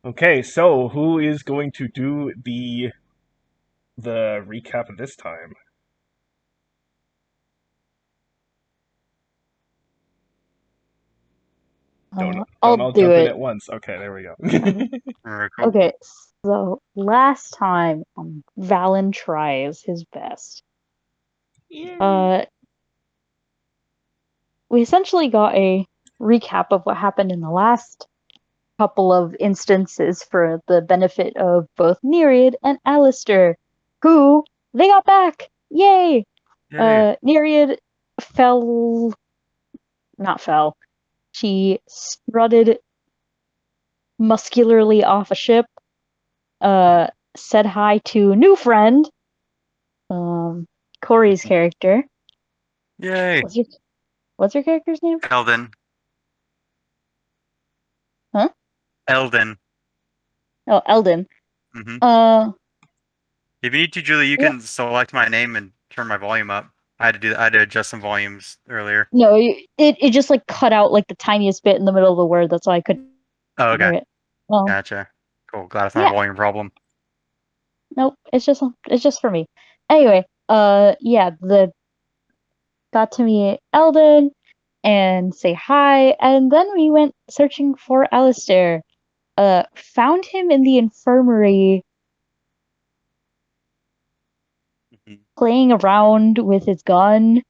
Okay, so who is going to do the recap this time? Don't I'll all do jump in it. at once. Okay, there we Uh, go. Very cool. okay, so last time Valon tries his best. Yay. Uh, we essentially got a recap of what happened in the last couple of instances for the benefit of both Nereid and Alistair, who they got back. Yay! Yay. Nereid fell, not fell. She strutted muscularly off a ship. Uh, said hi to new friend, um, Corey's character. Yay. What's your What's your character's name? Elden. Huh? Elden. Oh, Eldon. hmm Uh, If you need to, Julie, you yeah. can select my name and turn my volume up. I had to do that. I had to adjust some volumes earlier. No, it just like cut out like the tiniest bit in the middle of the word. That's why I couldn't Oh, hear okay. it. Well, Gotcha. Cool. Glad it's not a yeah. volume problem. Nope. It's just for me. Anyway, yeah. The got to meet Eldon and say hi, and then we went searching for Alistair. Found him in the infirmary Mhm. playing around with his gun.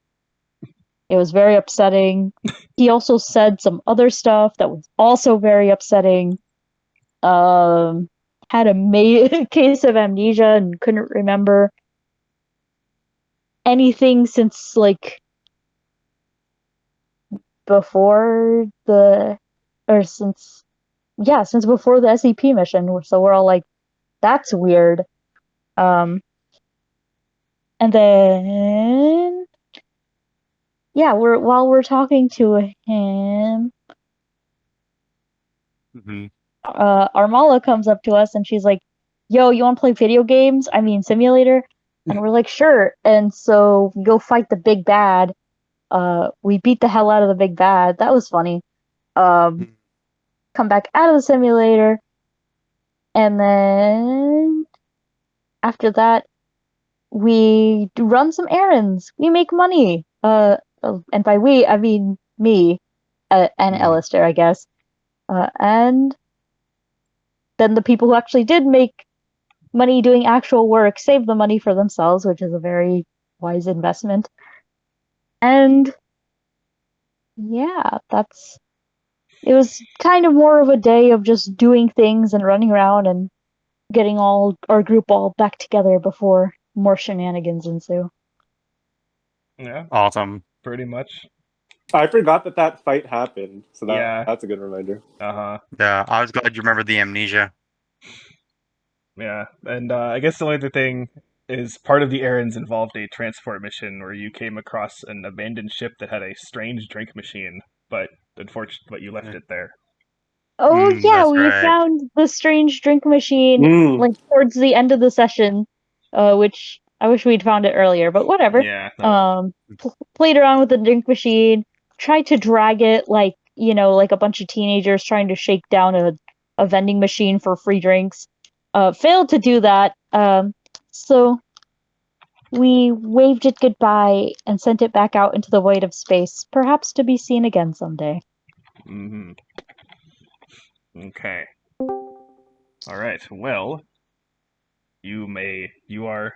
It was very upsetting. He also said some other stuff that was also very upsetting. Um, had a case of amnesia and couldn't remember anything since like before the or since yeah since before the SCP mission. So we're all like, that's weird. Um, and then yeah, while we're talking to him, Mhm. Armala comes up to us and she's like, "Yo, you want to play video games? I mean, simulator." And we're like, "Sure." And so we go fight the big bad. We beat the hell out of the big bad. That was funny. Um, Mhm. come back out of the simulator, and then after that, we run some errands. We make money. And by we, I mean me and Mhm. Alistair, I guess. And then the people who actually did make money doing actual work save the money for themselves, which is a very wise investment. And yeah, that's it was kind of more of a day of just doing things and running around and getting all our group all back together before more shenanigans ensue. Yeah, Awesome. pretty much. I forgot that fight happened, so Yeah. that's a good reminder. Uh-huh. Yeah, I was glad you remembered the amnesia. Yeah. And I guess the only other thing is part of the errands involved a transport mission where you came across an abandoned ship that had a strange drink machine, but unfortunately, you left Yeah. it there. Oh yeah, That's we right. found the strange drink machine Mm. like towards the end of the session, which I wish we'd found it earlier, but whatever. Yeah. No. Played around with the drink machine, tried to drag it like like a bunch of teenagers trying to shake down a vending machine for free drinks. Failed to do that. So we waved it goodbye and sent it back out into the void of space, perhaps to be seen again someday. Mm-hmm. Okay. All right. Well, you are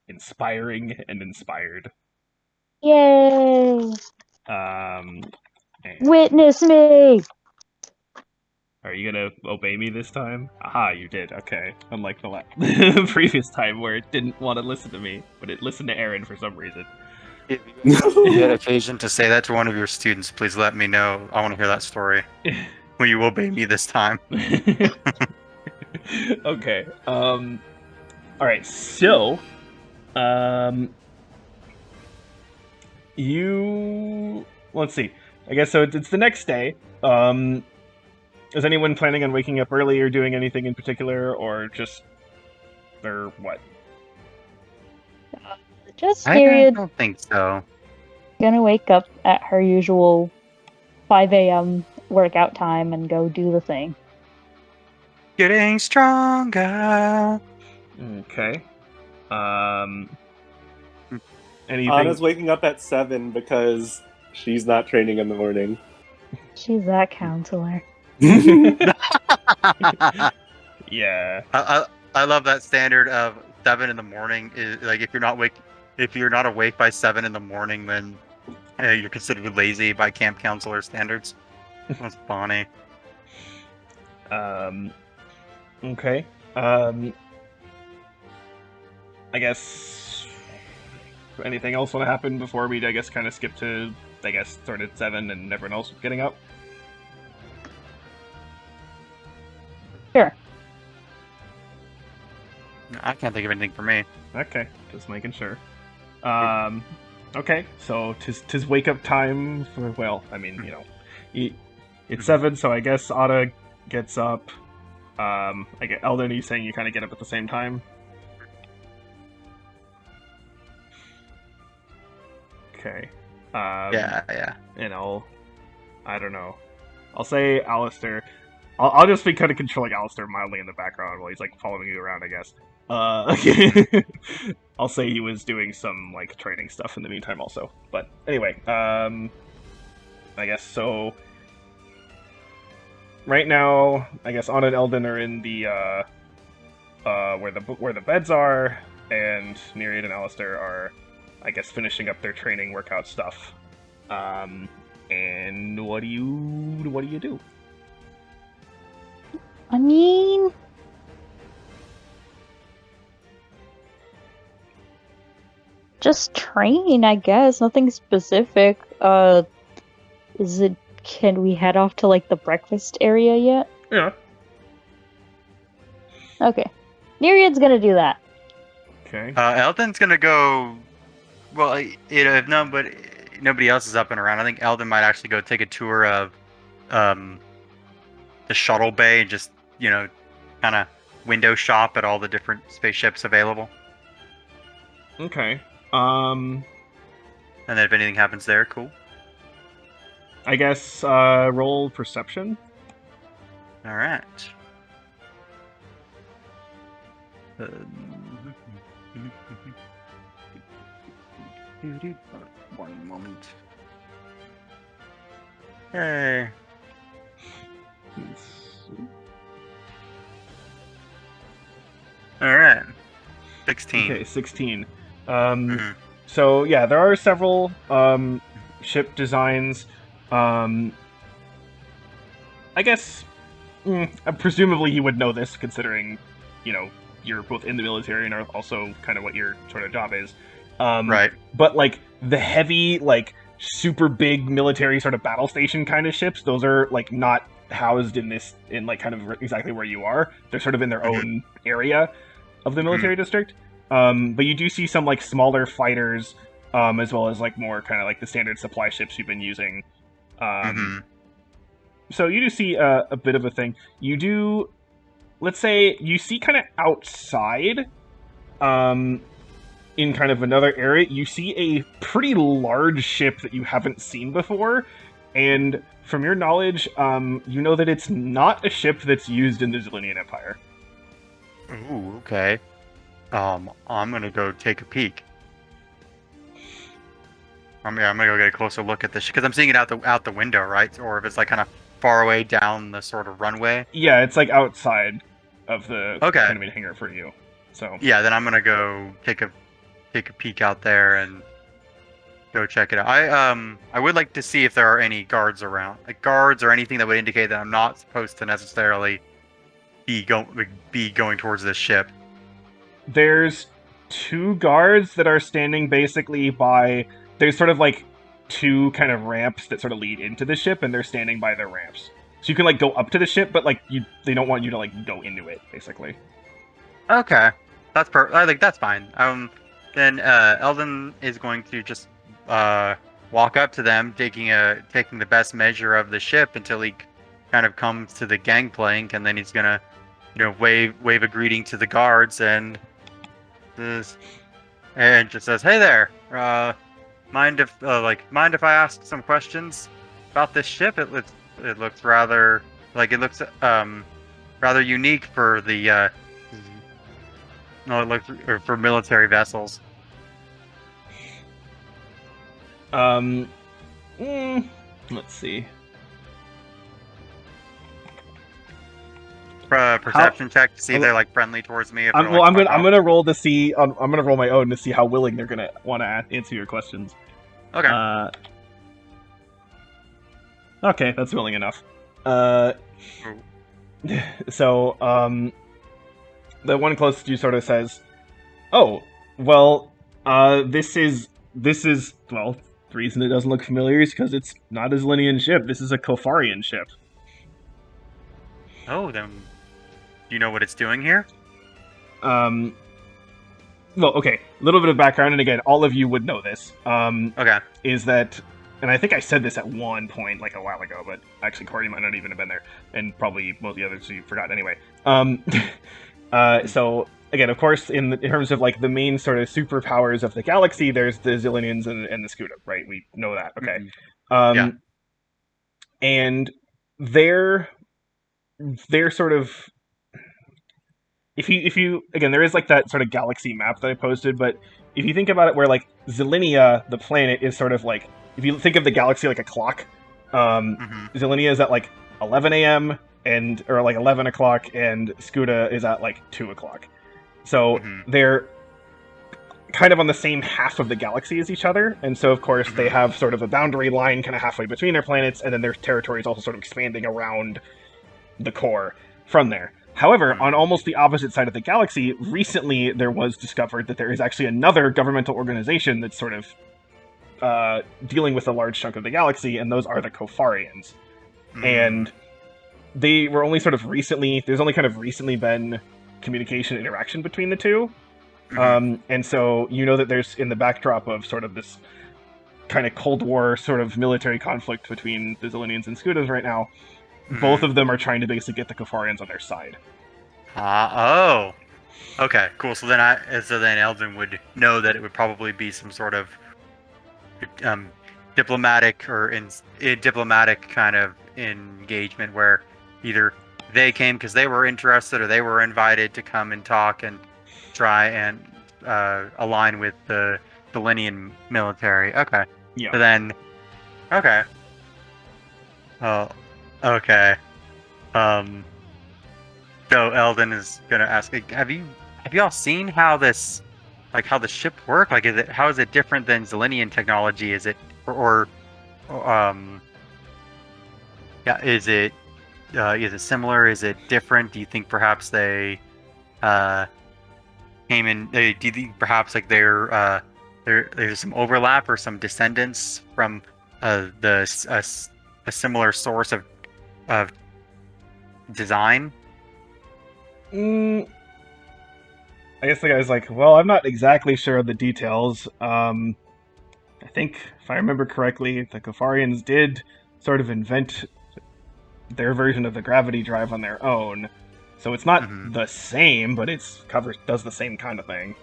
inspiring and inspired. Yay! Um, and Witness me! are you gonna obey me this time? Aha, you did. Okay. Unlike the previous time where it didn't want to listen to me, but it listened to Aaron for some reason. If you had occasion to say that to one of your students, please let me know. I want to hear that story. Will you obey me this time? Okay. All right. So, um, you let's see. I guess so. It's the next day. Is anyone planning on waking up early or doing anything in particular, or just or what? Just I Nereid don't think so. gonna wake up at her usual 5 a.m. workout time and go do the thing. Getting stronger. Okay. Um, Anna's anything? waking up at 7 because she's not training in the morning. She's that counselor. I, Yeah. I love that standard of 7 in the morning. Is like if you're not awake by 7 in the morning, then you're considered lazy by camp counselor standards. That's funny. Um, okay. Um, I guess anything else want to happen before we, I guess, kind of skip to, I guess, start at 7 and everyone else getting up? Sure. I can't think of anything for me. Okay, just making sure. Um, okay, so tis wake up time for, well, I mean, it's 7, so I guess Ada gets up. I get Eldon, you saying you kind of get up at the same time? Okay. Yeah. And I don't know. I'll say Alistair. I'll just be kind of controlling Alistair mildly in the background while he's like following you around, I guess. I'll say he was doing some like training stuff in the meantime also. But anyway, I guess so. Right now, I guess Anna and Eldon are in the where the beds are, and Nereid and Alistair are, I guess, finishing up their training workout stuff. And what do you do? I mean, just train, I guess. Nothing specific. Can we head off to like the breakfast area yet? Yeah. Okay. Nereid's gonna do that. Okay. Eldon's gonna go. Well, if nobody else is up and around, I think Eldon might actually go take a tour of the shuttle bay and just kind of window shop at all the different spaceships available. Okay. And then if anything happens there, cool. I guess roll perception. All right. One moment. Hey. All right. 16. Okay, 16. Mhm. So yeah, there are several ship designs. I guess presumably he would know this, considering you're both in the military and are also kind of what your sort of job is. Right. But like the heavy, like super big military sort of battle station kind of ships, those are like not housed in like kind of exactly where you are. They're sort of in their own area of the military district. But you do see some like smaller fighters, as well as like more kind of like the standard supply ships you've been using. So you do see a bit of a thing. You do, let's say, you see kind of outside, in kind of another area, you see a pretty large ship that you haven't seen before, and from your knowledge, you know that it's not a ship that's used in the Zillian Empire. Ooh, okay. I'm gonna go take a peek. I'm gonna go get a closer look at this because I'm seeing it out the window, right? Or if it's like kind of far away down the sort of runway. Yeah, it's like outside of the Okay. kind of hangar for you. So Yeah, then I'm gonna go take a peek out there and go check it out. I would like to see if there are any guards around, like guards or anything that would indicate that I'm not supposed to necessarily be going towards this ship. there's 2 guards that are standing basically by. There's sort of like 2 kind of ramps that sort of lead into the ship, and they're standing by the ramps. So you can like go up to the ship, but like they don't want you to like go into it, basically. Okay, I think that's fine. Then Eldon is going to just walk up to them, taking the best measure of the ship until he kind of comes to the gangplank, and then he's gonna, wave a greeting to the guards and just says, "Hey there, mind if I ask some questions about this ship? It looks rather like it looks rather unique for the no, it looks or for military vessels. Um, let's see. How? Perception check to see if they're like friendly towards me. If they're Well, like fuck I'm off. gonna roll to see. I'm gonna roll my own to see how willing they're gonna want to answer your questions. Okay. Okay, that's willing enough. So, the one closest to you sort of says, "Oh, well, this is well, the reason it doesn't look familiar is because it's not a Zilinian ship. This is a Kofarian ship." Oh, then do you know what it's doing here? Well, okay, a little bit of background, and again, all of you would know this. Okay. Is that, and I think I said this at one point, like a while ago, but actually Corey might not even have been there, and probably most of the others you forgot anyway. So again, of course, in terms of like the main sort of superpowers of the galaxy, there's the Zillionians and the Scuda, right? We know that, okay. Yeah. And they're sort of, if you again, there is like that sort of galaxy map that I posted, but if you think about it, where like Zillinia, the planet, is sort of like, if you think of the galaxy like a clock, Zillinia is at like 11 a.m. or like 11 o'clock, and Scuda is at like 2 o'clock. So they're kind of on the same half of the galaxy as each other, and so of course they have sort of a boundary line kind of halfway between their planets, and then their territory is also sort of expanding around the core from there. However, on almost the opposite side of the galaxy, recently there was discovered that there is actually another governmental organization that's sort of dealing with a large chunk of the galaxy, and those are the Kofarians. And they were only sort of recently, there's only kind of recently been communication interaction between the two. And so you know that there's, in the backdrop of sort of this kind of Cold War sort of military conflict between the Zillionians and Scudas right now, both of them are trying to basically get the Kofarians on their side. Oh. Okay, cool. So then Eldon would know that it would probably be some sort of diplomatic or diplomatic kind of engagement where either they came because they were interested or they were invited to come and talk and try and align with the Linian military. Okay. Yeah. So then, okay. Oh, okay. So Eldon is gonna ask, have you all seen how this, like how the ship work? Like, how is it different than Zilinian technology? Is it yeah, is it similar? Is it different? Do you think perhaps they came in? Do you think perhaps like there's some overlap or some descendants from a similar source of design? I guess the guy's like, well, I'm not exactly sure of the details. I think, if I remember correctly, the Kofarians did sort of invent their version of the gravity drive on their own. So it's not the same, but does the same kind of thing.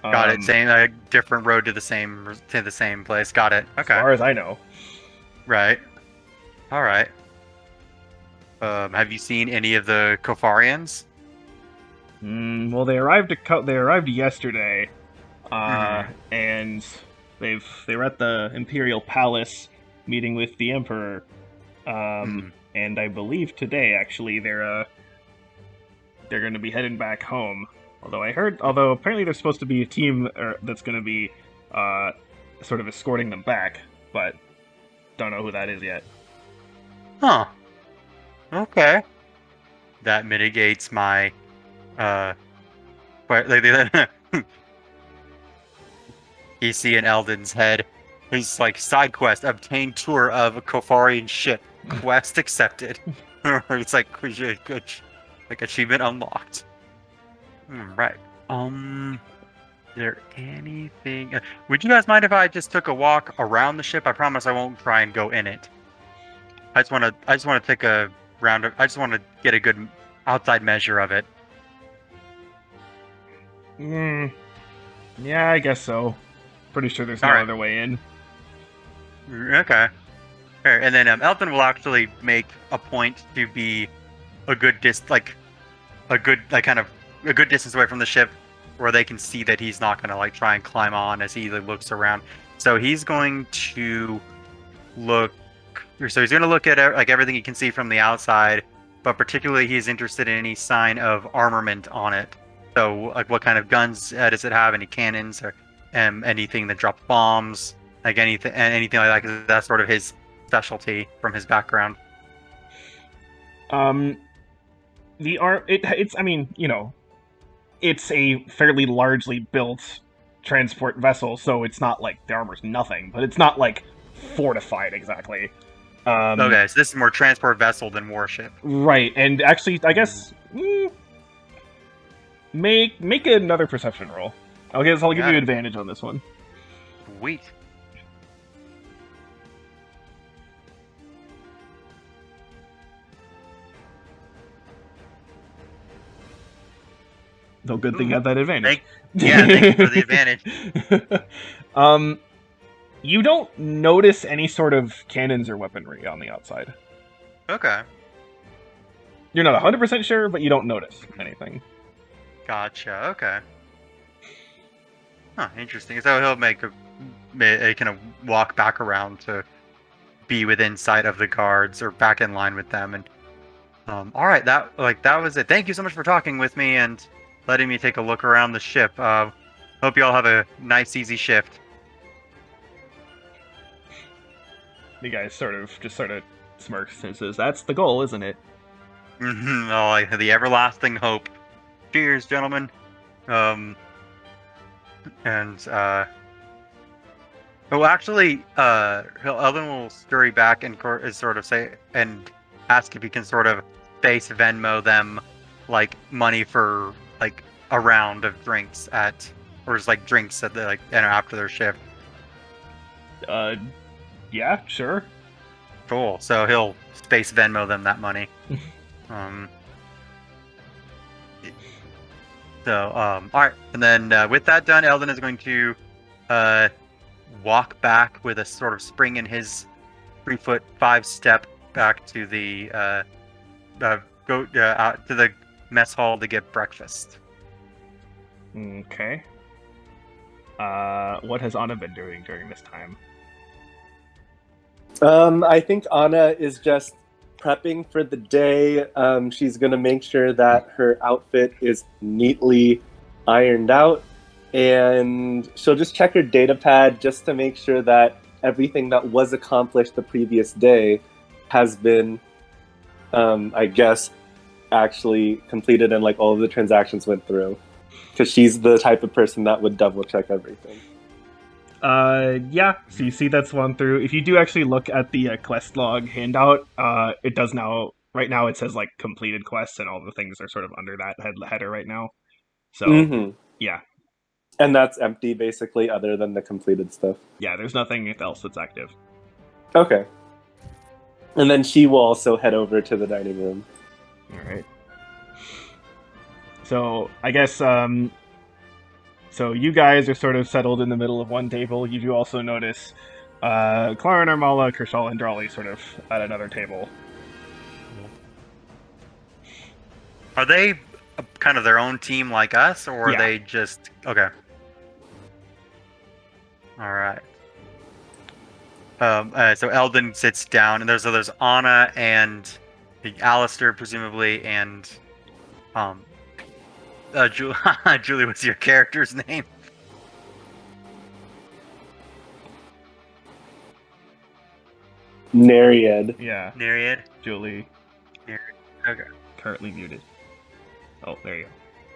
Got it. Same, a different road to the same place. Got it. Okay. As far as I know. Right. All right. Have you seen any of the Kofarians? Well, they arrived yesterday, and they were at the Imperial Palace meeting with the Emperor, and I believe today actually they're going to be heading back home. Although apparently there's supposed to be a team that's going to be sort of escorting them back, but don't know who that is yet. Huh. Okay. That mitigates my you see in Eldon's head, his like side quest: obtain tour of a Kofarian ship. Quest accepted. It's like good, like achievement unlocked. Right. Is there anything? Would you guys mind if I just took a walk around the ship? I promise I won't try and go in it. I just want to take a round. I just want to get a good outside measure of it. Yeah, I guess so. Pretty sure there's no other way in. Okay. Fair. And then Elton will actually make a point to be a good a good a good distance away from the ship, where they can see that he's not gonna like try and climb on as he looks around. So he's going to look. So he's going to look at like everything he can see from the outside, but particularly he's interested in any sign of armament on it. So like what kind of guns does it have? Any cannons or anything that drops bombs? Like anything like that. 'Cause that's sort of his specialty from his background. It's I mean, it's a fairly largely built transport vessel, so it's not like the armor's nothing, but it's not like fortified exactly. Okay, so this is more transport vessel than warship. Right, and actually, I guess make another perception roll. I guess I'll give you advantage on this one. Sweet. No good thing you have that advantage. Thank you for the advantage. You don't notice any sort of cannons or weaponry on the outside. Okay. You're not 100% sure, but you don't notice anything. Gotcha. Okay. Huh, interesting. So he'll make a kind of walk back around to be within sight of the guards or back in line with them. And all right, that was it. Thank you so much for talking with me and letting me take a look around the ship. Hope you all have a nice, easy shift. The guy sort of smirks and says, "That's the goal, isn't it?" Oh, like the everlasting hope. Cheers, gentlemen. Well, actually, Eldon will scurry back and sort of say and ask if he can sort of base Venmo them like money for like a round of drinks or just like drinks at the after their shift. Yeah, sure. Cool. So he'll space Venmo them that money. All right. And then with that done, Eldon is going to walk back with a sort of spring in his 3'5" step back to the go out to the mess hall to get breakfast. Okay. What has Anna been doing during this time? I think Anna is just prepping for the day. She's going to make sure that her outfit is neatly ironed out, and she'll just check her data pad just to make sure that everything that was accomplished the previous day has been, I guess, actually completed and like all of the transactions went through. Because she's the type of person that would double check everything. Yeah, so you see that's one through. If you do actually look at the quest log handout, it does now, right now it says like completed quests and all the things are sort of under that header right now. So, yeah. And that's empty basically, other than the completed stuff. Yeah, there's nothing else that's active. Okay. And then she will also head over to the dining room. Alright. So, I guess, so you guys are sort of settled in the middle of one table. You do also notice Clara, Narmala, Kershaw, and Drawley sort of at another table. Are they kind of their own team like us, or are they just... Okay. Alright. So Eldon sits down, and there's Anna and Alistair, presumably, and... Julie, what's your character's name? Nereid. Yeah. Nereid? Julie. Nereid. Okay. Currently muted. Oh, there you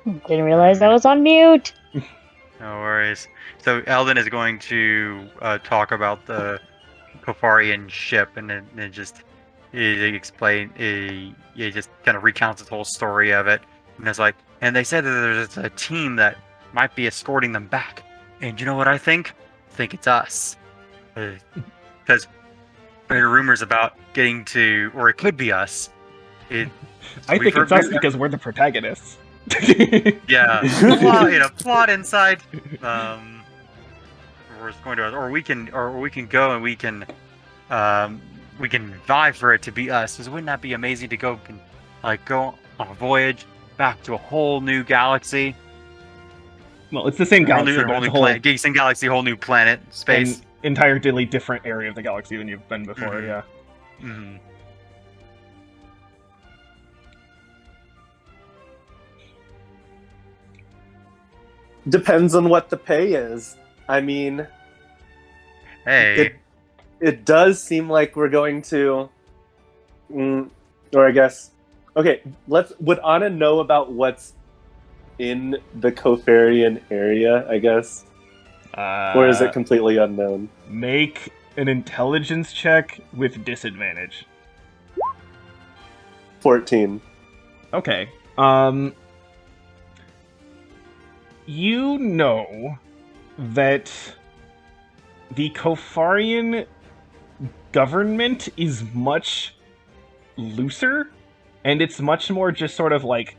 go. Didn't realize I was on mute. No worries. So Eldon is going to talk about the Kofarian ship, and then he just kind of recounts his whole story of it, and it's like, and they said that there's a team that might be escorting them back, and you know what I think? I think it's us, because I heard rumors about getting to, or it could be us. I think it's us because we're the protagonists. Yeah, plot inside. We're just going to, or we can go and we can vie for it to be us. Because wouldn't that be amazing to go on a voyage back to a whole new galaxy, Well, it's the same galaxy, a but whole it's new a whole planet, same galaxy, whole new planet, an space. entirely different area of the galaxy than you've been before. Mhm. Yeah. Mm-hmm. Depends on what the pay is. I mean, Hey, it does seem like we're going to, or I guess, okay. Would Anna know about what's in the Kofarian area? I guess, or is it completely unknown? Make an intelligence check with disadvantage. 14. Okay. You know that the Kofarian government is much looser, and it's much more just sort of like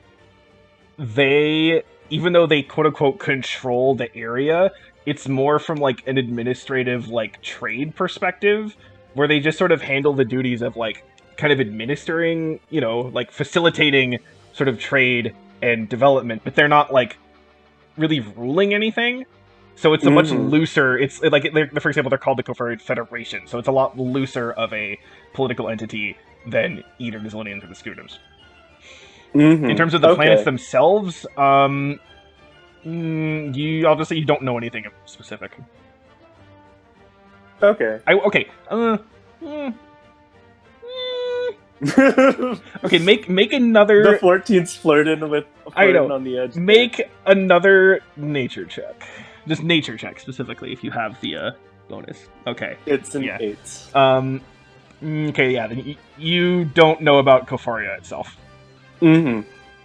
even though they quote unquote control the area, it's more from like an administrative, like trade perspective, where they just sort of handle the duties of like kind of administering, like facilitating sort of trade and development, but they're not like really ruling anything. So it's a much looser. It's like, for example, they're called the Kofarian Federation, so it's a lot looser of a political entity than either the Zillionians or the Scudams. In terms of the planets themselves, you obviously you don't know anything specific. Okay. Okay. Okay. Make another. The 14's flirting on the edge. Make another nature check. Just nature check specifically if you have the bonus. Okay. It's an 8. Okay. Yeah. Then you don't know about Kofaria itself.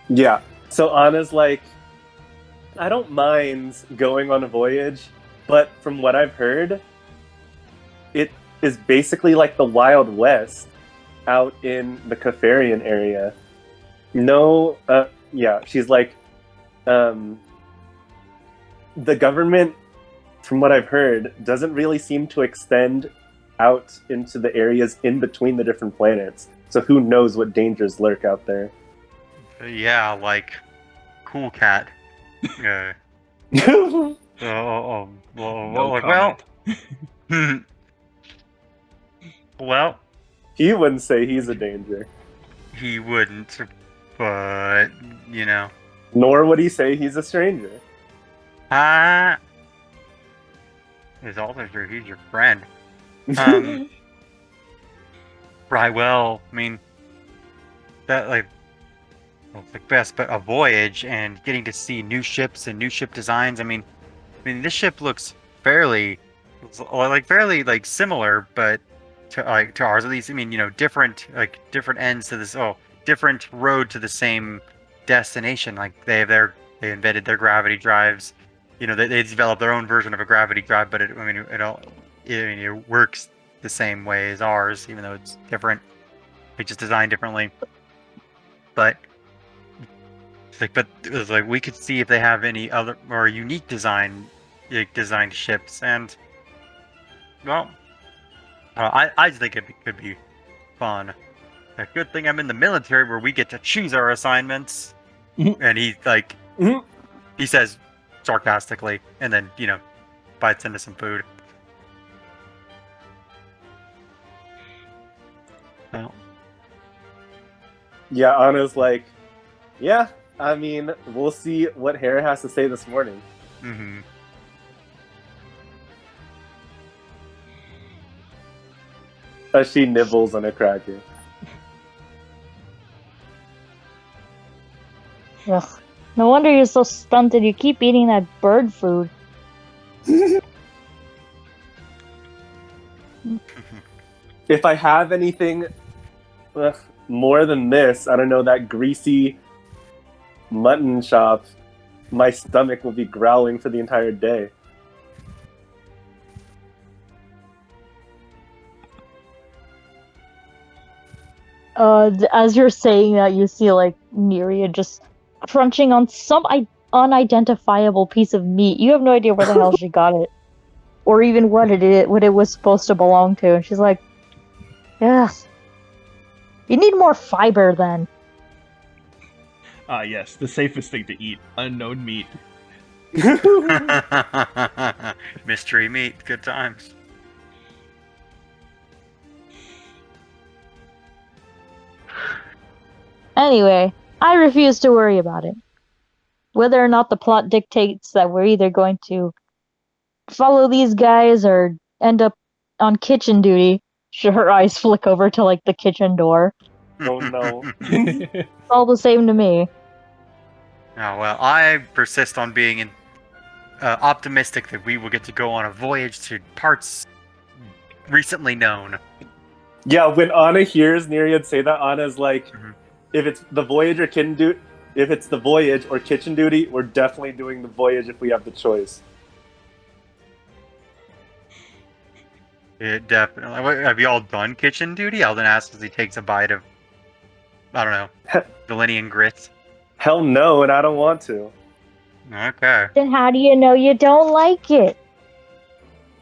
Yeah. So Anna's like, I don't mind going on a voyage, but from what I've heard, it is basically like the Wild West out in the Kofarian area. No, yeah, she's like, the government, from what I've heard, doesn't really seem to extend out into the areas in between the different planets. So who knows what dangers lurk out there. yeah, like Cool Cat. No well, well, he wouldn't say he's a danger. he wouldn't, but Nor would he say he's a stranger. He's also sure he's your friend. Right. Well, I mean, that like. Well, the best, but a voyage and getting to see new ships and new ship designs. I mean, this ship looks fairly similar, but to ours at least. I mean, different ends to this. Oh, different road to the same destination. Like they invented their gravity drives. They developed their own version of a gravity drive, but it works the same way as ours, even though it's different. It's just designed differently, but. But it was like we could see if they have any other more unique designed ships, and I think it could be fun. A good thing I'm in the military where we get to choose our assignments. And he he says sarcastically, and then bites into some food. Well, yeah, Anna's like, yeah. I mean, we'll see what Hera has to say this morning. As she nibbles on a cracker. Ugh. No wonder you're so stunted. You keep eating that bird food. If I have anything more than this, I don't know, that greasy mutton chop, my stomach will be growling for the entire day. As you're saying that, you see like Neria just crunching on some unidentifiable piece of meat. You have no idea where the hell she got it, or even what it was supposed to belong to. And she's like, "Yes, you need more fiber then." Ah, yes, the safest thing to eat, unknown meat. Mystery meat, good times. Anyway, I refuse to worry about it. Whether or not the plot dictates that we're either going to follow these guys or end up on kitchen duty, should her eyes flick over to like the kitchen door. Oh no. It's all the same to me. Oh, well, I persist on being optimistic that we will get to go on a voyage to parts recently known. Yeah, when Anna hears Nereid say that, Anna's like, Mhm. if it's the voyage or kitchen duty, if it's the voyage or kitchen duty, we're definitely doing the voyage if we have the choice. It definitely. Have you all done kitchen duty? Alden asks as he takes a bite of, I don't know, Valenian grits. Hell no, and I don't want to. Okay. Then how do you know you don't like it?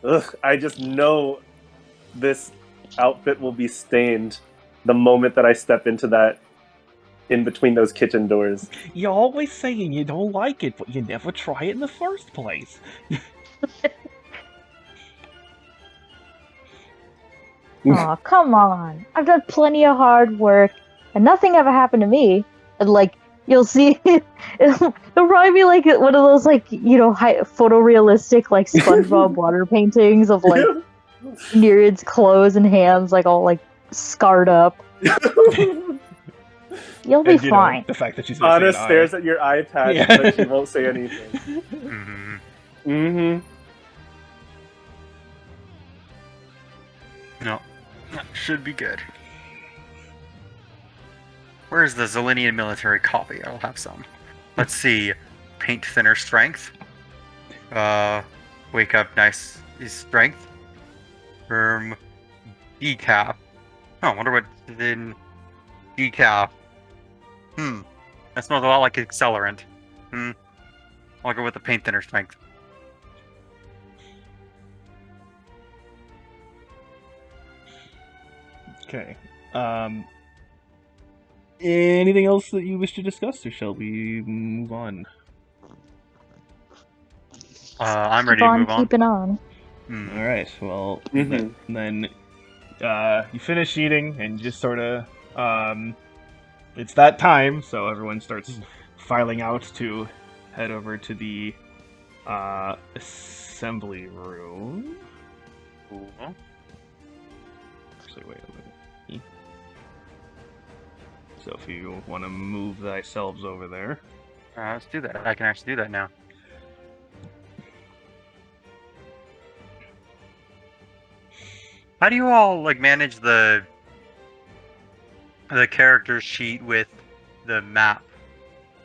Ugh, I just know this outfit will be stained the moment that I step into that, in between those kitchen doors. You're always saying you don't like it, but you never try it in the first place. Aw, come on. I've done plenty of hard work, and nothing ever happened to me. And, like, you'll see, it'll probably be like one of those, like, you know, photorealistic, like, SpongeBob water paintings of, like, Nereid's clothes and hands, like, all, like, scarred up. You'll be And, you know, fine. the fact that she's Anna missing an stares at your eye patch, Yeah. but she won't say anything. Mm-hmm. Mm-hmm. No, that should be good. Where's the Zelenian military coffee? I'll have some. Let's see. Paint thinner strength. Wake up nice strength. Firm decaf. Oh, I wonder what's in decaf. That smells a lot like accelerant. I'll go with the paint thinner strength. Okay. Anything else that you wish to discuss, or shall we move on? I'm ready Keep to on move on. keeping on. All right. Well, Mhm. then you finish eating, and you just sort of it's that time, so everyone starts filing out to head over to the assembly room. Cool. Actually, wait a minute. So if you want to move thyselves over there. Let's do that. I can actually do that now. How do you all like manage the character sheet with the map?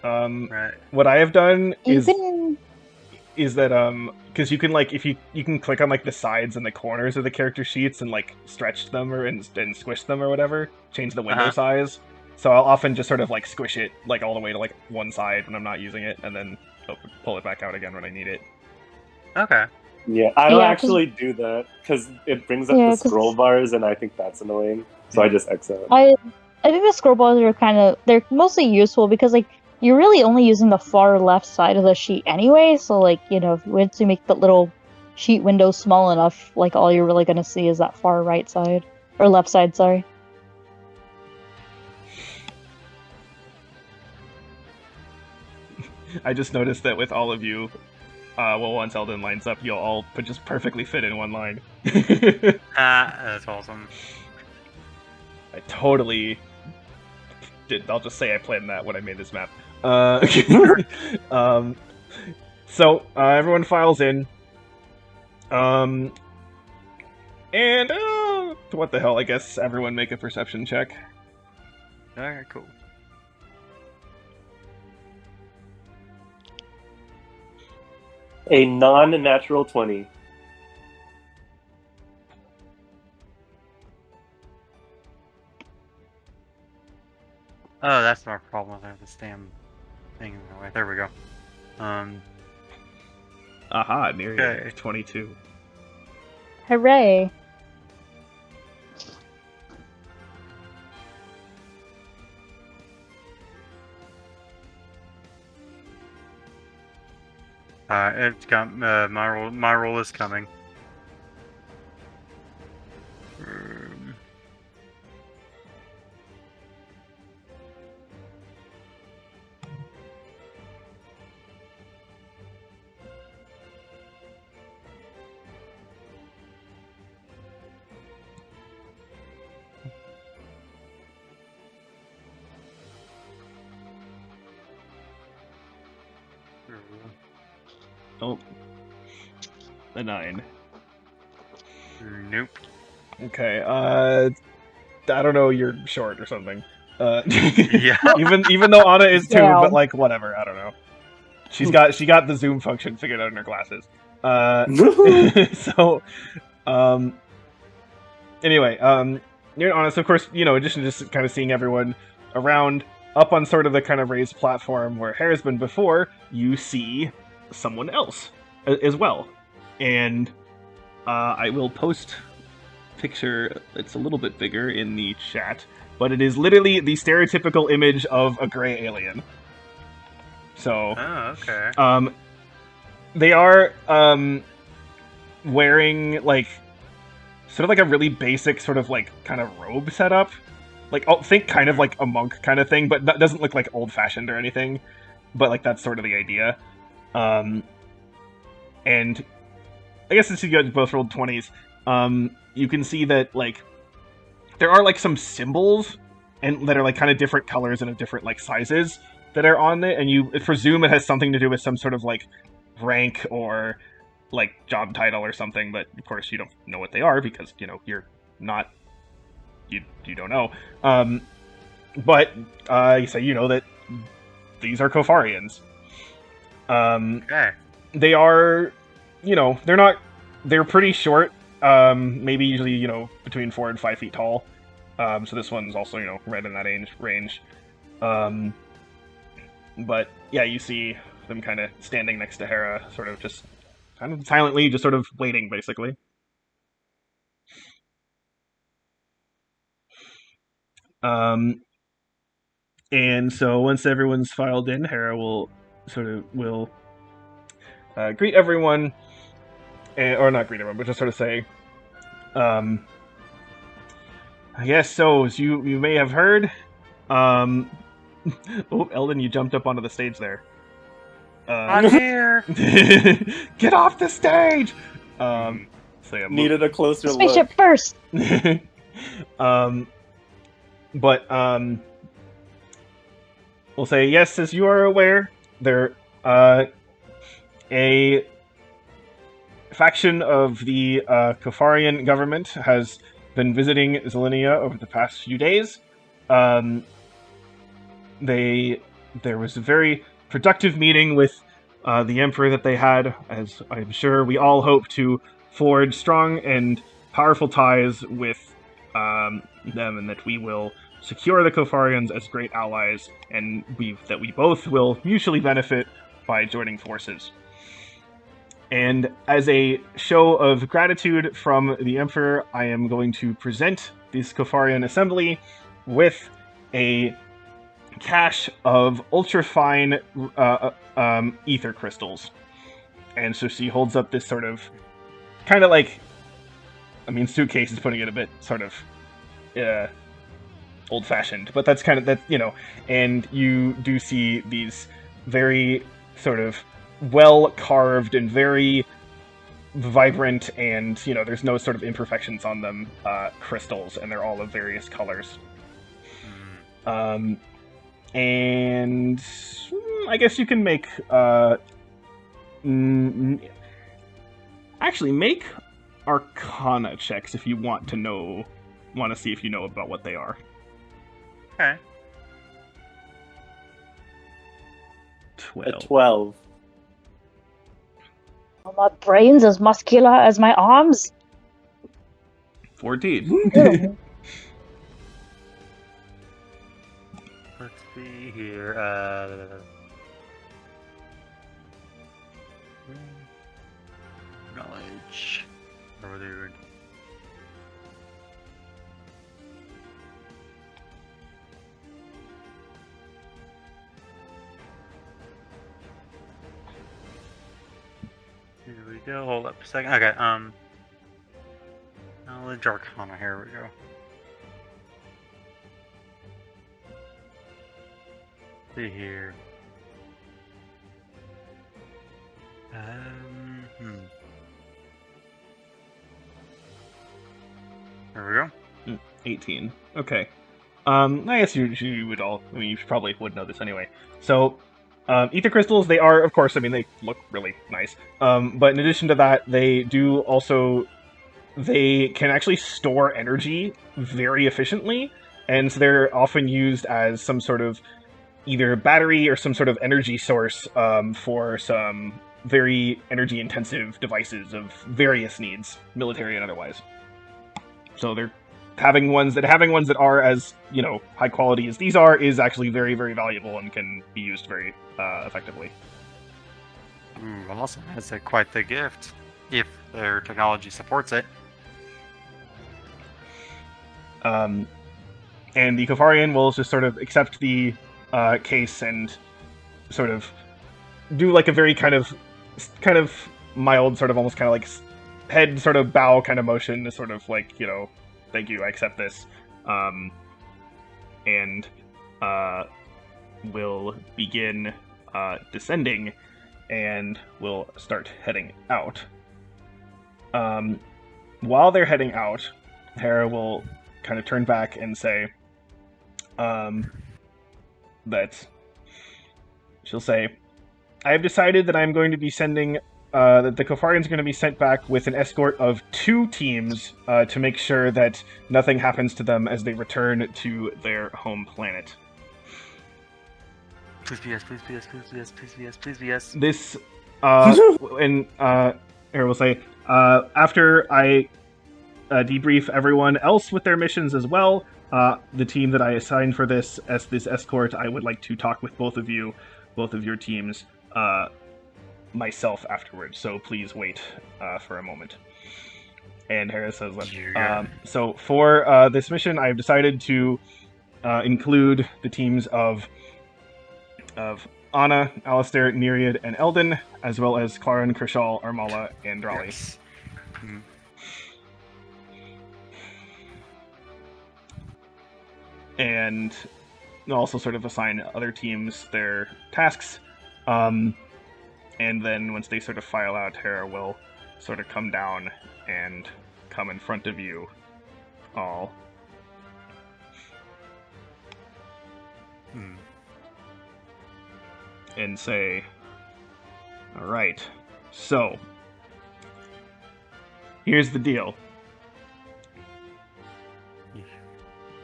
Right. What I have done You is can. that because you can like if you can click on like the sides and the corners of the character sheets and like stretch them and squish them or whatever, change the window size. So I'll often just sort of like squish it like all the way to like one side when I'm not using it, and then pull it back out again when I need it. Okay. Yeah, I don't Yeah, 'cause- actually do that because it brings up Yeah, the 'cause- scroll bars, and I think that's annoying. So I just X out. I think the scroll bars are they're mostly useful because like you're really only using the far left side of the sheet anyway, so like, you know, once you make the little sheet window small enough, like all you're really gonna see is that far right side. Or left side, sorry. I just noticed that with all of you, once Eldon lines up, you'll all just perfectly fit in one line. That's awesome. I totally did. I'll just say I planned that when I made this map. So everyone files in. And what the hell? I guess everyone make a perception check. Alright, cool. A non-natural 20. Oh, that's our problem. There's this damn thing in the way. There we go. Aha, near Okay. you. 22. Hooray. It's got my roll. My roll is coming. Oh, a 9. Nope. Okay. I don't know. You're short or something. Yeah. even though Anna is too, Damn. but like whatever. I don't know. She got the zoom function figured out in her glasses. So, um, anyway, you're honest. Of course, in addition to just kind of seeing everyone around up on sort of the kind of raised platform where Hera's been before, you see someone else as well, and I will post picture. It's a little bit bigger in the chat, but it is literally the stereotypical image of a gray alien. So, Oh, okay. they are wearing like sort of like a really basic sort of like kind of robe setup. Like, think kind of like a monk kind of thing, but that doesn't look like old fashioned or anything. But like that's sort of the idea. And I guess since you guys both rolled 20s, you can see that like there are like some symbols and that are like kind of different colors and of different like sizes that are on it, and you presume it has something to do with some sort of like rank or like job title or something, but of course you don't know what they are because you're not you don't know. But so you know that these are Kofarians. Okay. They are, they're pretty short. Maybe usually between 4 and 5 feet tall. So this one's also right in that range. But yeah, you see them kind of standing next to Hera, sort of just kind of silently, just sort of waiting, basically. And so once everyone's filed in, Hera will greet everyone, or not greet everyone, but just sort of say, I guess so. As you may have heard, oh, Eldon, you jumped up onto the stage there. I'm here. Get off the stage! So yeah, Needed a closer Spaceship look. first. But we'll say yes, as you are aware, there a faction of the Kafarian government has been visiting Zelenia over the past few days. There was a very productive meeting with the Emperor that they had, as I'm sure we all hope to forge strong and powerful ties with them, and that we will secure the Kofarians as great allies, and that we both will mutually benefit by joining forces. And as a show of gratitude from the Emperor, I am going to present this Kofarian assembly with a cache of ultra-fine ether crystals. And so she holds up this sort of, kind of like, suitcase is putting it a bit sort of old-fashioned, but that's kind of, and you do see these very sort of well-carved and very vibrant, and there's no sort of imperfections on them, crystals, and they're all of various colors. And I guess you can make actually make Arcana checks if you want to see if you know about what they are. Okay. 12. A 12. Are my brains as muscular as my arms? 14. Ew. Let's see here. Knowledge. Over there. go. Hold up a second. Okay, knowledge arcana, here we go. See here. There we go. 18. Okay. I guess you would all. I mean, you probably would know this anyway. So, ether crystals. They are, of course. I mean, they look really nice. But in addition to that, they do also. They can actually store energy very efficiently, and so they're often used as some sort of either battery or some sort of energy source for some very energy-intensive devices of various needs, military and otherwise. So they're having ones that are as high quality as these are is actually very, very valuable and can be used very effectively. Ooh, awesome! That's quite the gift if their technology supports it. And the Kofarian will just sort of accept the case and sort of do like a very kind of mild, sort of almost kind of like head sort of bow kind of motion to sort of like, thank you, I accept this. And will begin descending and will start heading out. While they're heading out, Hera will kind of turn back and say that she'll say, I have decided that I'm going to be sending that the Kofarians are going to be sent back with an escort of 2 teams to make sure that nothing happens to them as they return to their home planet. Please be yes, please be yes, please be yes, please be yes, please be yes. This, and Hera will say, after I debrief everyone else with their missions as well, the team that I assigned for this escort, I would like to talk with both of your teams, myself afterwards, so please wait for a moment. And Hera says, so for this mission, I've decided to include the teams of Anna, Alistair, Nereid, and Eldon, as well as Claren, Kershal, Armala, and Drali. Yes. Mm-hmm. And also sort of assign other teams their tasks. And then once they sort of file out, Hera will sort of come down and come in front of you all. And say, all right, so here's the deal.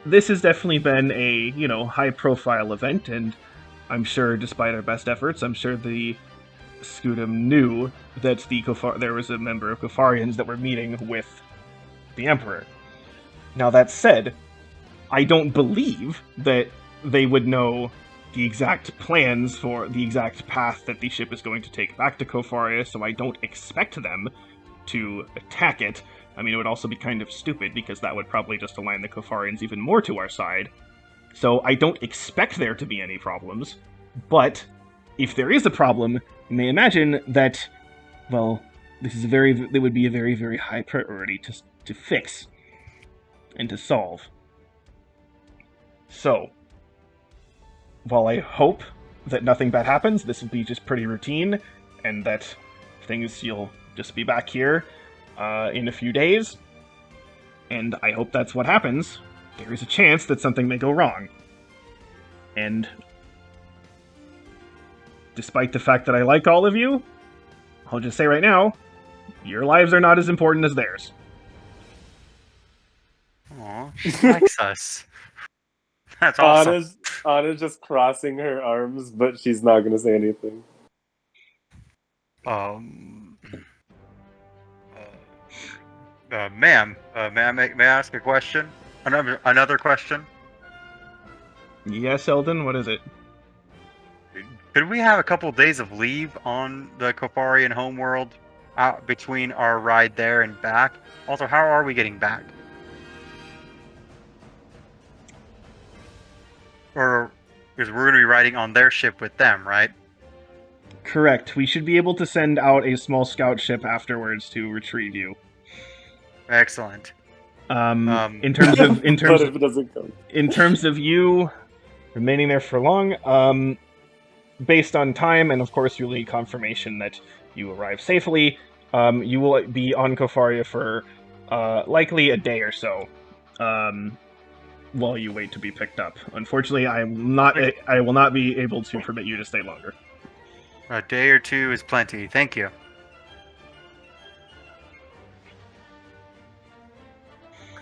This has definitely been a, high-profile event, and I'm sure, despite our best efforts, I'm sure the Scutum knew that there was a member of Kofarians that were meeting with the Emperor. Now, that said, I don't believe that they would know the exact plans for the exact path that the ship is going to take back to Kofaria, so I don't expect them to attack it. I mean, it would also be kind of stupid, because that would probably just align the Kofarians even more to our side. So I don't expect there to be any problems, but if there is a problem, you may imagine that, well, it would be a very, very high priority to fix and to solve. So, while I hope that nothing bad happens, this will be just pretty routine, and that you'll just be back here in a few days, and I hope that's what happens. There is a chance that something may go wrong. And despite the fact that I like all of you, I'll just say right now, your lives are not as important as theirs. Aw, she likes us. That's awesome. Anna's just crossing her arms, but she's not going to say anything. Ma'am, may I ask a question? Another question? Yes, Eldon, what is it? Could we have a couple days of leave on the Kofarian homeworld between our ride there and back? Also, how are we getting back? Or, because we're going to be riding on their ship with them, right? Correct. We should be able to send out a small scout ship afterwards to retrieve you. Excellent. In terms of But if it doesn't come, in terms of you remaining there for long, based on time, and of course you'll need confirmation that you arrive safely, you will be on Kofaria for likely a day or so, while you wait to be picked up. Unfortunately, I will not be able to permit you to stay longer. A day or two is plenty. Thank you.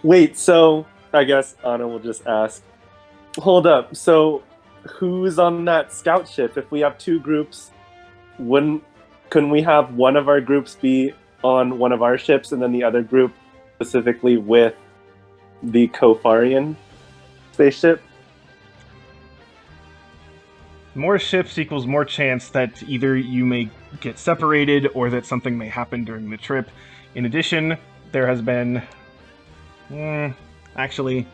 wait. So I guess Anna will just ask. Hold up. So who's on that scout ship? If we have two groups, couldn't we have one of our groups be on one of our ships and then the other group specifically with the Kofarian spaceship? More ships equals more chance that either you may get separated or that something may happen during the trip. In addition, there has been... actually,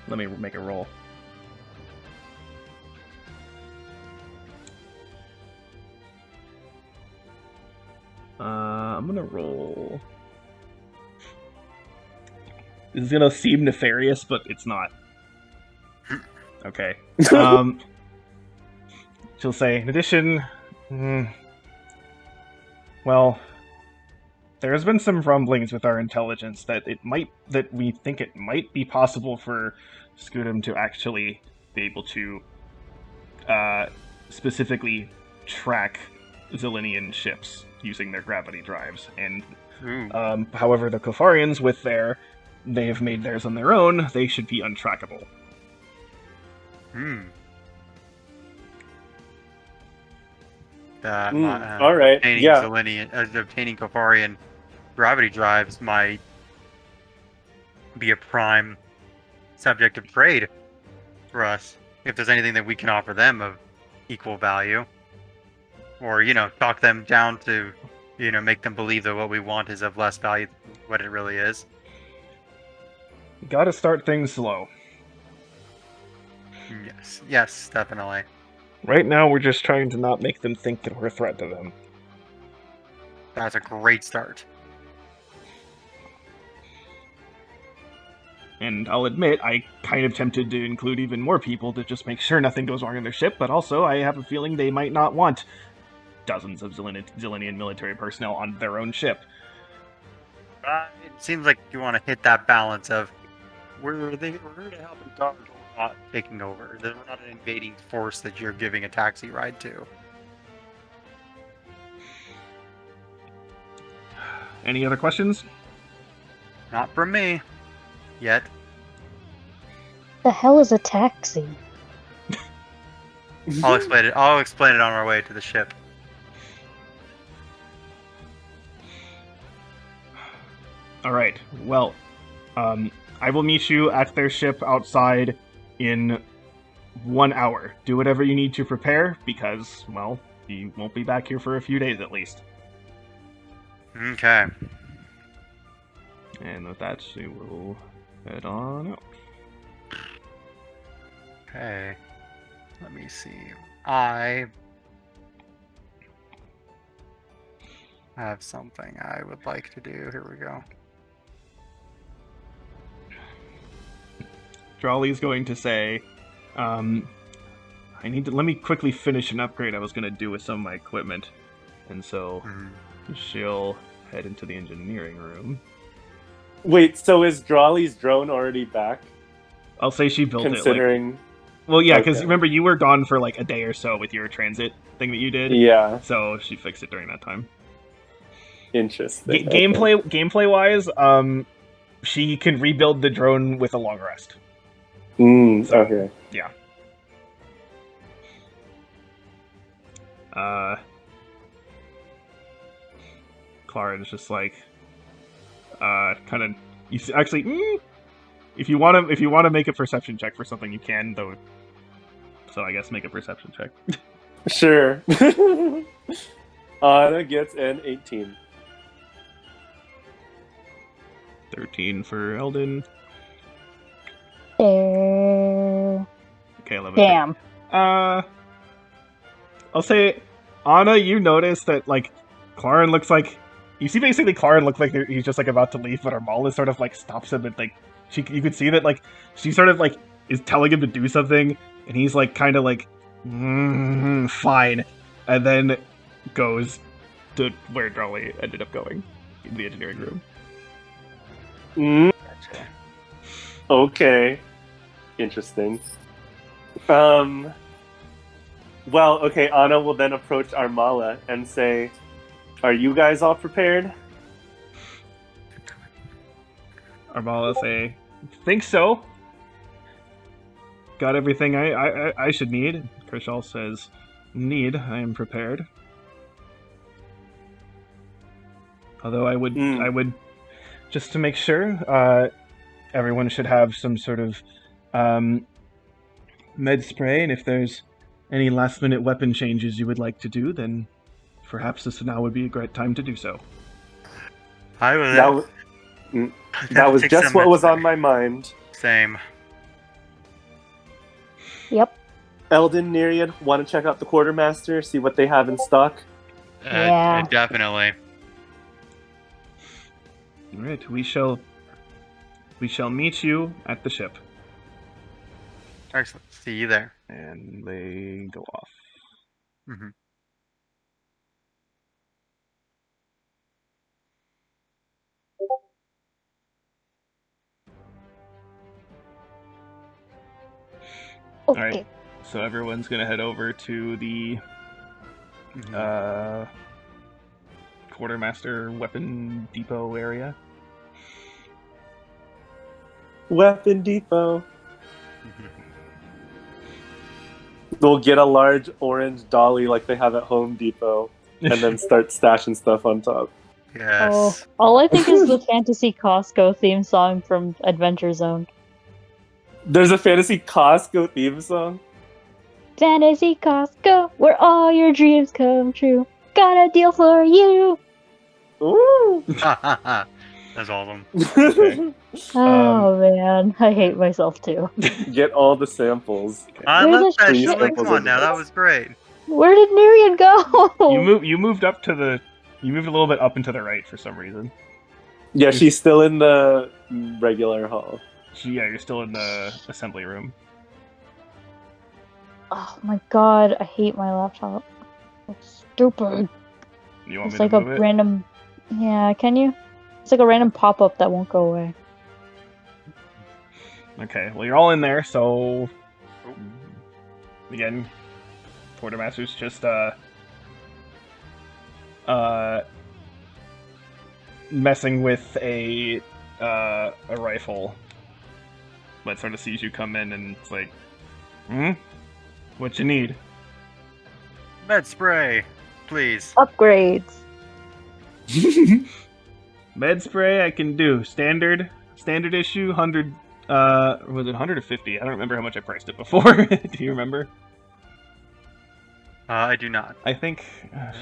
let me make a roll. I'm gonna roll... This is gonna seem nefarious, but it's not. Okay. She'll say, in addition, well, there has been some rumblings with our intelligence that we think it might be possible for Scudam to actually be able to specifically track Zilinian ships using their gravity drives. And however, the Kofarians, they have made theirs on their own, they should be untrackable. All right. Obtaining Kofarian gravity drives might be a prime subject of trade for us. If there's anything that we can offer them of equal value, or talk them down to, make them believe that what we want is of less value than what it really is. Gotta start things slow. Yes, definitely. Right now, we're just trying to not make them think that we're a threat to them. That's a great start. And I'll admit, I kind of tempted to include even more people to just make sure nothing goes wrong in their ship, but also I have a feeling they might not want dozens of Zilinian military personnel on their own ship. It seems like you want to hit that balance of we're here to help and guard, but we're not taking over. We're not an invading force that you're giving a taxi ride to. Any other questions? Not from me. Yet. The hell is a taxi? I'll explain it on our way to the ship. Alright, well, I will meet you at their ship outside in 1 hour. Do whatever you need to prepare, because, well, you won't be back here for a few days at least. Okay. And with that, we will head on out. Okay. Let me see. I have something I would like to do. Here we go. Drawley's going to say, let me quickly finish an upgrade I was going to do with some of my equipment. And so she'll head into the engineering room. Wait, so is Drawley's drone already back? I'll say she built it. Well, yeah, because remember, you were gone for like a day or so with your transit thing that you did. Yeah. So she fixed it during that time. Interesting. Gameplay-wise, she can rebuild the drone with a long rest. Okay. Yeah. Clara is just like, kind of. If you want to make a perception check for something, you can, though. So I guess make a perception check. Sure. Anna gets an 18. 13 for Eldon. Damn. Caleb. Damn. I'll say Anna, you notice that like Claren looks like you see basically Claren looks like he's just like about to leave, but Armala sort of like stops him and like you could see that like she sort of like is telling him to do something, and he's like kind of like fine, and then goes to where Drawley ended up going in the engineering room. Mm, Gotcha. okay. Interesting. Well, okay, Anna will then approach Armala and say, "Are you guys all prepared?" Armala say, "Think so. Got everything I should need." Kershal says, "Need. I am prepared. Although I would, just to make sure, everyone should have some sort of med spray, and if there's any last-minute weapon changes you would like to do, then perhaps this now would be a great time to do so." I was. That was just what was on my mind. Same. Yep. Eldon, Nereid, want to check out the quartermaster, see what they have in stock? Yeah. Definitely. All right, we shall meet you at the ship, Excellent. See you there. and they go off. Mm-hmm. Okay. All right, so everyone's gonna head over to the quartermaster weapon depot area. Weapon depot. They'll get a large orange dolly like they have at Home Depot, and then start stashing stuff on top. Yes. Oh, all I think is the Fantasy Costco theme song from Adventure Zone. There's a Fantasy Costco theme song. Fantasy Costco, where all your dreams come true. Got a deal for you. Ooh. That's awesome. Okay. Oh man, I hate myself too. Get all the samples. I Where's love the that. shit? Like, come on now, that was great. Where did Miriam go? You moved up to the. You moved a little bit up and to the right for some reason. Yeah, she's still in the regular hall. Yeah, you're still in the assembly room. Oh my god, I hate my laptop. It's stupid. You want It's me like to a move it? random. Yeah, can you? It's like a random pop up that won't go away. Okay, well, you're all in there, so. Again, Quartermaster's just, messing with a rifle. But sort of sees you come in and it's like, what you need? Med spray, please. Upgrades. Med spray I can do. Standard issue, 100, was it 100 or 50? I don't remember how much I priced it before. Do you remember? I do not. I think,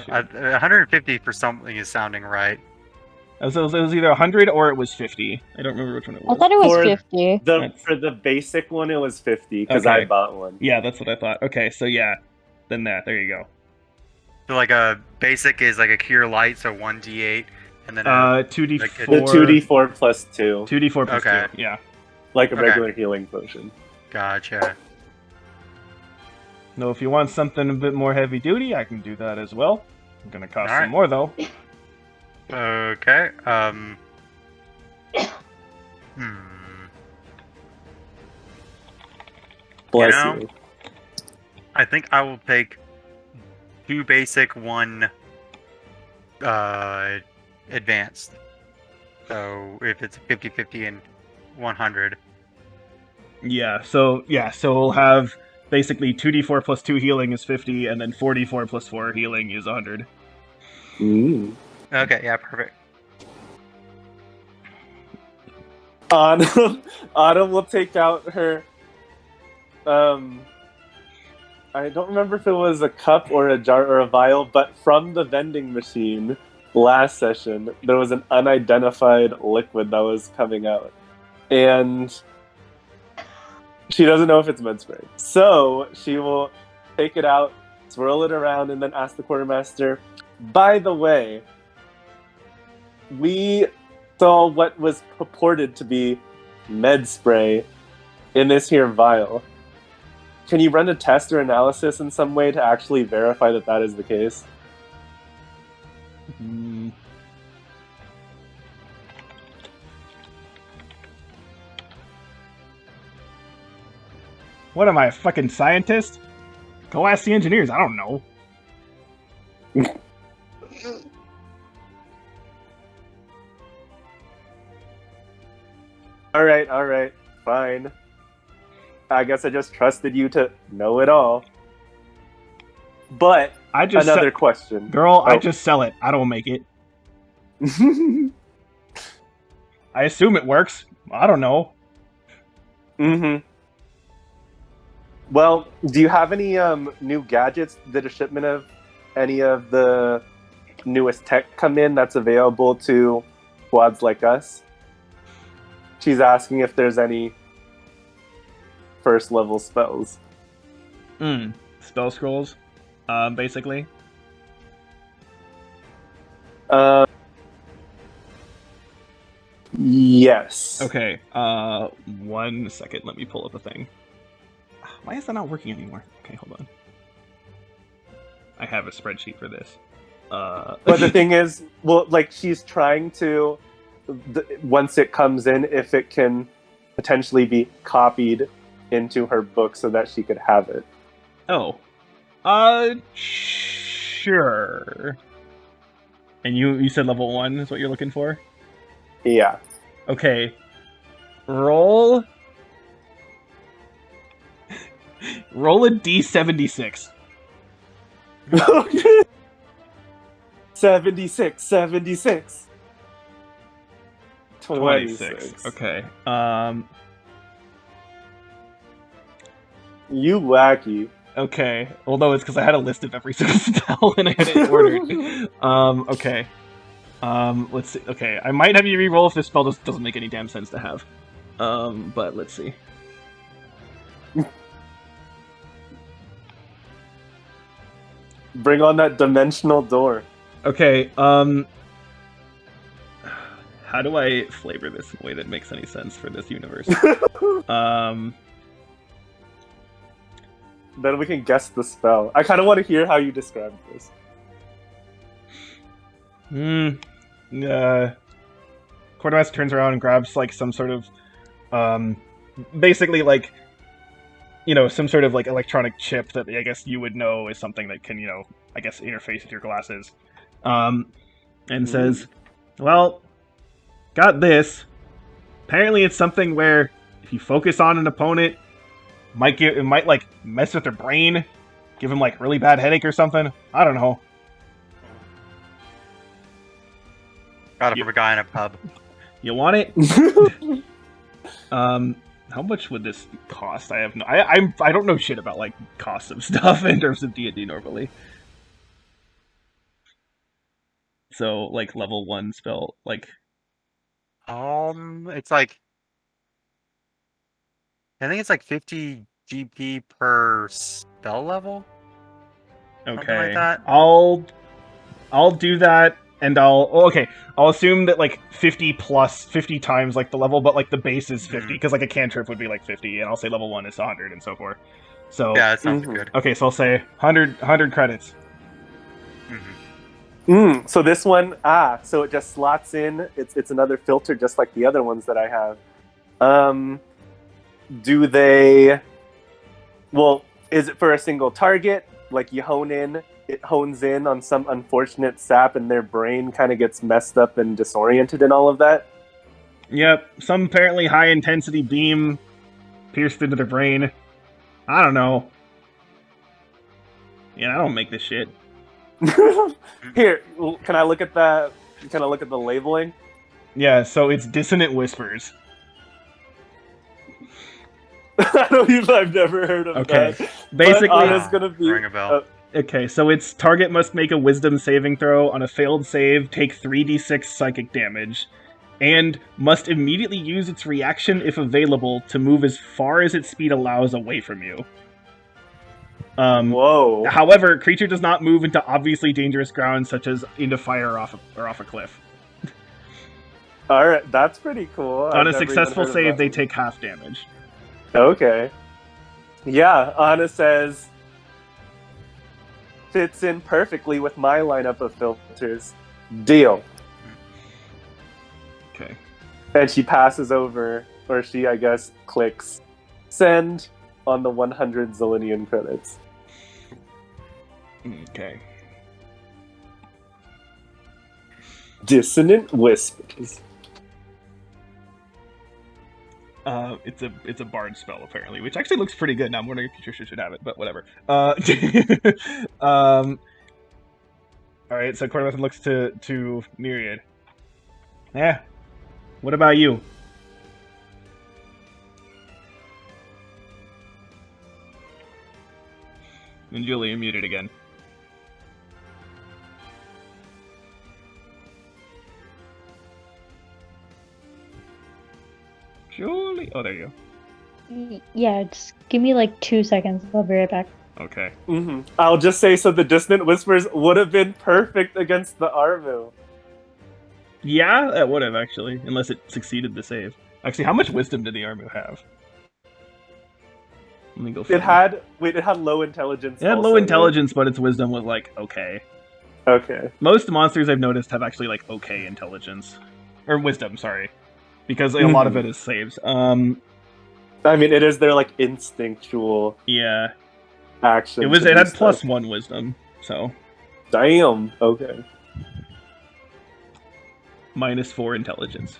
150 for something is sounding right. it was either 100 or it was 50. I don't remember which one it I was. thought it was For 50. For the basic one, it was 50 because Okay. I bought one. Yeah, that's what I thought. Okay, so yeah, then there you go. So like a basic is like a cure light, so 1d8, and then 2d4. like The 2d4 plus 2, 2d4 plus Okay. 2. Yeah. like a Okay. regular healing potion. Gotcha. No, if you want something a bit more heavy duty, I can do that as well. It's gonna cost Alright. some more though. Okay. Bless know, you. I think I will take 2 basic, 1 advanced. So if it's 50-50 and 100. So we'll have basically 2d4 plus 2 healing is 50, and then 4d4 plus 4 healing is 100. Okay, yeah, perfect. Autumn will take out her. I don't remember if it was a cup or a jar or a vial, but from the vending machine last session, there was an unidentified liquid that was coming out. And she doesn't know if it's med spray. So she will take it out swirl it around, and then ask the quartermaster, by the way, we saw what was purported to be med spray in this here vial. Can you run a test or analysis in some way to actually verify that that is the case? What am I, a fucking scientist? Go ask the engineers. I don't know. All right, fine. I guess I just trusted you to know it all. But another question. Girl, I just sell it. I don't make it. I assume it works. I don't know. Mm-hmm. Well, do you have any new gadgets? Did a shipment of any of the newest tech come in that's available to squads like us? She's asking if there's any first level spells. Spell scrolls, basically. Yes. Okay, 1 second. Let me pull up a thing. Why is that not working anymore? Okay, hold on. I have a spreadsheet for this. But the thing is, well, like, she's trying to, once it comes in, if it can potentially be copied into her book so that she could have it. Oh. Sure. And you said level 1 is what you're looking for? Yeah. Okay. Roll a D76. 76. 26. Okay. You wacky. Okay. Although it's because I had a list of every single spell and I had it ordered. Okay. Let's see. Okay, I might have you re-roll if this spell just doesn't make any damn sense to have. But let's see. Bring on that dimensional door. Okay, how do I flavor this in a way that makes any sense for this universe? Then we can guess the spell. I kind of want to hear how you describe this. Quartermaster turns around and grabs, like, some sort of, basically, like, some sort of, like, electronic chip that I guess you would know is something that can, I guess interface with your glasses. And says, well, got this. Apparently it's something where if you focus on an opponent, it might, like, mess with their brain, give them, like, really bad headache or something. I don't know. Got it from a guy in a pub. You want it? How much would this cost? I have no. I don't know shit about, like, costs of stuff in terms of D&D normally. So, like, level 1 spell, like. It's like, I think it's like 50 GP per spell level. Okay. Something like that. I'll do that. And I'll assume that, like, 50 times, like, the level, but, like, the base is 50, because, like, a cantrip would be, like, 50, and I'll say level 1 is 100, and so forth. So, yeah, that sounds good. Okay, so I'll say 100 credits. So this one, so it just slots in, it's another filter just like the other ones that I have. Do they, well, is it for a single target? Like, you it hones in on some unfortunate sap and their brain kind of gets messed up and disoriented and all of that? Yep, some apparently high-intensity beam pierced into their brain. I don't know. Yeah, I don't make this shit. Here, can I look at that? Can I look at the labeling? Yeah, so it's dissonant whispers. I've never heard of that. Basically, it's gonna be. Ring a bell. Okay, so its target must make a wisdom saving throw. On a failed save, take 3d6 psychic damage, and must immediately use its reaction, if available, to move as far as its speed allows away from you. Whoa. However, creature does not move into obviously dangerous ground, such as into fire or off a cliff. All right, that's pretty cool. On I've a never even successful heard of save, that they one. take half damage. Okay. Yeah, Anna says fits in perfectly with my lineup of filters. Deal. Okay. And she passes over, or she, I guess, clicks send on the 100 Zillion credits. Okay. Dissonant Whispers. It's a bard spell apparently, which actually looks pretty good. Now I'm wondering if Patricia should have it, but whatever. All right. So Cornwethan looks to Myriad. Yeah. What about you? And Julie muted again. Julie. Oh, there you go. Yeah, just give me like 2 seconds. I'll be right back. Okay. Mm-hmm. I'll just say, so the Dissonant Whispers would have been perfect against the Armu. Yeah, that would have actually, unless it succeeded the save. Actually, how much wisdom did the Armu have? Let me go. It had low intelligence. It had also, low right? intelligence, but its wisdom was like okay. Okay. Most monsters I've noticed have actually like okay intelligence or wisdom. Sorry, because a lot of it is saves. I mean, it is their like instinctual Yeah. action. It to had do stuff. +1 wisdom, so Damn. Okay. -4 intelligence.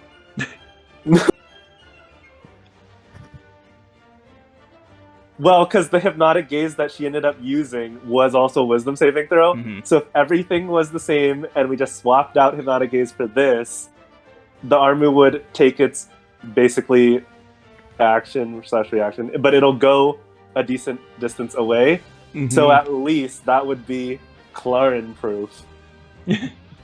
Well, because the hypnotic gaze that she ended up using was also a wisdom saving throw. Mhm. So if everything was the same and we just swapped out hypnotic gaze for this, the Armu would take its basically action/reaction, but it'll go a decent distance away. So at least that would be Clarin proof.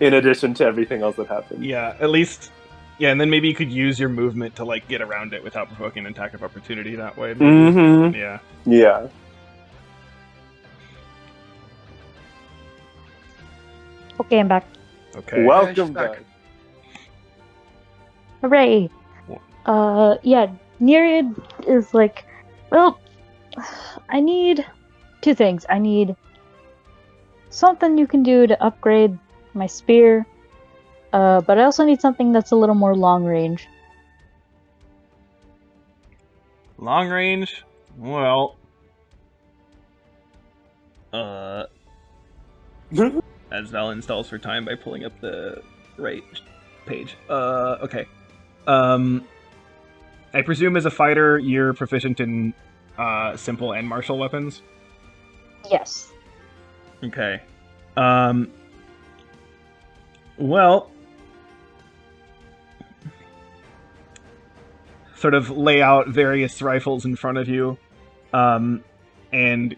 In addition to everything else that happened. Yeah, at least. Yeah, and then maybe you could use your movement to like get around it without provoking an attack of opportunity that way. Maybe. Mm-hmm. Yeah. Yeah. Okay, I'm back. Okay. Welcome back. back. Hooray! Yeah, Nereid is like, well, I need 2 things. I need something you can do to upgrade my spear, but I also need something that's a little more long range. Long range? Well. As Valon stalls for time by pulling up the right page. Okay. I presume as a fighter, you're proficient in simple and martial weapons? Yes. Okay. Well, sort of lay out various rifles in front of you, and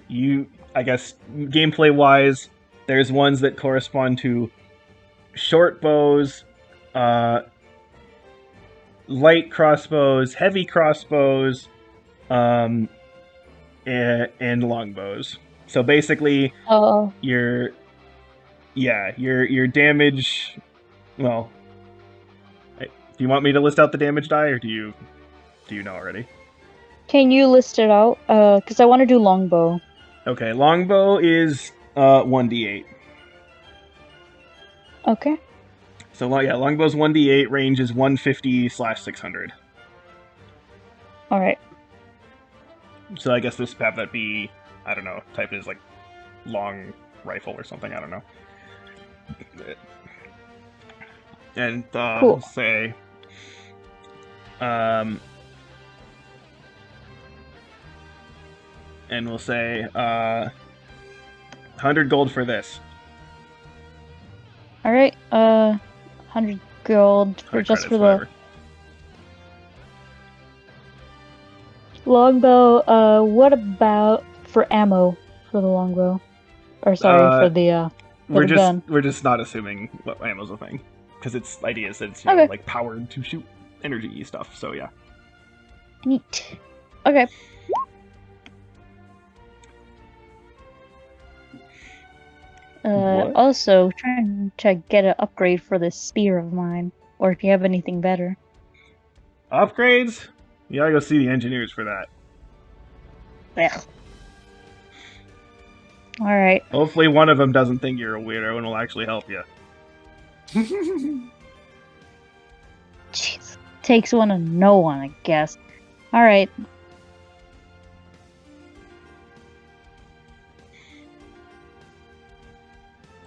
you, I guess, gameplay-wise, there's ones that correspond to short bows, light crossbows, heavy crossbows, and longbows. So basically, Oh. your damage. Well, do you want me to list out the damage die, or do you know already? Can you list it out? Because I want to do longbow. Okay, longbow is 1d8. Okay. So yeah, longbow's 1d8, range is 150/600. All right. So I guess this have that be, I don't know, type is like long rifle or something, I don't know. And Cool. say and we'll say 100 gold for this. All right. 100 gold for 100 just credits, for the whatever. longbow. What about for ammo for the longbow? Or sorry, for the gun. We're just not assuming what ammo's a thing, because its idea is that it's you know, Okay. like powered to shoot energy stuff. So yeah. Neat. Okay. What? Also trying to get an upgrade for this spear of mine, or if you have anything better. Upgrades? You gotta go see the engineers for that. Yeah. All right. Hopefully, one of them doesn't think you're a weirdo and will actually help you. Jeez. Takes one to know one, I guess. All right.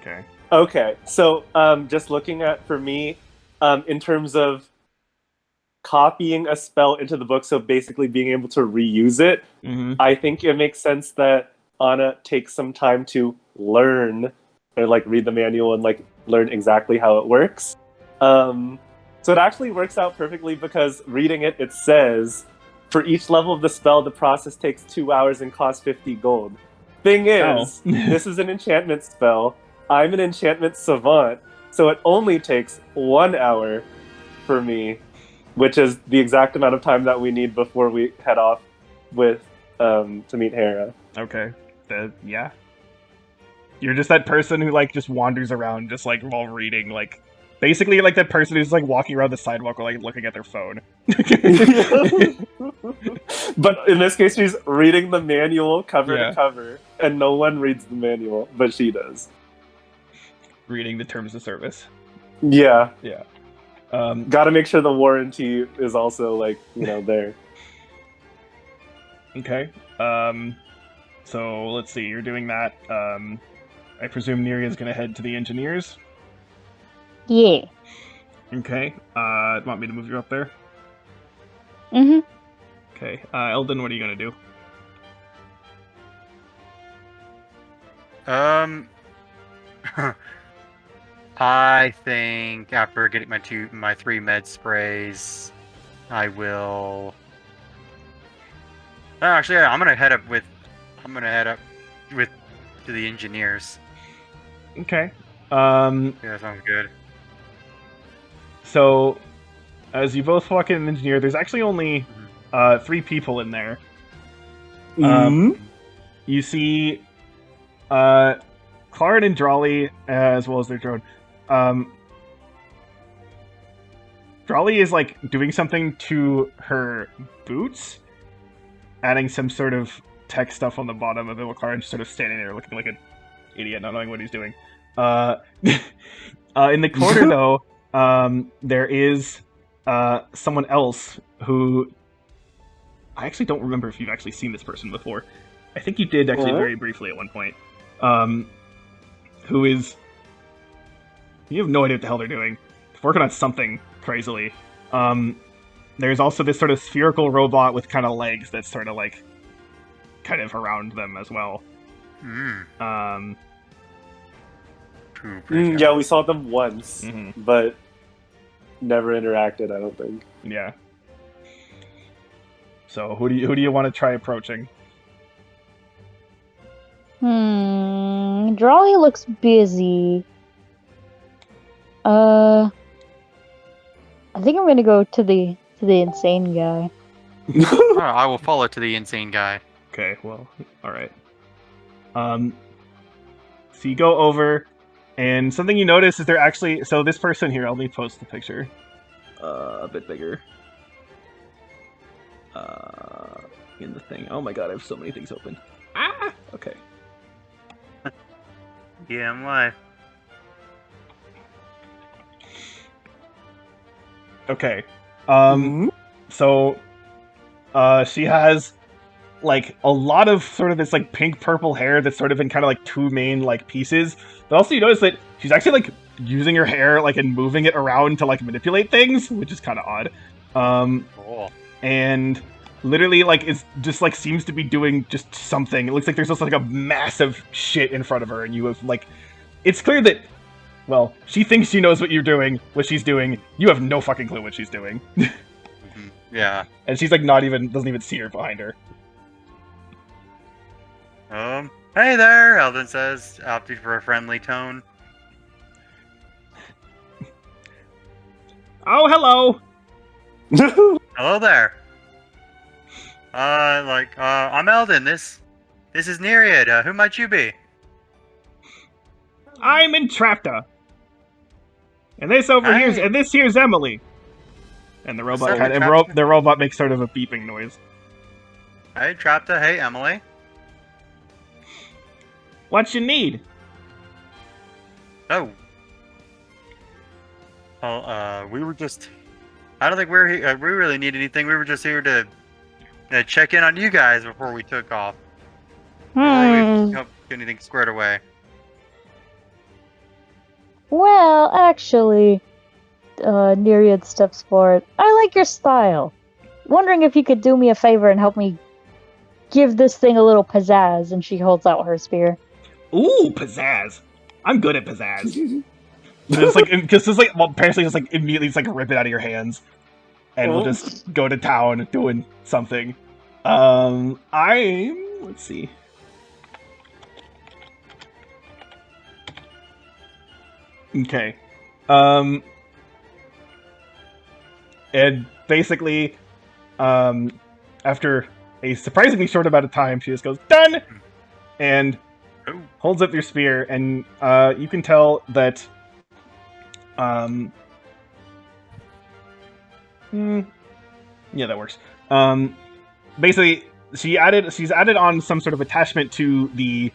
Okay. Okay, so just looking at for me, in terms of copying a spell into the book, so basically being able to reuse it, Mm-hmm. I think it makes sense that Anna takes some time to learn or like read the manual and like learn exactly how it works. So it actually works out perfectly because reading it, it says for each level of the spell, the process takes 2 hours and costs 50 gold. Thing Oh. is, this is an enchantment spell. I'm an enchantment savant, so it only takes 1 hour for me, which is the exact amount of time that we need before we head off with to meet Hera. Okay. Yeah. You're just that person who like just wanders around, just like while reading, like basically like that person who's like walking around the sidewalk or like looking at their phone. But in this case, she's reading the manual cover Yeah. to cover, and no one reads the manual, but she does. Reading the terms of service. Yeah, Yeah. got to make sure the warranty is also like there. Okay. So let's see. You're doing that. I presume Neria's gonna head to the engineers. Yeah. Okay. Want me to move you up there? Mm-hmm. Okay. Eldon, what are you gonna do? I think after getting my 3 med sprays, I will. Oh, actually, yeah, I'm gonna head up with to the engineers. Okay. Yeah, that sounds good. So as you both walk in an engineer, there's actually only 3 people in there. You see Clarin and Drawley, as well as their drone. Drawley is like doing something to her boots, adding some sort of tech stuff on the bottom of it, while Clarin's just sort of standing there looking like an idiot, not knowing what he's doing. In the corner, though, there is someone else who I actually don't remember if you've actually seen this person before. I think you did actually very briefly at one point. Who is... You have no idea what the hell they're doing. They're working on something crazily. There's also this sort of spherical robot with kind of legs that's sort of like kind of around them as well. Yeah, we saw them once, Mm-hmm. but never interacted, I don't think. Yeah. So who do you want to try approaching? Drawley looks busy. I think I'm gonna go to the insane guy. Oh, I will follow to the insane guy. Okay, well, all right. So you go over, and something you notice is they're actually... So this person here, let me post the picture. A bit bigger. In the thing. Oh my god, I have so many things open. Ah! Okay. Yeah, I'm live. Okay. So, she has like a lot of sort of this like pink purple hair that's sort of in kind of like 2 main like pieces. But also you notice that she's actually like using her hair like and moving it around to like manipulate things, which is kind of odd. Cool. And literally like it's just like seems to be doing just something. It looks like there's just like a massive shit in front of her, and you have like, it's clear that, well, she thinks she knows what you're doing, what she's doing. You have no fucking clue what she's doing. Yeah. And she's like doesn't even see her behind her. Hey there, Eldon says, opting for a friendly tone. Oh, hello! Hello there. I'm Eldon. This is Nereid. Who might you be? I'm Entrapta. And this here's Emily. And the robot the robot makes sort of a beeping noise. Hey, Trapta. Hey, Emily. What you need? Oh. Well, we were just... I don't think we really need anything. We were just here to check in on you guys before we took off. Before we get anything squared away. Well, actually, Nereid steps forward. I like your style. Wondering if you could do me a favor and help me give this thing a little pizzazz. And she holds out her spear. Ooh, pizzazz! I'm good at pizzazz. Apparently just like immediately just like rip it out of your hands, and we'll just go to town doing something. Let's see. Okay. And basically, after a surprisingly short amount of time, she just goes, "Done!" And holds up your spear, and you can tell that yeah, that works. Basically, she's added on some sort of attachment to the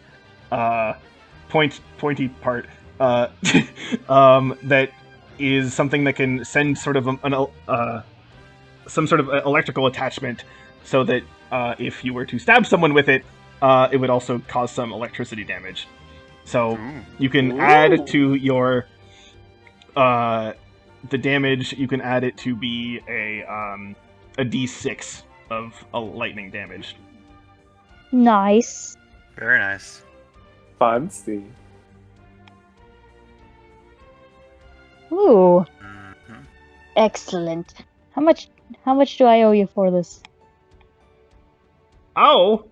pointy part that is something that can send sort of some sort of electrical attachment, so that if you were to stab someone with it, it would also cause some electricity damage. So you can add to your the damage. You can add it to be a D6 of a lightning damage. Nice. Very nice. Fancy. Ooh. Mm-hmm. Excellent. How much do I owe you for this? Oh,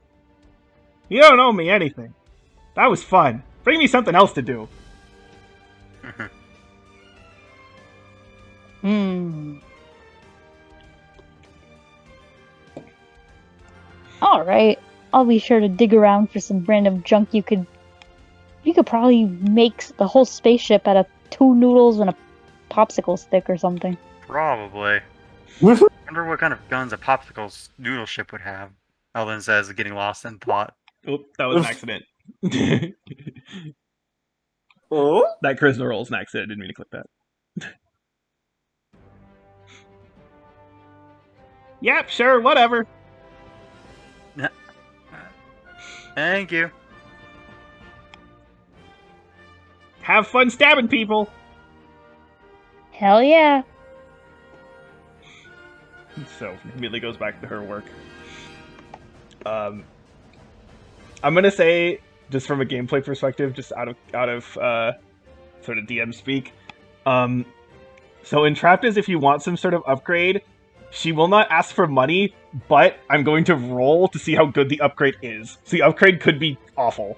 you don't owe me anything. That was fun. Bring me something else to do. All right. I'll be sure to dig around for some random junk you could probably make the whole spaceship out of 2 noodles and a popsicle stick or something. Probably. Wonder what kind of guns a popsicle noodle ship would have. Eldon says, getting lost in thought. Oop, that was an accident. Oh? That charisma roll is an accident. I didn't mean to click that. Yep, sure, whatever. Thank you. Have fun stabbing people. Hell yeah. So immediately goes back to her work. I'm gonna say, just from a gameplay perspective, just out of sort of DM speak. So Entrapped is, if you want some sort of upgrade, she will not ask for money, but I'm going to roll to see how good the upgrade is. So the upgrade could be awful.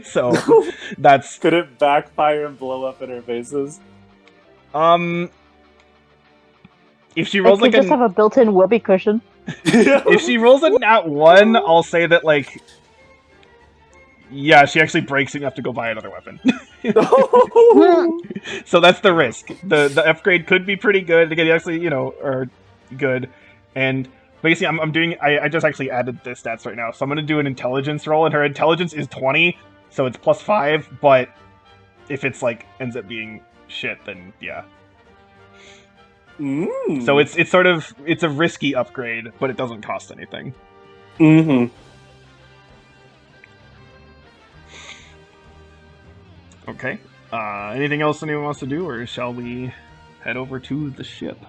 So that's... Could it backfire and blow up in our faces? If she rolls just have a built-in whoopee cushion. If she rolls a nat 1, I'll say that, like... Yeah, she actually breaks enough to go buy another weapon. So that's the risk. The upgrade could be pretty good. Again, actually, are good. And basically, I'm doing... I just actually added the stats right now. So I'm going to do an intelligence roll, and her intelligence is 20, so it's plus 5, but if it's, like, ends up being shit, then yeah. So it's sort of... It's a risky upgrade, but it doesn't cost anything. Mm-hmm. Okay. Anything else anyone wants to do, or shall we head over to the ship?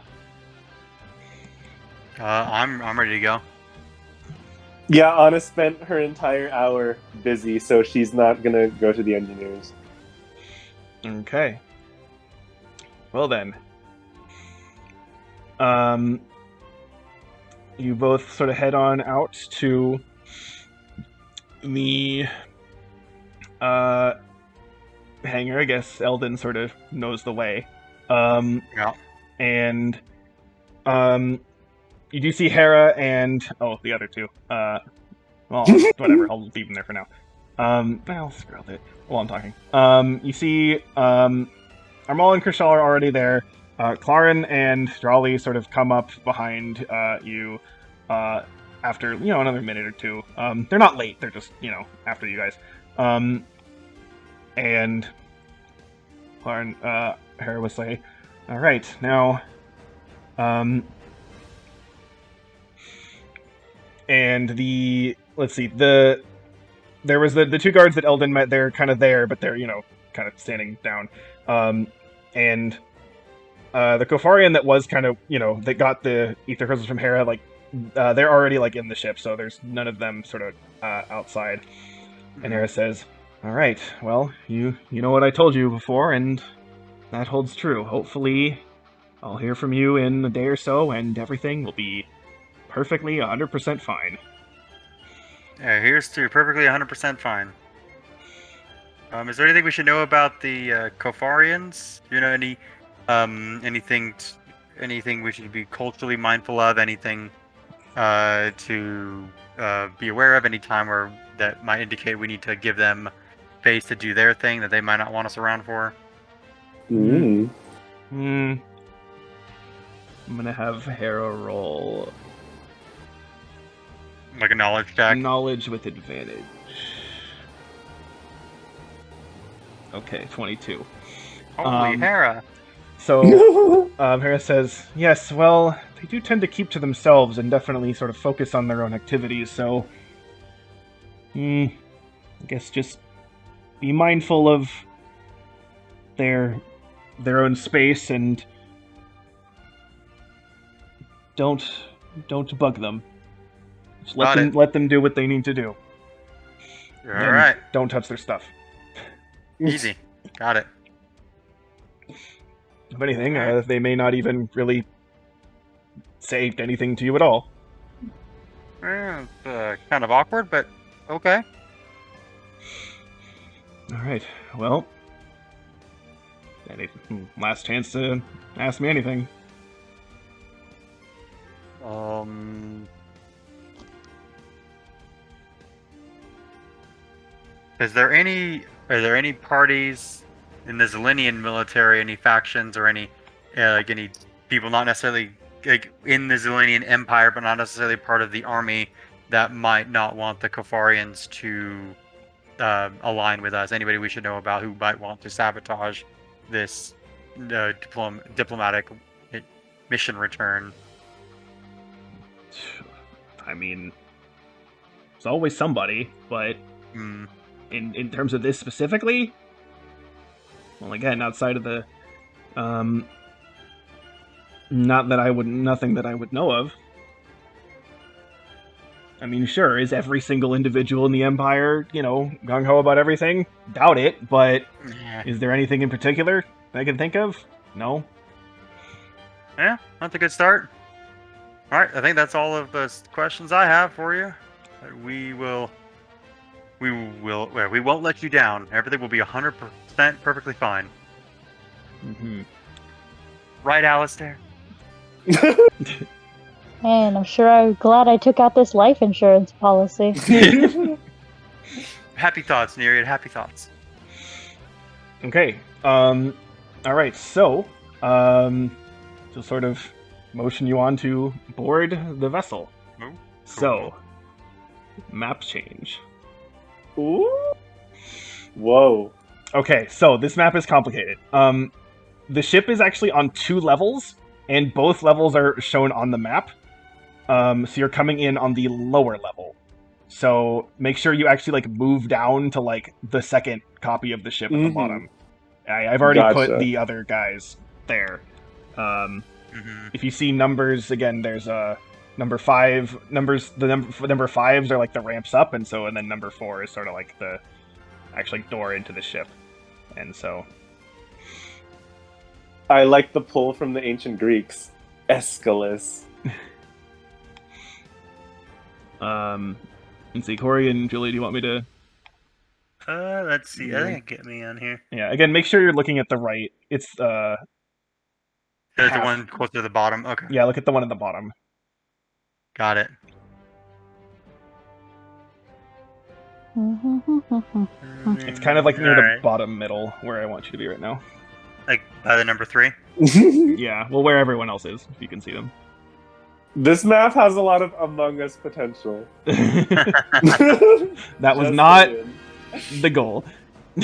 I'm ready to go. Yeah, Anna spent her entire hour busy, so she's not gonna go to the engineers. Okay. Well then. You both sort of head on out to the hangar. I guess Eldon sort of knows the way. Yeah. And you do see Hera and the other two. Well, whatever. I'll leave them there for now. Well, screw it. While I'm talking. You see, Armal and Krishal are already there. Clarin and Drawley sort of come up behind you after, another minute or two. They're not late, they're just, after you guys. And Clarin, Hera will say, all right, now, and let's see, there was the two guards that Eldon met. They're kind of there, but they're kind of standing down. And the Kofarian that was kind of that got the ether crystals from Hera, like they're already like in the ship, so there's none of them sort of outside. And Hera says, "All right, well, you know what I told you before, and that holds true. Hopefully, I'll hear from you in a day or so, and everything will be perfectly 100% fine." Yeah, here's to perfectly 100% fine. Is there anything we should know about the Kofarians? Do you know anything we should be culturally mindful of? Anything to be aware of? Any time where that might indicate we need to give them space to do their thing that they might not want us around for? Mm. I'm gonna have Hera roll Like a knowledge check? knowledge with advantage. Okay, 22. Holy Hera! So Hera says, "Yes, well, they do tend to keep to themselves and definitely sort of focus on their own activities. So, I guess just be mindful of their own space and don't bug them. Just let them do what they need to do. All right. Don't touch their stuff. Easy. Got it. If anything, they may not even really say anything to you at all." Kind of awkward, but okay. All right. Well, last chance to ask me anything. Are there any parties in the Zelenian military, any factions or any any people not necessarily like in the Zelenian Empire, but not necessarily part of the army that might not want the Kofarians to align with us? Anybody we should know about who might want to sabotage this diplomatic mission return? I mean, it's always somebody, but in terms of this specifically, well, again, outside of the, nothing that I would know of. I mean, sure, is every single individual in the Empire, gung-ho about everything? Doubt it, but is there anything in particular that I can think of? No. Yeah, that's a good start. All right, I think that's all of the questions I have for you. We won't let you down. Everything will be 100% perfectly fine. Mm-hmm. Right, Alistair? Man, I'm sure I'm glad I took out this life insurance policy. Happy thoughts, Nereid. Happy thoughts. Okay. All right. So, to sort of motion you on to board the vessel. Ooh, cool. So, map change. Ooh. Whoa. Okay. So this map is complicated. The ship is actually on 2 levels, and both levels are shown on the map. So you're coming in on the lower level. So make sure you actually move down to the second copy of the ship at the bottom. I've already put the other guys there. If you see numbers, again, there's number 5 numbers. The number 5s are the ramps up, and then number 4 is sort of the actually door into the ship, and so. I like the pull from the ancient Greeks, Aeschylus. Let's see, Corey and Julie, do you want me to? Let's see. I think get me on here. Yeah. Again, make sure you're looking at the right. It's There's the one close to the bottom. Okay. Yeah, look at the one at the bottom. Got it. It's kind of like near the Alright. bottom middle where I want you to be right now. Like by the number 3. Yeah, well, where everyone else is, if you can see them. This map has a lot of Among Us potential. That was Just not saying. the goal.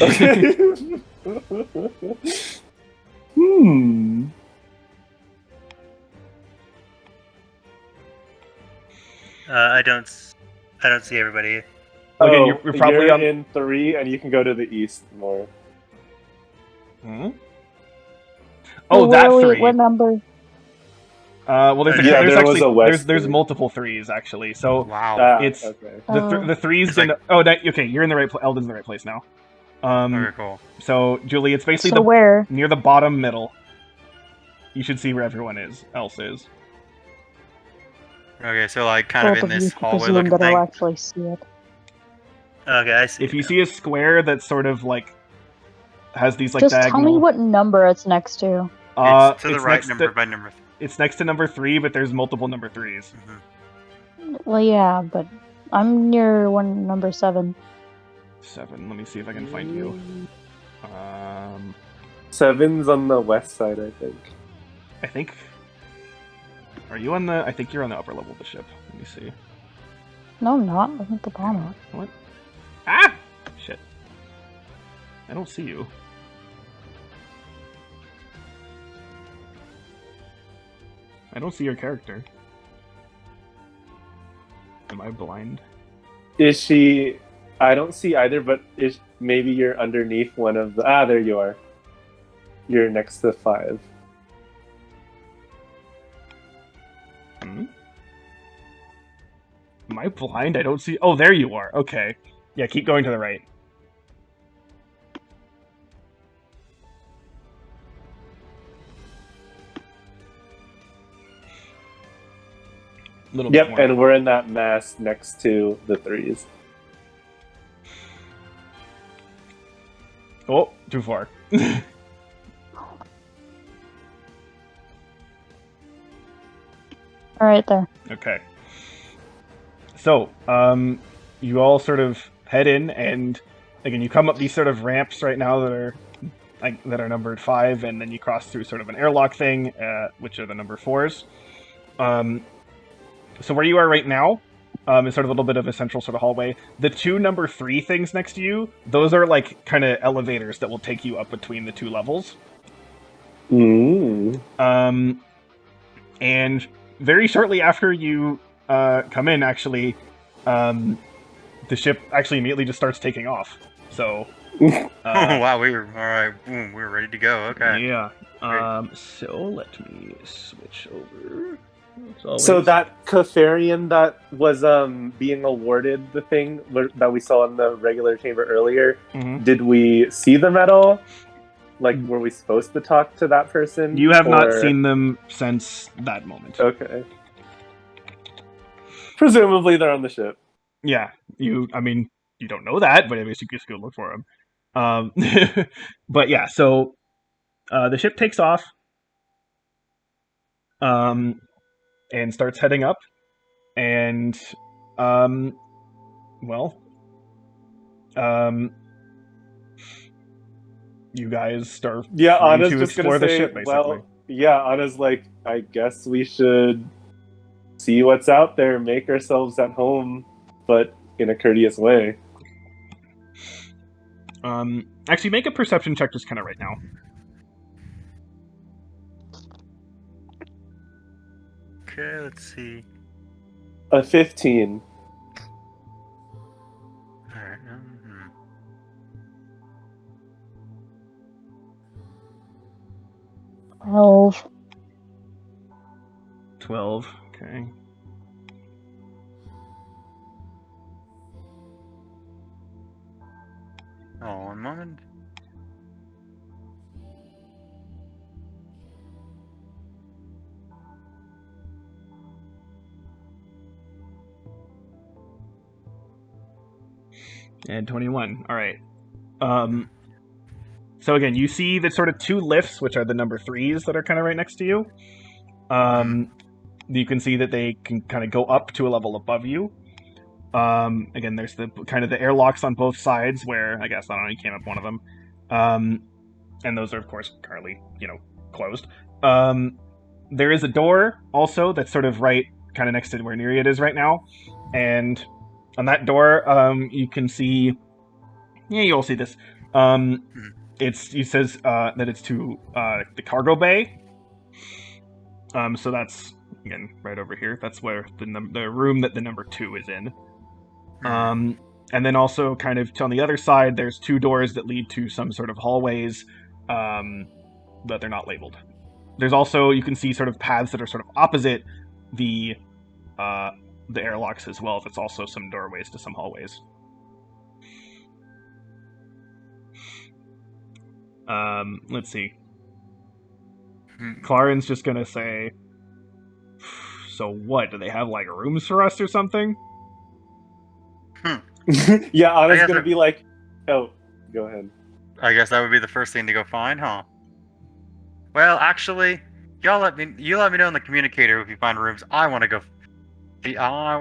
Okay. Hmm. I don't see everybody. Again, you're probably you're on. in 3, and you can go to the east more. Hmm? Oh, Where that are we? 3. What number? Well, Yeah, there's there was actually a west there's 3. multiple 3s actually. So Wow. it's okay. the 3's It's gonna. like- Oh, okay, you're in the right. Eldon's in the right place now. Okay, cool. So Julie, it's basically So where? near the bottom middle. You should see where everyone else is. Okay, so like kind of Both in of you this to hallway presume looking that I'll thing. actually see it. Okay, I see. If it you now. see a square that's sort of like has these like Just diagonal. tell me what number it's next to. It's to the right next number to by number. it's next to number 3, but there's multiple number 3s. Well, yeah, but I'm near number 7. 7. Let me see if I can find you. 7's on the west side, I think. I think. Are you on the? I think you're on the upper level of the ship. Let me see. No, I'm not. I'm at the bottom. What? Ah! Shit. I don't see you. I don't see your character. Am I blind? Is she? I don't see either, but maybe you're underneath one of the. Ah, there you are. You're next to 5. Hmm? Am I blind? I don't see. Oh, there you are. Okay. Yeah, keep going to the right. Little bit Yep, more. and we're in that mass next to the 3s. Oh, too far. All right, there. Okay. So, you all sort of head in, and again, you come up these sort of ramps right now that are numbered 5, and then you cross through sort of an airlock thing, which are the number 4s. So where you are right now is sort of a little bit of a central sort of hallway. The 2 number 3 things next to you, those are like kind of elevators that will take you up between the 2 levels. Mm. And very shortly after you come in, actually, the ship actually immediately just starts taking off. So, Oh wow, we were all right. Boom, we were ready to go. Okay. yeah. So let me switch over. So that Catharian that was being awarded the thing that we saw in the regular chamber earlier, Mhm. did we see them at all? Like, were we supposed to talk to that person? You have not or- seen them since that moment. Okay. Presumably they're on the ship. Yeah, I mean, you don't know that, but I guess you just go look for them. But yeah, so the ship takes off, and starts heading up, and well, you guys start Yeah, free Anna's to just gonna explore the say, ship, basically. well, yeah, Anna's like, I guess we should see what's out there, make ourselves at home, but in a courteous way. Actually, make a perception check just kind of right now. Okay, let's see. A 15. All right. 12. 12. Okay. Oh, one moment. And 21. All right. So again, you see the sort of 2 lifts, which are the number 3s that are kind of right next to you. You can see that they can kind of go up to a level above you. Again, there's the kind of the airlocks on both sides where I guess I don't know you came up one of them, and those are of course currently closed. There is a door also that's sort of right kind of next to where Nereid is right now, and on that door you can see you'll see this. Mhm. It says that it's to the cargo bay. So that's again right over here. That's where the room that the number 2 is in. Mhm. And then also kind of on the other side, there's 2 doors that lead to some sort of hallways, but they're not labeled. There's also you can see sort of paths that are sort of opposite the uh, the airlocks as well. That's also some doorways to some hallways. Let's see. Mhm. Claren's just gonna say, "So what? Do they have like rooms for us or something?" Yeah, I Anna's guess gonna that, be like, oh, go ahead. I guess that would be the first thing to go find, huh? Well, actually, you let me know in the communicator if you find rooms. I want to go. I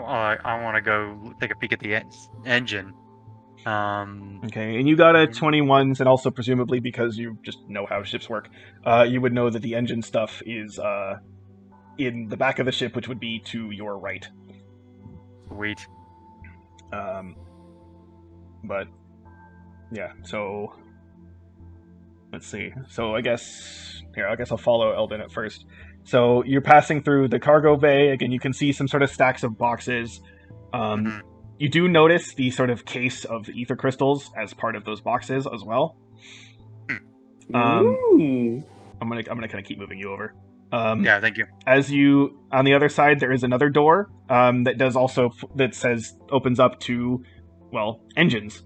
want to go take a peek at the engine. Um, Okay, and you got a 21s, and also presumably because you just know how ships work, you would know that the engine stuff is in the back of the ship, which would be to your right. Sweet. Um, but yeah, so let's see. So I guess I'll follow Eldon at first. So you're passing through the cargo bay. Again, you can see some sort of stacks of boxes. Um, Mhm. you do notice the sort of case of ether crystals as part of those boxes as well. Um, Ooh. I'm gonna kind of keep moving you over. Yeah, thank you. As you on the other side, there is another door that does also that says opens up to engines,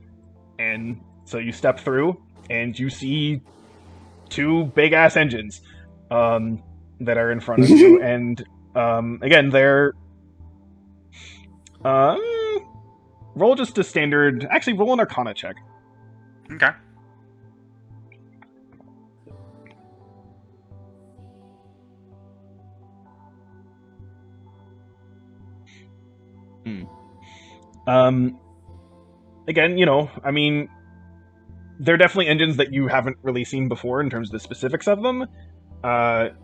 and so you step through and you see 2 big ass engines that are in front of you, and again they're um, roll just a standard. Actually, roll an Arcana check. Okay. Hmm. Um, Again, I mean, they're definitely engines that you haven't really seen before in terms of the specifics of them.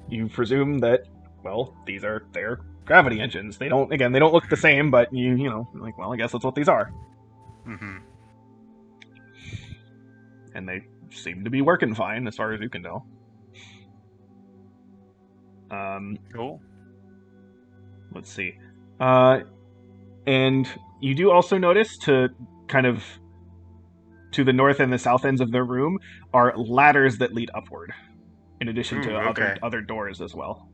You presume that, these are their gravity engines. They don't look the same, but I guess that's what these are, Mhm. and they seem to be working fine as far as you can tell. Cool. Let's see, and you do also notice to kind of to the north and the south ends of the room are ladders that lead upward, in addition to Ooh, okay. other doors as well.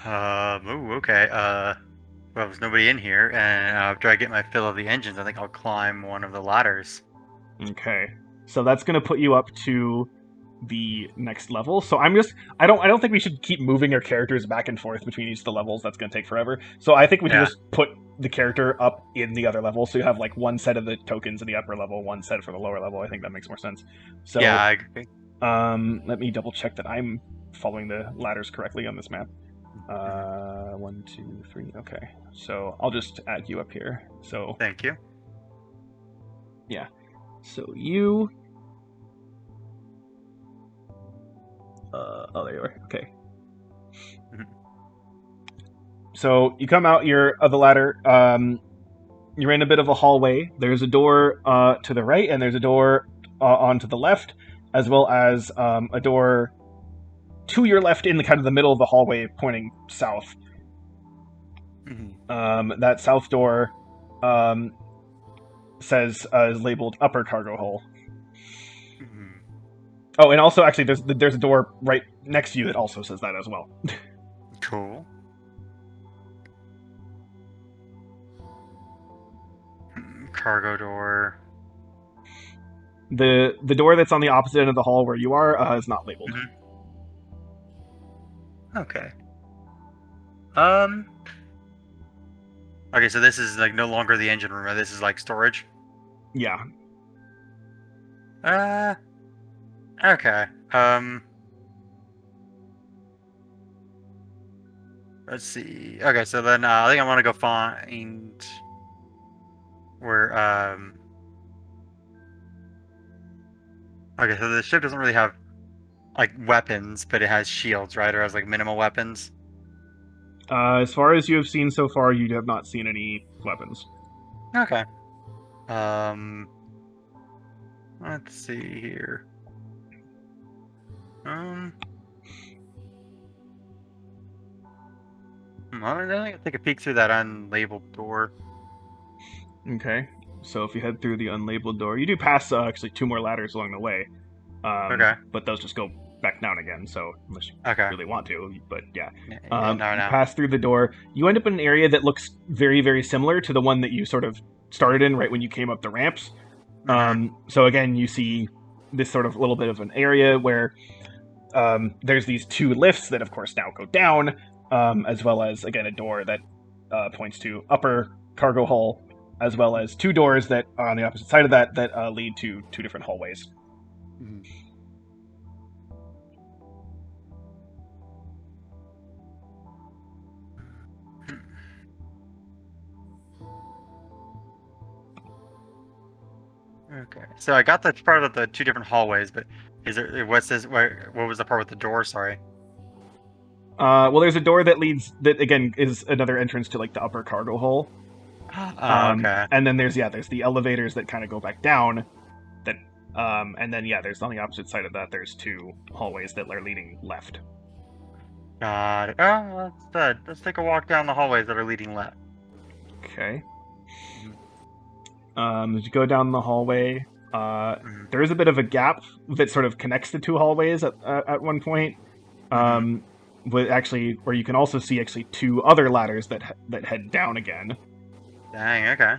Ooh, okay. Well, there's nobody in here, and after I get my fill of the engines, I think I'll climb one of the ladders. Okay, so that's going to put you up to the next level. So I don't think we should keep moving our characters back and forth between each of the levels. That's going to take forever. So I think we should Yeah. just put the character up in the other level. So you have like one set of the tokens in the upper level, one set for the lower level. I think that makes more sense. Yeah, So I agree. let me double check that I'm following the ladders correctly on this map. Mhm. 1, 2, 3. Okay, so I'll just add you up here. So Thank you. yeah, so you. Oh, there you are. Okay. Mhm. So you come out your of the ladder. You're in a bit of a hallway. There's a door to the right, and there's a door onto the left, as well as a door to your left in the kind of the middle of the hallway, pointing south. Mhm. That south door um, says is labeled upper cargo hull. Mhm. Oh, and also actually, there's a door right next to you that also says that as well. Cool. Cargo door. The door that's on the opposite end of the hall where you are is not labeled. Mhm. Okay. Um. Okay, so this is like no longer the engine room. Right? This is like storage. Yeah. Uh. Okay. Let's see. Okay, so then I think I want to go find. Where okay, so the ship doesn't really have like weapons, but it has shields, right? Or has like minimal weapons. As far as you have seen so far, you have not seen any weapons. Okay. Um, let's see here. Um, I think I'll take a peek through that unlabeled door. Okay. So if you head through the unlabeled door, you do pass actually 2 more ladders along the way. Okay. But those just go back down again. So unless you Okay. really want to, but yeah. No, You no. pass through the door. You end up in an area that looks very, very similar to the one that you sort of started in right when you came up the ramps. So again, you see this sort of little bit of an area where there's these 2 lifts that, of course, now go down, as well as again a door that points to upper cargo hull, as well as 2 doors that are on the opposite side of that lead to 2 different hallways. Mhm. Okay. So I got the part of the 2 different hallways, but is there what's this? What was the part with the door? Sorry. Well, there's a door that leads that again is another entrance to like the upper cargo hull. Oh, okay. And then there's the elevators that kind of go back down. That and then there's on the opposite side of that there's 2 hallways that are leading left. Got it. Oh, that's good. Let's take a walk down the hallways that are leading left. Okay. Mhm. As you go down the hallway, Mhm. there is a bit of a gap that sort of connects the 2 hallways at one point. Mhm. With actually, where you can also see actually 2 other ladders that head down again. Dang. Okay.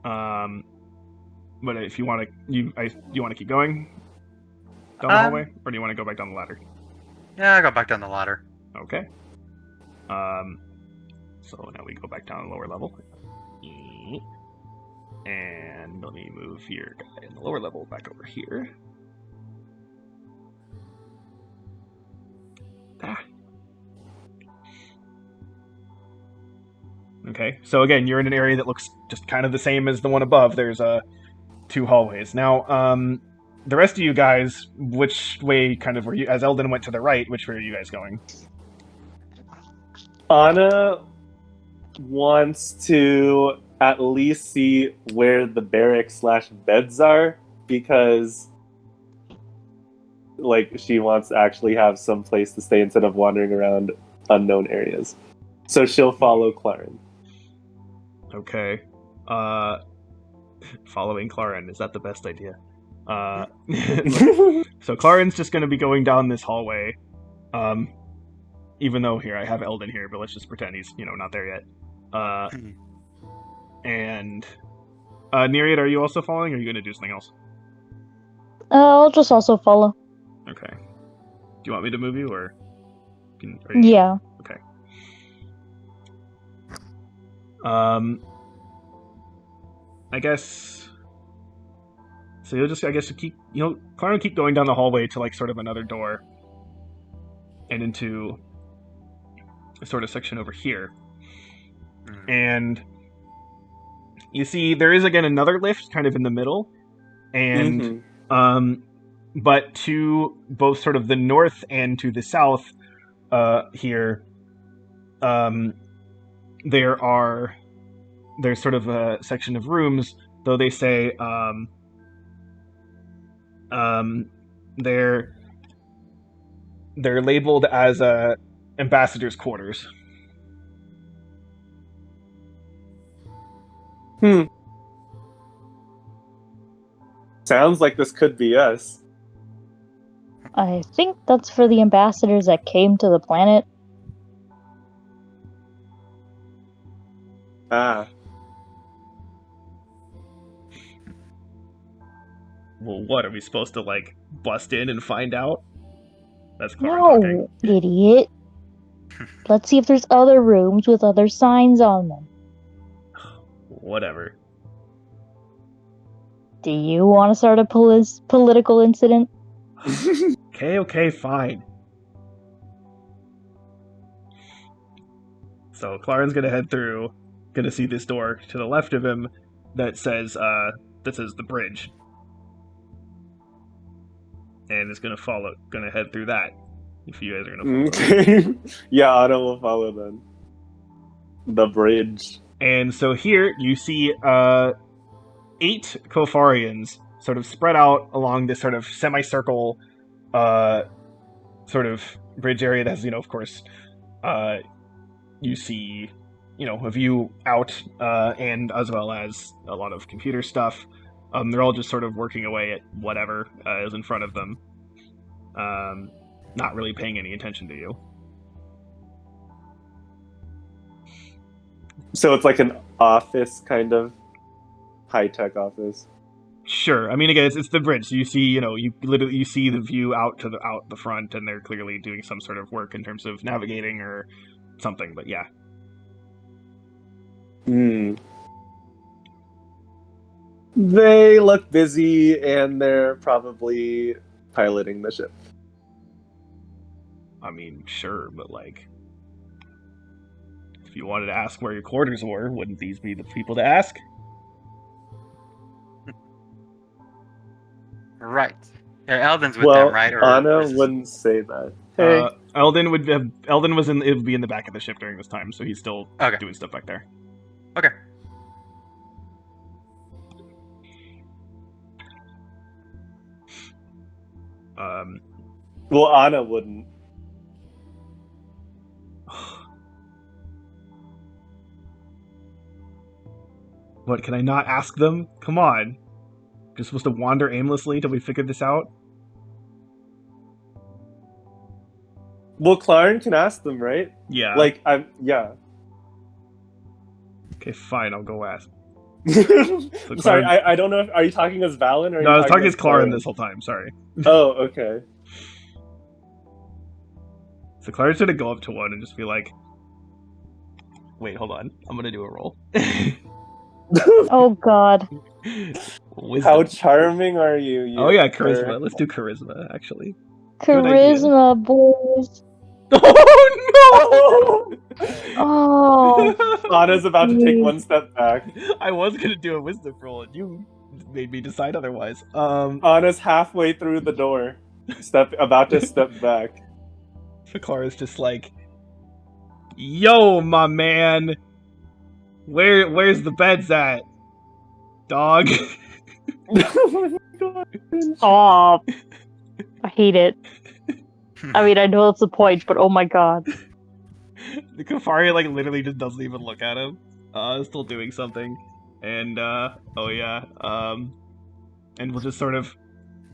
Um, but if you want to, you want to keep going down the hallway, Um. or do you want to go back down the ladder? Yeah, I go back down the ladder. Okay. Um, so now we go back down to the lower level, and let me move your guy in the lower level back over here. Ah. Okay, so again, you're in an area that looks just kind of the same as the one above. There's 2 hallways. Now, the rest of you guys, which way kind of were you? As Eldon went to the right, which way are you guys going? Anna wants to at least see where the barracks / beds are because like she wants to actually have some place to stay instead of wandering around unknown areas. So she'll follow Clarin. Okay. Following Clarin, is that the best idea? So Clarin's just going to be going down this hallway. Even though here I have Eldon here, but let's just pretend he's not there yet. Mhm. And Nereid, are you also following, or are you going to do something else? I'll just also follow. Okay. Do you want me to move you, or Yeah. Okay. I guess. So you'll just, I guess, Clarin will keep going down the hallway to like sort of another door, and into a sort of section over here. Mhm. And you see there is again another lift kind of in the middle, and but to both sort of the north and to the south here, there's sort of a section of rooms, though they say they're labeled as ambassadors' quarters. Sounds like this could be us. I think that's for the ambassadors that came to the planet. Ah. Well, what are we supposed to like bust in and find out? That's Clarin talking. No, idiot. Let's see if there's other rooms with other signs on them. Whatever. Do you want to start a political incident? Okay, fine. So Clarin's gonna head through, gonna see this door to the left of him, that says the bridge, and it's gonna head through that. If you guys are gonna follow. Okay. Yeah, Anna will follow then. The bridge. And so here you see 8 Kofarians sort of spread out along this sort of semicircle sort of bridge area that has, of course, you see, a view out, and as well as a lot of computer stuff. They're all just sort of working away at whatever is in front of them, not really paying any attention to you. So it's like an office, kind of high-tech office. Sure. I mean, again, it's the bridge. So you see, you see the view out the front, and they're clearly doing some sort of work in terms of navigating or something. But yeah. They look busy, and they're probably piloting the ship. I mean, sure, but like, if you wanted to ask where your quarters were, wouldn't these be the people to ask? Right. Yeah, Eldon's with them, right? Or Anna is this- wouldn't say that. Hey. Eldon would be in the back of the ship during this time, so he's still Okay. doing stuff back there. Okay. Well, Anna wouldn't. What, can I not ask them? Come on. Just supposed to wander aimlessly till we figure this out? Well, Clarence can ask them, right? Yeah. Yeah. Okay, fine, I'll go ask. Sorry, I don't know if, are you talking as Valon or are No, I you was talking as Claren Clarence? this whole time, sorry. Oh, okay. So Claren's gonna go up to one and just be like, wait, hold on. I'm gonna do a roll. Oh God. Wisdom. How charming are you? Oh yeah, charisma. Let's do charisma, actually. Charisma, boys. Oh no! Oh. Anna's about to take one step back. I was gonna do a wisdom roll, and you made me decide otherwise. Anna's halfway through the door, about to step back. Fakara's just like, "Yo, my man, where's the beds at, dog?" Oh my God. Oh. I hate it. I mean, I know that's the point, but oh my God. The Kafari like literally just doesn't even look at him. Still doing something, and oh yeah, and we'll just sort of,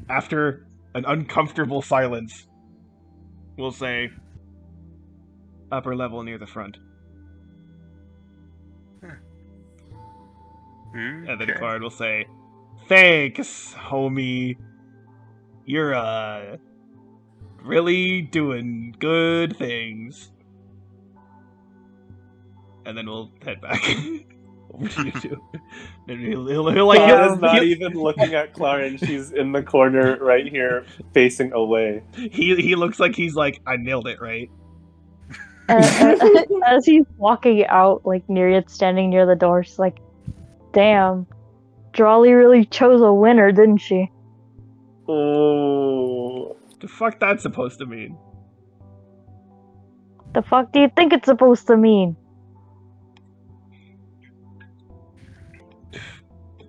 after an uncomfortable silence, we'll say, upper level near the front. And then Okay. Claude will say, "Thanks, homie. You're really doing good things." And then we'll head back over to you two. And he'll like Anna's not he'll- even looking at Clarence. She's in the corner right here, facing away. he looks like he's like, I nailed it, right? As he's walking out, like Nereid's standing near the door, she's like, "Damn, Drawley really chose a winner, didn't she?" Oh. The fuck that's supposed to mean? The fuck do you think it's supposed to mean?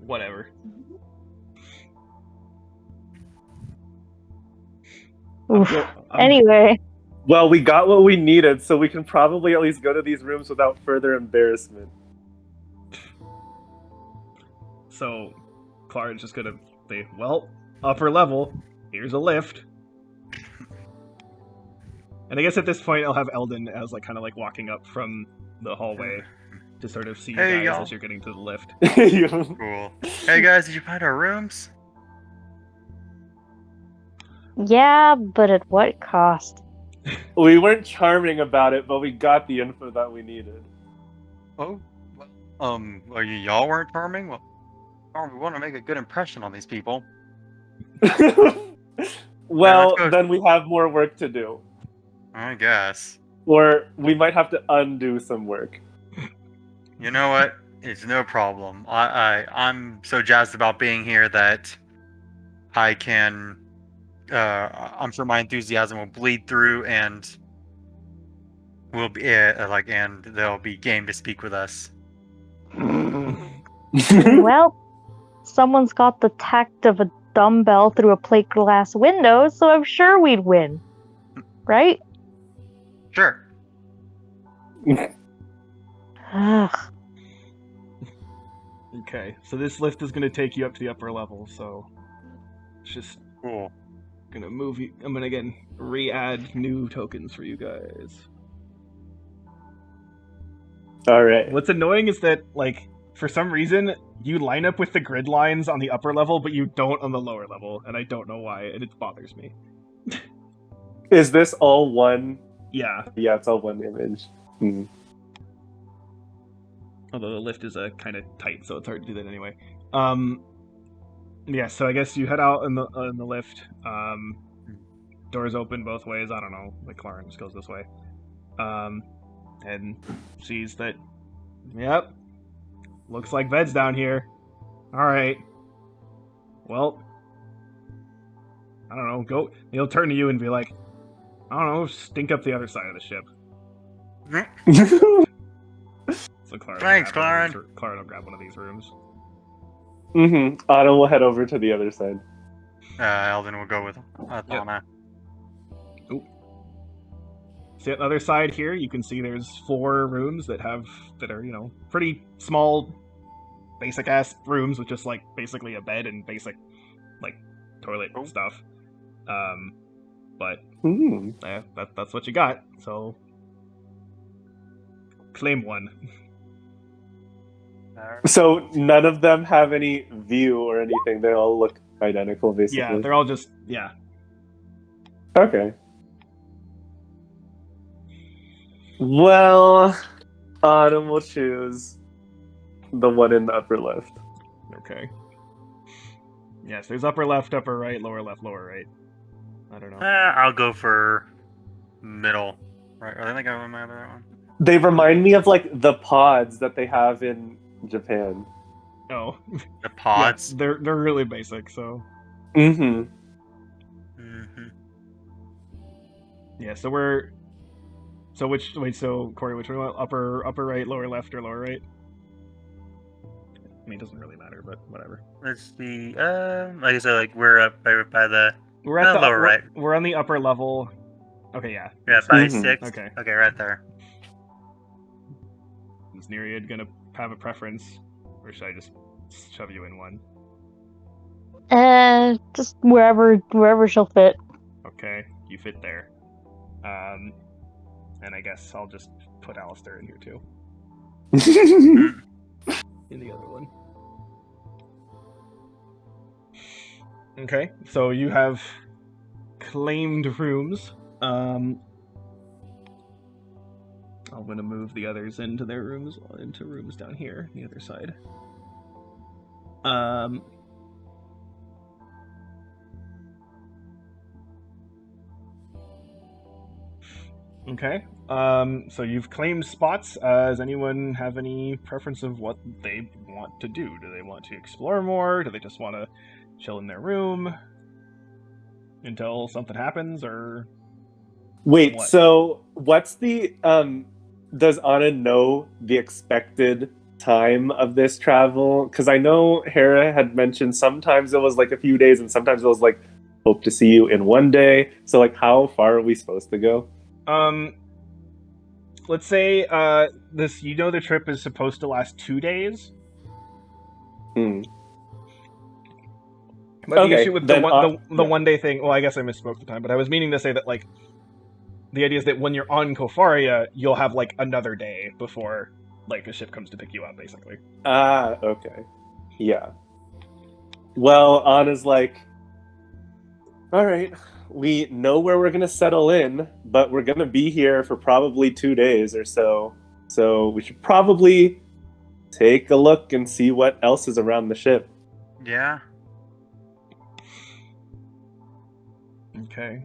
Whatever. Oof. I'm- Anyway, Well, we got what we needed, so we can probably at least go to these rooms without further embarrassment. So, Clara's just gonna say, well, upper level, here's a lift. And I guess at this point I'll have Eldon as like kind of like walking up from the hallway to sort of see you Hey, guys y'all. as you're getting to the lift. Cool. Hey guys, did you find our rooms? yeah, but at what cost? We weren't charming about it, but we got the info that we needed. Oh, well, y'all weren't charming. Well, we want to make a good impression on these people. Well, let's go. then we have more work to do. I guess. Or we might have to undo some work. You know what? It's no problem. I'm so jazzed about being here that I can. I'm sure my enthusiasm will bleed through, and will be and they'll be game to speak with us. Well, someone's got the tact of a dumbbell through a plate glass window, so I'm sure we'd win. Right? Sure. Ugh. Okay, so this lift is going to take you up to the upper level, so it's just Cool. going to move you. I'm going to again re-add new tokens for you guys. All right. What's annoying is that, like, for some reason, you line up with the grid lines on the upper level, but you don't on the lower level, and I don't know why, and it bothers me. Is this all one? Yeah, Yeah, it's all one image. Hmm. although the lift is kind of tight, so it's hard to do that anyway. Yeah, so I guess you head out in the lift. Doors open both ways. I don't know. Like Clarence just goes this way, and sees that. Yep, looks like Ved's down here. All right. Well, I don't know. Go. He'll turn to you and be like, I don't know. Stink up the other side of the ship. So Clara. Thanks, Clarence. Clara will grab one of these rooms. Otto will head over to the other side. Eldon will go with Anna. See, on the other side here, you can see there's 4 rooms that are, pretty small, basic ass rooms with just like basically a bed and basic like toilet stuff. But that's what you got. So claim one. So none of them have any view or anything. They all look identical, basically. Yeah, they're all just Okay. Well, Autumn will choose the one in the upper left. Okay. Yes, there's upper left, upper right, lower left, lower right. I don't know. I'll go for middle. Right? Or I think I went my other one. They remind me of like the pods that they have in Japan. Oh. The pods. Yeah, they're really basic, so. Mm-hmm. Yeah, so Corey, which one? Upper right, lower left, or lower right? I mean, it doesn't really matter, but whatever. Let's see. Like I said, like we're up by the. We're at the lower right. We're on the upper level. Okay, yeah. Yeah, by 6. Okay. Okay, right there. Is Nereid gonna have a preference, or should I just shove you in one? Just wherever she'll fit. Okay, you fit there. And I guess I'll just put Alistair in here too. In the other one. Okay, so you have claimed rooms. I'm gonna move the others into their rooms, into rooms down here, the other side. Okay. So you've claimed spots. Does anyone have any preference of what they want to do? Do they want to explore more? Do they just want to chill in their room until something happens, or Wait, what? so what's the does Anna know the expected time of this travel? Because I know Hera had mentioned sometimes it was like a few days and sometimes it was like hope to see you in one day. So like how far are we supposed to go? Let's say the trip is supposed to last 2 days. But Okay, the issue with the 1 day thing, well, I guess I misspoke the time, but I was meaning to say that like the idea is that when you're on Kofaria, you'll have like another day before like a ship comes to pick you up, basically. Okay. Yeah. Well, Anna's like, all right, we know where we're going to settle in, but we're going to be here for probably 2 days or so. So we should probably take a look and see what else is around the ship. Yeah. Okay.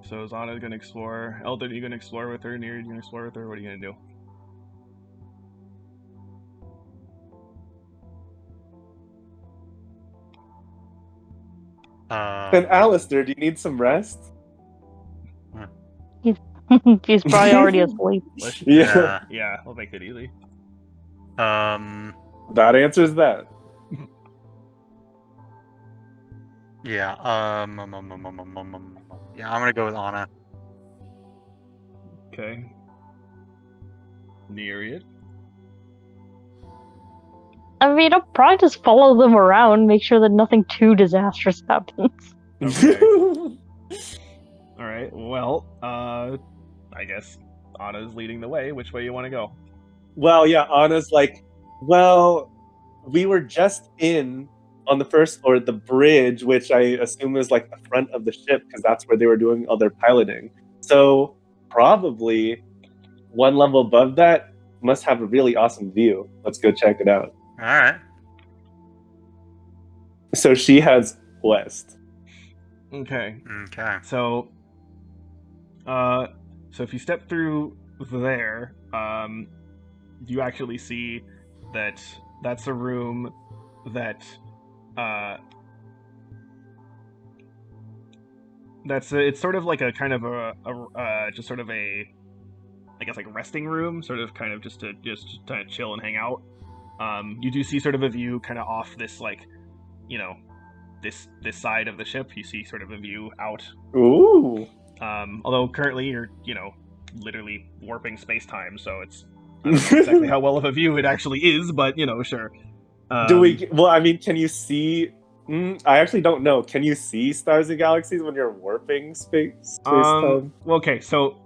So is Anna going to explore? Eldon, are you going to explore with her? Nereid, you going to explore with her? What are you going to do? And Alistair, do you need some rest? He's probably already asleep. Yeah, Yeah, we'll make it easy. that answers that. Yeah. Yeah, I'm gonna go with Anna. Okay. Nereid. I mean, I'll probably just follow them around, make sure that nothing too disastrous happens. Okay. All right. Well, I guess Anna's leading the way. Which way you want to go? Well, yeah, Anna's like, well, we were just in on the first floor, the bridge, which I assume is like the front of the ship because that's where they were doing all their piloting. So probably one level above that must have a really awesome view. Let's go check it out. All right. So she has west. Okay. Okay. So, so if you step through there, you actually see that that's a room that, it's sort of like a kind of just sort of a, I guess like resting room, sort of kind of just to kind of chill and hang out. You do see sort of a view kind of off this like, you know, this side of the ship. You see sort of a view out. Ooh. Although currently you're, literally warping space-time, so it's I don't know exactly how well of a view it actually is, but sure. Do we? Well, I mean, can you see? I actually don't know. Can you see stars and galaxies when you're warping space time? Well, okay, so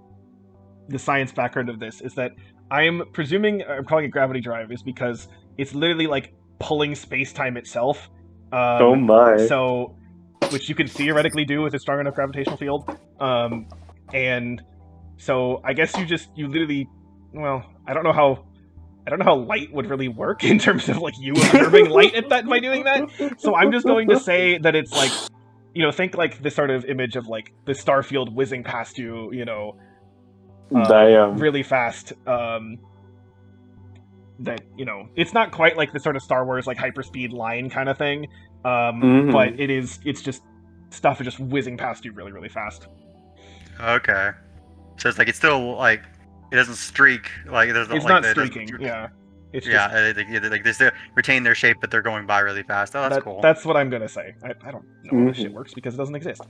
the science background of this is that I'm calling it gravity drive is because it's literally like pulling space-time itself. Oh my! So, which you can theoretically do with a strong enough gravitational field. And so I guess you literally, well, I don't know how light would really work in terms of like you observing light at that by doing that. So I'm just going to say that it's like, think like this sort of image of like the star field whizzing past you, Damn. really fast. That it's not quite like the sort of Star Wars like hyperspeed line kind of thing, but it's just stuff is just whizzing past you really really fast. Okay. So it's like it's still like it doesn't streak like it doesn't. It's like not streaking. Yeah. It's just, like they still retain their shape, but they're going by really fast. Oh, that's cool. That's what I'm gonna say. I don't know how this shit works because it doesn't exist.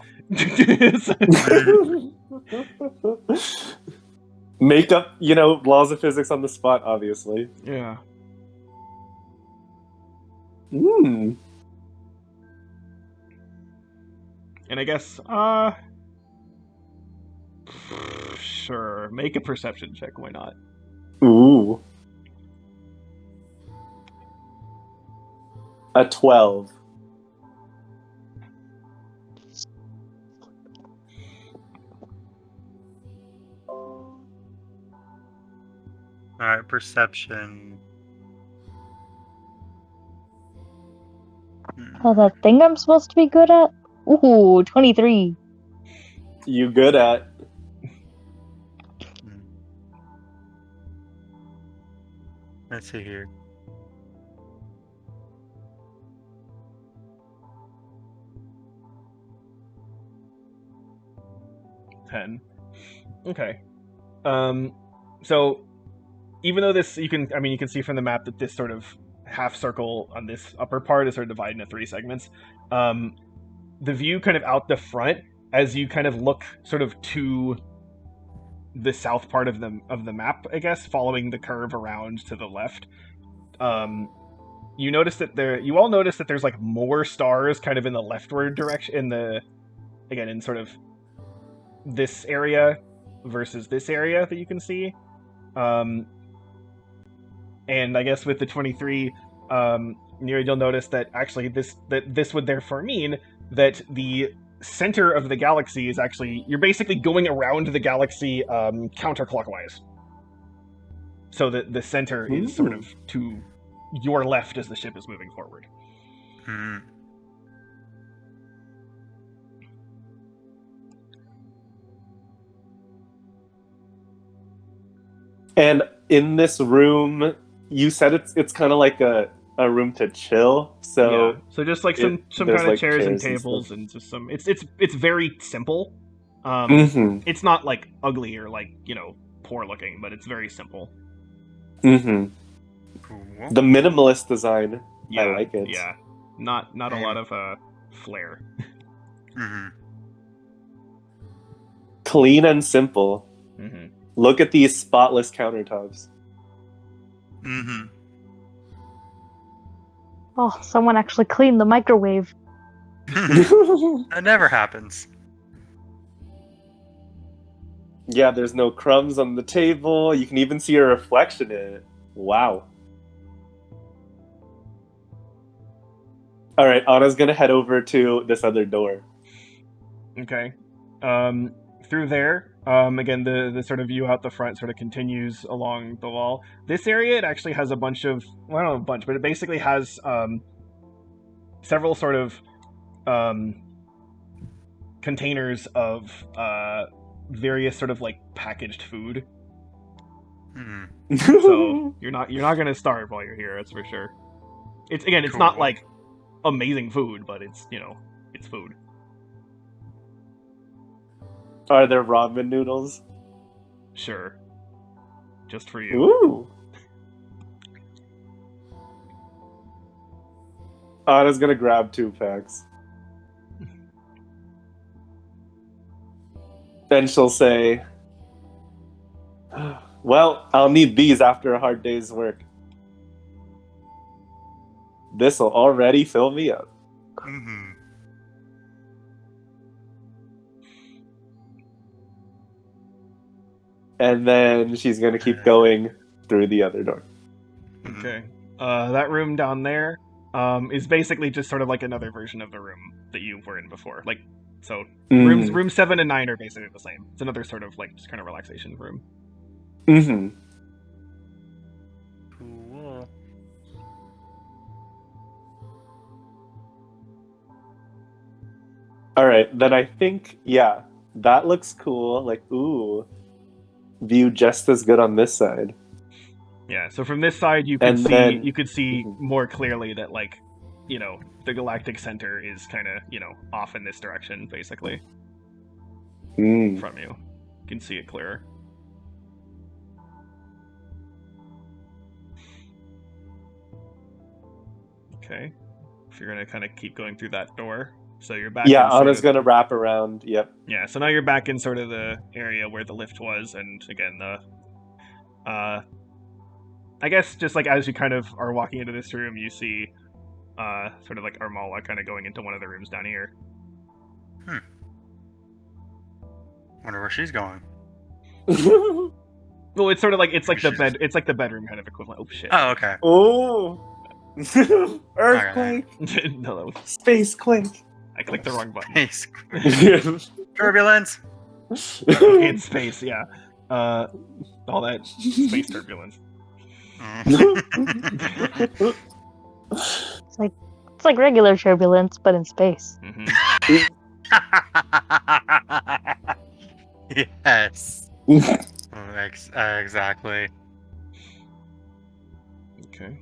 Make up, laws of physics on the spot, obviously. Yeah. And I guess, sure. Make a perception check. Why not? Ooh. A 12. Alright, perception. Oh, that thing I'm supposed to be good at? Ooh, 23. You good at? Let's see here. $10. Okay. So even though this, you can see from the map that this sort of half circle on this upper part is sort of divided into 3 segments. The view kind of out the front, as you kind of look sort of to the south part of the map, I guess, following the curve around to the left. You notice that you all notice that there's like more stars kind of in the leftward direction in sort of this area versus this area that you can see. And I guess with the 23, Nereid, you'll notice that actually this would therefore mean that the center of the galaxy is actually, you're basically going around the galaxy counterclockwise. So that the center is sort of to your left as the ship is moving forward. And in this room, you said it's kind of like a a room to chill. Yeah. So So just like some there's kind of like chairs and chairs and tables stuff. and just some. It's very simple. Mm-hmm. It's not like ugly or like poor looking, but it's very simple. Mm-hmm. Cool. The minimalist design. I Yeah, like it. yeah. Not a lot of flair. Mm-hmm. Clean and simple. Mm-hmm. Look at these spotless countertops. Mm-hmm. Oh, someone actually cleaned the microwave. That never happens. Yeah, there's no crumbs on the table. You can even see a reflection in it. Wow. All right, Anna's gonna head over to this other door. Okay. Through there, again, the sort of view out the front sort of continues along the wall. This area, it actually has a bunch of, well, I don't know a bunch, but it basically has several sort of containers of various sort of like packaged food. Hmm. So you're not gonna starve while you're here. That's for sure. It's not Cool. like amazing food, but it's it's food. Are there ramen noodles? Sure. Just for you. Ooh. Anna's gonna grab 2 packs. Then she'll say, well, I'll need these after a hard day's work. This'll already fill me up. Mm-hmm. And then she's gonna keep going through the other door. Okay. That room down there is basically just sort of like another version of the room that you were in before. Like, so room 7 and 9 are basically the same. It's another sort of like just kind of relaxation room. Mm-hmm. Cool. All right, then I think, yeah, that looks cool. Like, ooh, view just as good on this side. Yeah. So from this side, you could And then- see Mhm. more clearly that like, the galactic center is kind of off in this direction, basically Mm. from you. You can see it clearer. Okay. If you're gonna kind of keep going through that door, so you're back. Yeah, in sort Anna's of- gonna wrap around. Yep. Yeah, so now you're back in sort of the area where the lift was, and again, I guess just like as you kind of are walking into this room, you see, sort of like Armala kind of going into one of the rooms down here. Wonder where she's going. Well, it's sort of like it's like the She's- bed, it's like the bedroom kind of equivalent. Oh shit! Oh, okay. Oh, earthquake, No, space quake. I clicked the wrong button. Space turbulence. In space, yeah. All that space turbulence. Mm. It's like regular turbulence, but in space. Hmm. Yes. Exactly. Okay.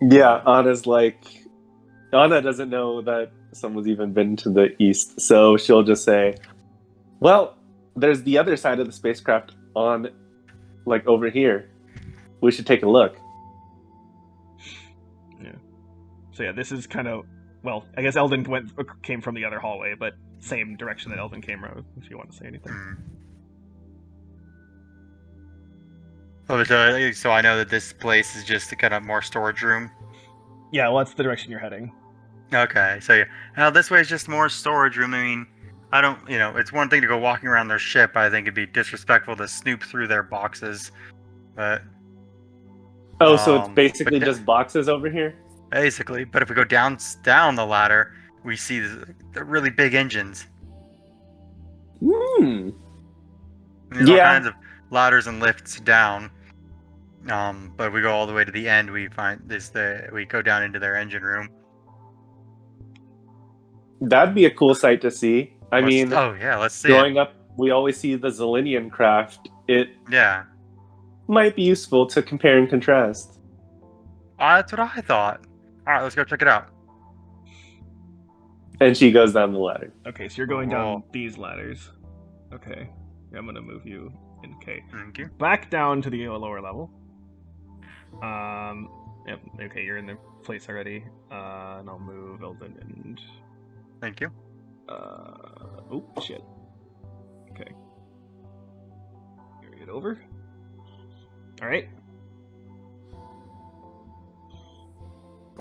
Yeah, Anna doesn't know that someone's even been to the east, so she'll just say, well, there's the other side of the spacecraft on, like, over here. We should take a look. Yeah. So yeah, this is kind of, well, I guess Eldon came from the other hallway, but same direction that Eldon came from. If you want to say anything. Mm. Oh, so I know that this place is just a kind of more storage room. Yeah, well, that's the direction you're heading. Okay, so yeah, now this way is just more storage room. I mean, I don't, it's one thing to go walking around their ship. I think it'd be disrespectful to snoop through their boxes, but Oh, so it's but basically just boxes over here? basically. But if we go down the ladder, we see the really big engines. Hmm. And there's all Yeah. kinds of ladders and lifts down. But we go all the way to the end. We we go down into their engine room. That'd be a cool sight to see. I mean, Oh yeah, let's see it. growing up, we always see the Zelenian craft. It Yeah. might be useful to compare and contrast. That's what I thought. All right, let's go check it out. And she goes down the ladder. Okay, so you're going down Whoa. these ladders. Okay. Yeah, I'm gonna move you in. Okay. Thank you. Back down to the lower level. Yep, okay, you're in the place already. And I'll move Eldon and Thank you. oh shit. Okay. Carry it over. Alright.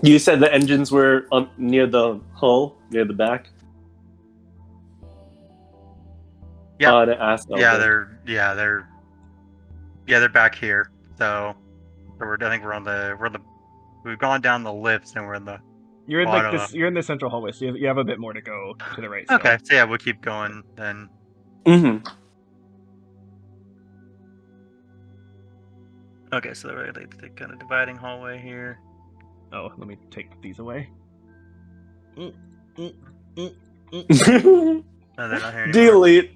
You said the engines were near the hull, near the back? Yeah. Anna asked Eldon. They're back here. So I think we've gone down the lifts and we're in the You're in like bottom. this. You're in the central hallway, so you have a bit more to go to the right. Still. Okay, so yeah, we'll keep going then. Mm-hmm. Okay, so they're like the kind of dividing hallway here. Oh, let me take these away. No, they're not here anymore. Delete.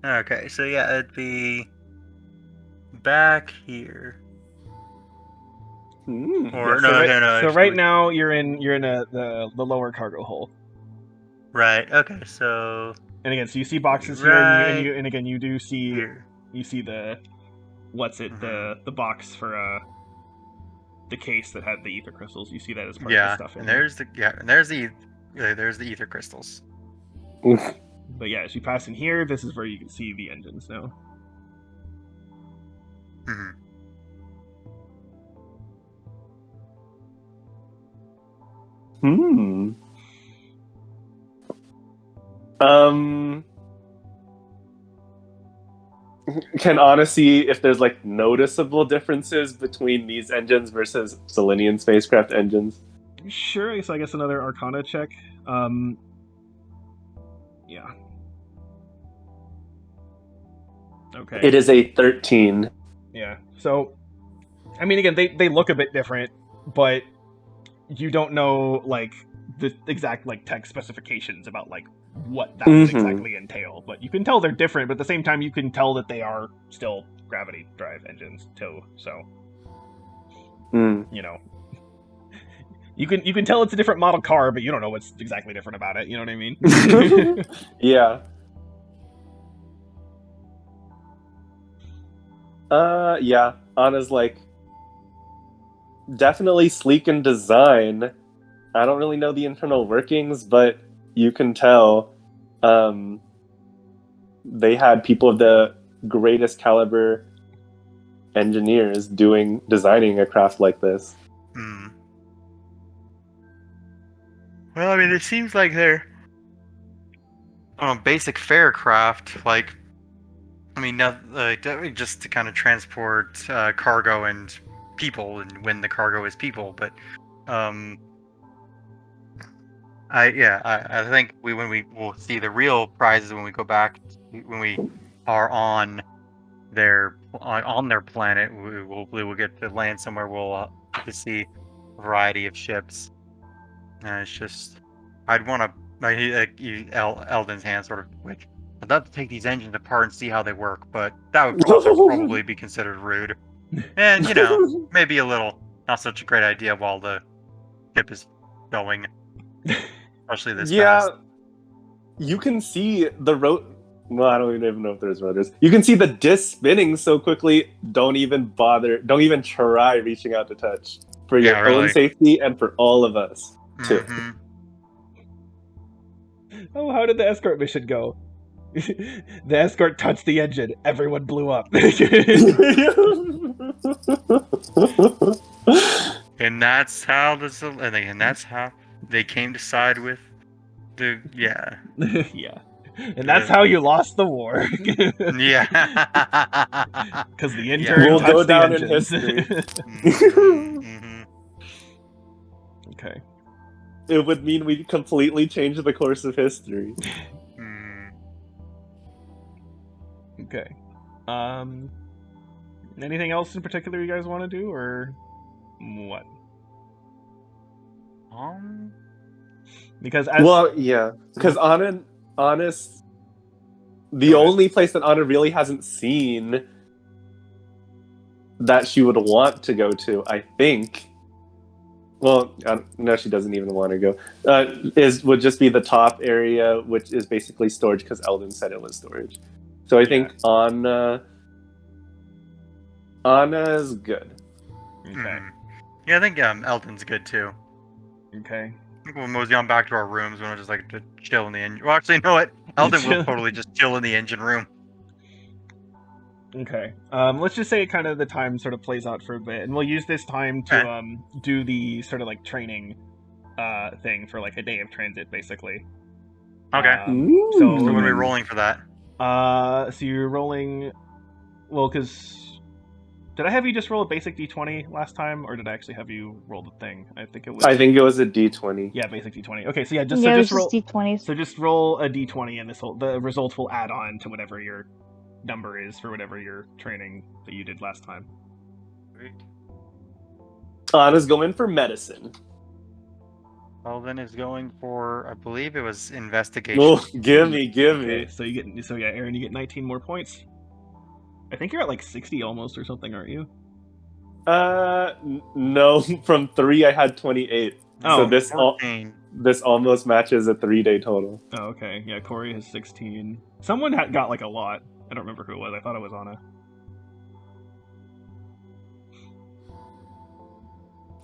Okay, so yeah, it'd be back here. Or Yeah, no. So actually, right now you're in the lower cargo hole. Right. Okay. So. And again, so you see boxes here, and again you do see Here. you see the the box for the case that had the ether crystals. You see that as part of the stuff in and there. there's the ether crystals. But yeah, as you pass in here, this is where you can see the engines now. Mm-hmm. Hmm. Can Anna see if there's like noticeable differences between these engines versus Selenian spacecraft engines? Sure, so I guess another Arcana check. Yeah. Okay. It is a 13. Yeah. So, I mean, again, they look a bit different, but you don't know like the exact like tech specifications about like what that would exactly entail. But you can tell they're different, but at the same time, you can tell that they are still gravity drive engines too. So, you know, you can tell it's a different model car, but you don't know what's exactly different about it. You know what I mean? Yeah. Yeah. Anna's like definitely sleek in design. I don't really know the internal workings, but you can tell they had people of the greatest caliber engineers designing a craft like this. Hmm. Well, I mean, it seems like they're basic fare craft. Like, I mean, just to kind of transport cargo and people, and when the cargo is people. But I think when we will see the real prizes when we go back, when we are on their planet. We'll get to land somewhere. We'll to see a variety of ships. And it's just, I'd want to Eldon's hand sort of twitch. I'd love to take these engines apart and see how they work, but that would also probably be considered rude. And maybe a little not such a great idea while the ship is going, especially this fast. You can see the well, I don't even know if there's rotors. You can see the disc spinning so quickly. Don't even try reaching out to touch for your own safety and for all of us too. Mm-hmm. Oh, how did the escort mission go? The escort touched the engine. Everyone blew up. And that's how they came to side with yeah. And that's how you lost the war. Yeah. Because the intern will go touched down the in engines. history. Mm-hmm. Okay. It would mean we completely changed the course of history. Okay. Anything else in particular you guys want to do, or what? Because Anna's the only place that Anna really hasn't seen that she would want to go to, I think. Well, no, she doesn't even want to go. Would just be the top area, which is basically storage because Eldon said it was storage. So I think Anna's good. Okay. Mhm. Yeah, I think Eldon's good too. Okay. I think we'll mosey on back to our rooms. We'll just like to chill in the engine. Well, actually, you know what? Eldon will totally just chill in the engine room. Okay. Let's just say kind of the time sort of plays out for a bit, and we'll use this time to Okay. do the sort of like training thing for like a day of transit, basically. Okay. So So what are we rolling for that? so you're rolling. Well, because did I have you just roll a basic d20 last time, or did I actually have you roll the thing? I think it was. I think it was a D20. Yeah, basic d20. Okay, so yeah, it was roll. just D20s. So just roll a d20, and the results will add on to whatever your number is for whatever your training that you did last time. Anna's going for medicine. Eldon is going for, I believe it was investigation. Oh, give me. Okay, so Aaron, you get 19 more points. I think you're at like 60 almost or something, aren't you? No. From 3, I had 28. Oh, So this almost matches a 3-day total. Oh, okay. Yeah, Corey has 16. Someone got like a lot. I don't remember who it was. I thought it was Anna.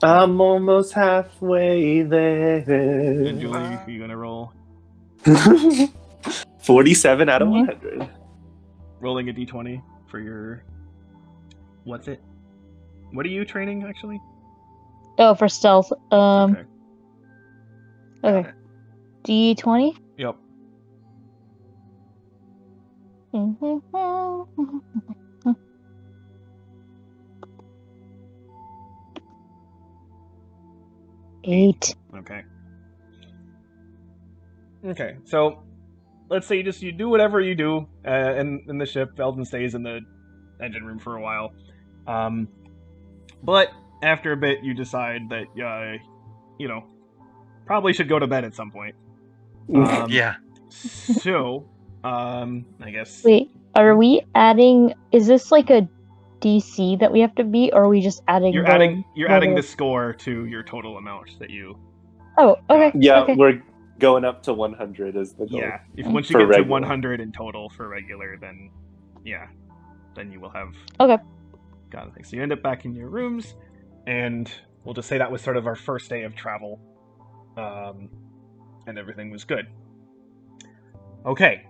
I'm almost halfway there. And Julie, are you gonna roll? 47 out of 100. Rolling a d20 for your. What's it? What are you training actually? Oh, for stealth. Okay. Okay. D20? Yep. Eight. Okay. Okay. So let's say you do whatever you do in the ship. Eldon stays in the engine room for a while. But after a bit, you decide that probably should go to bed at some point. Yeah. So, I guess. Wait, are we adding? Is this like a DC that we have to beat, or are we just adding? You're adding the score to your total amount that you. Oh, okay. Yeah, okay. we're going up to 100 is the goal. Yeah, once you For get to regular. 100 in total for regular, then you will have. Okay. Got it. So you end up back in your rooms, and we'll just say that was sort of our first day of travel, and everything was good. Okay.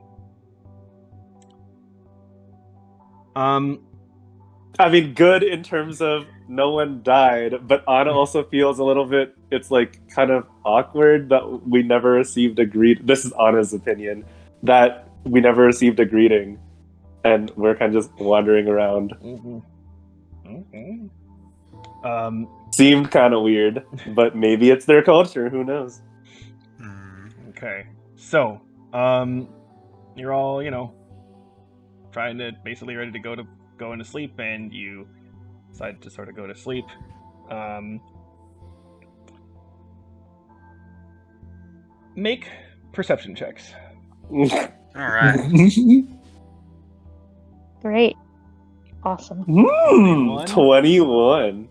I mean, good in terms of no one died, but Anna also feels a little bit, it's like kind of awkward that we never received a greet. This is Anna's opinion, that we never received a greeting, and we're kind of just wandering around. Seemed kind of weird, but maybe it's their culture, who knows? Okay. So, you're all, trying to basically ready to go into sleep, and you decide to sort of go to sleep. Make perception checks. All right. Great. Awesome. 21.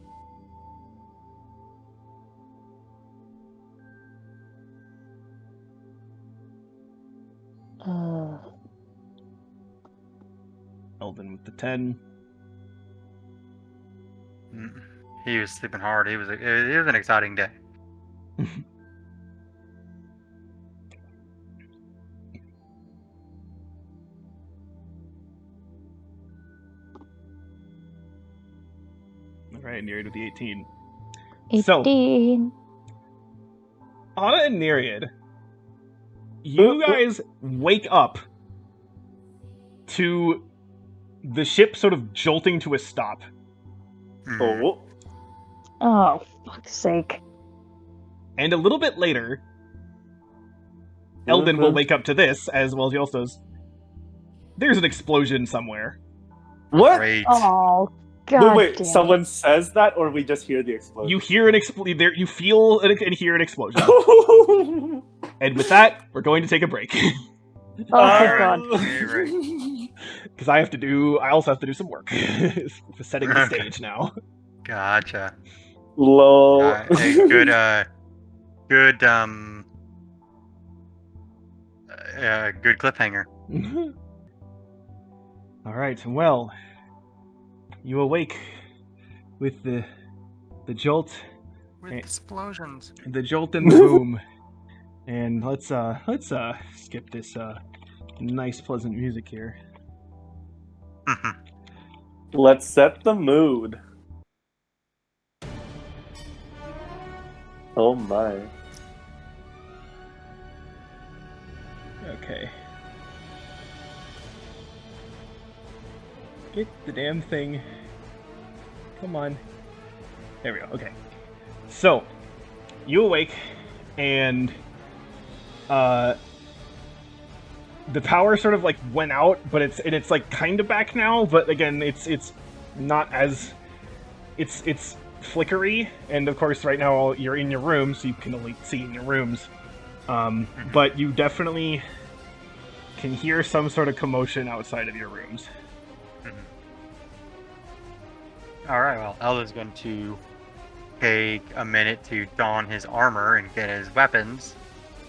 Eldon with the 10. He was sleeping hard. It was an exciting day. All right, Nereid with the 18. 18. So, Anna and Nereid, you guys wake up to the ship sort of jolting to a stop. Oh, fuck's sake. And a little bit later, Eldon will wake up to this, as well as Yos does. There's an explosion somewhere. What? Great. Oh, God. Wait, someone says that, or we just hear the explosion? You hear an you feel and hear an explosion. And with that, we're going to take a break. Oh, thank God. Right. because I also have to do some work. For setting the Okay. stage now. Gotcha. Lol. A good good cliffhanger. All right. Well, you awake with the jolt, With Eh. explosions. and the boom, and let's skip this nice pleasant music here. Let's set the mood. Oh my. Okay. Get the damn thing. Come on. There we go. Okay. So, you awake, and the power sort of like went out, but it's like kind of back now. But again, it's not as it's flickery, and of course, right now you're in your room, so you can only see in your rooms. But you definitely can hear some sort of commotion outside of your rooms. All right. Well, Elda's going to take a minute to don his armor and get his weapons,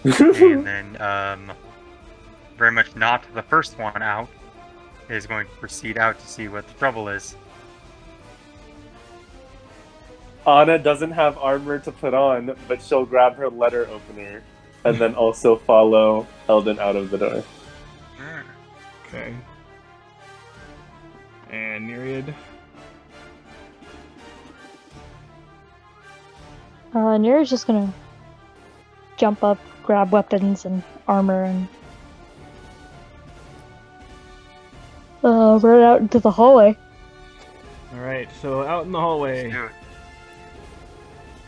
and then, very much not the first one out, is going to proceed out to see what the trouble is. Anna doesn't have armor to put on, but she'll grab her letter opener and then also follow Eldon out of the door. Okay. And Nereid. Nira's just gonna jump up, grab weapons and armor, and run out into the hallway. All right. So out in the hallway. Let's do it.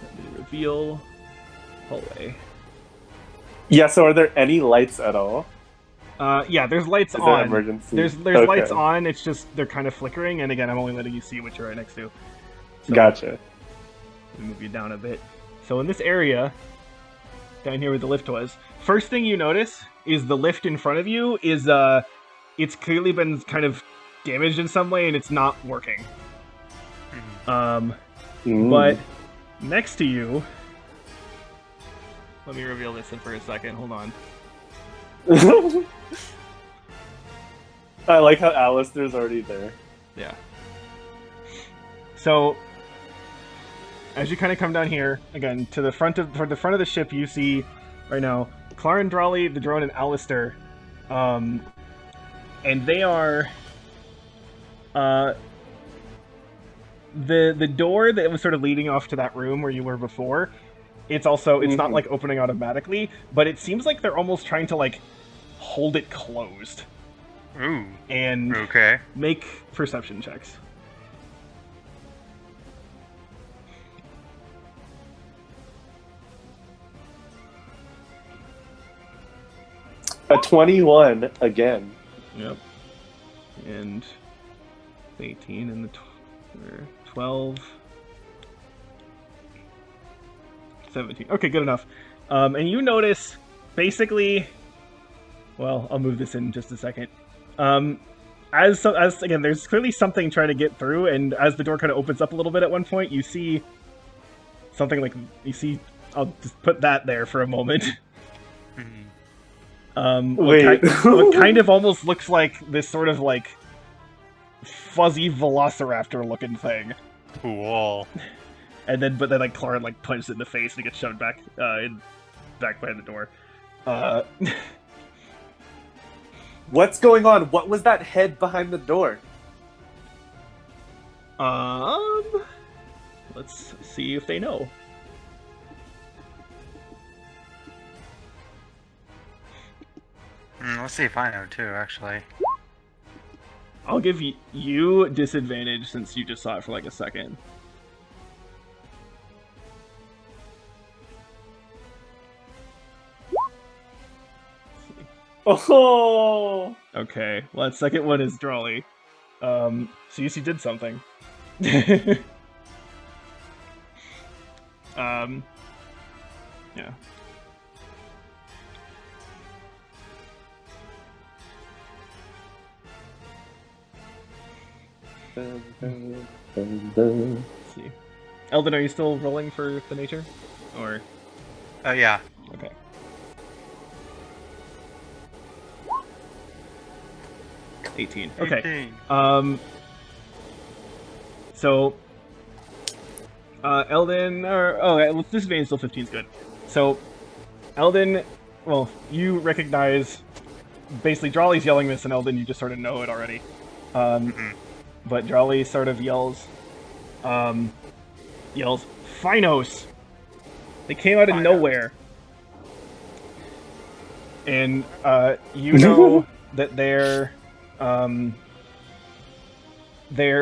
Let me reveal hallway. Yeah, so are there any lights at all? Yeah, there's lights Is there on. emergency? There's Okay. lights on. It's just they're kind of flickering, and again, I'm only letting you see what you're right next to. So, Gotcha. Let me move you down a bit. So in this area, down here where the lift was, first thing you notice is the lift in front of you is it's clearly been kind of damaged in some way, and it's not working. But next to you, let me reveal this in for a second. Hold on. I like how Alistair's already there. Yeah. So, as you kind of come down here again to the front of the ship, you see right now Claren, Drawley, the drone, and Alistair, and they are the door that was sort of leading off to that room where you were before. It's not like opening automatically, but it seems like they're almost trying to like hold it closed. Ooh. And Okay. make perception checks. A 21 again. Yep. And 18 and the 12. 17. Okay, good enough. And you notice, basically, well, I'll move this in just a second. As again, there's clearly something trying to get through, and as the door kind of opens up a little bit at one point, you see something like I'll just put that there for a moment. Wait. What kind of almost looks like this sort of like fuzzy velociraptor looking thing. Cool. And then, but then, like, Claren, like, punches it in the face and he gets shoved back, back behind the door. What's going on? What was that head behind the door? Let's see if they know. Let's see if I know too, actually. I'll give you disadvantage since you just saw it for like a second. Oh! Okay, well, that second one is Drawley. So you see did something. Yeah. Let's see. Eldon, are you still rolling for the nature? Or Yeah. okay. $18. Okay. 18. So Eldon, this vein still 15 is good. So Eldon, well, you recognize basically Drawley's yelling this, and Eldon, you just sort of know it already. But Drawley sort of yells, Finos! They came out of nowhere. And you know that they're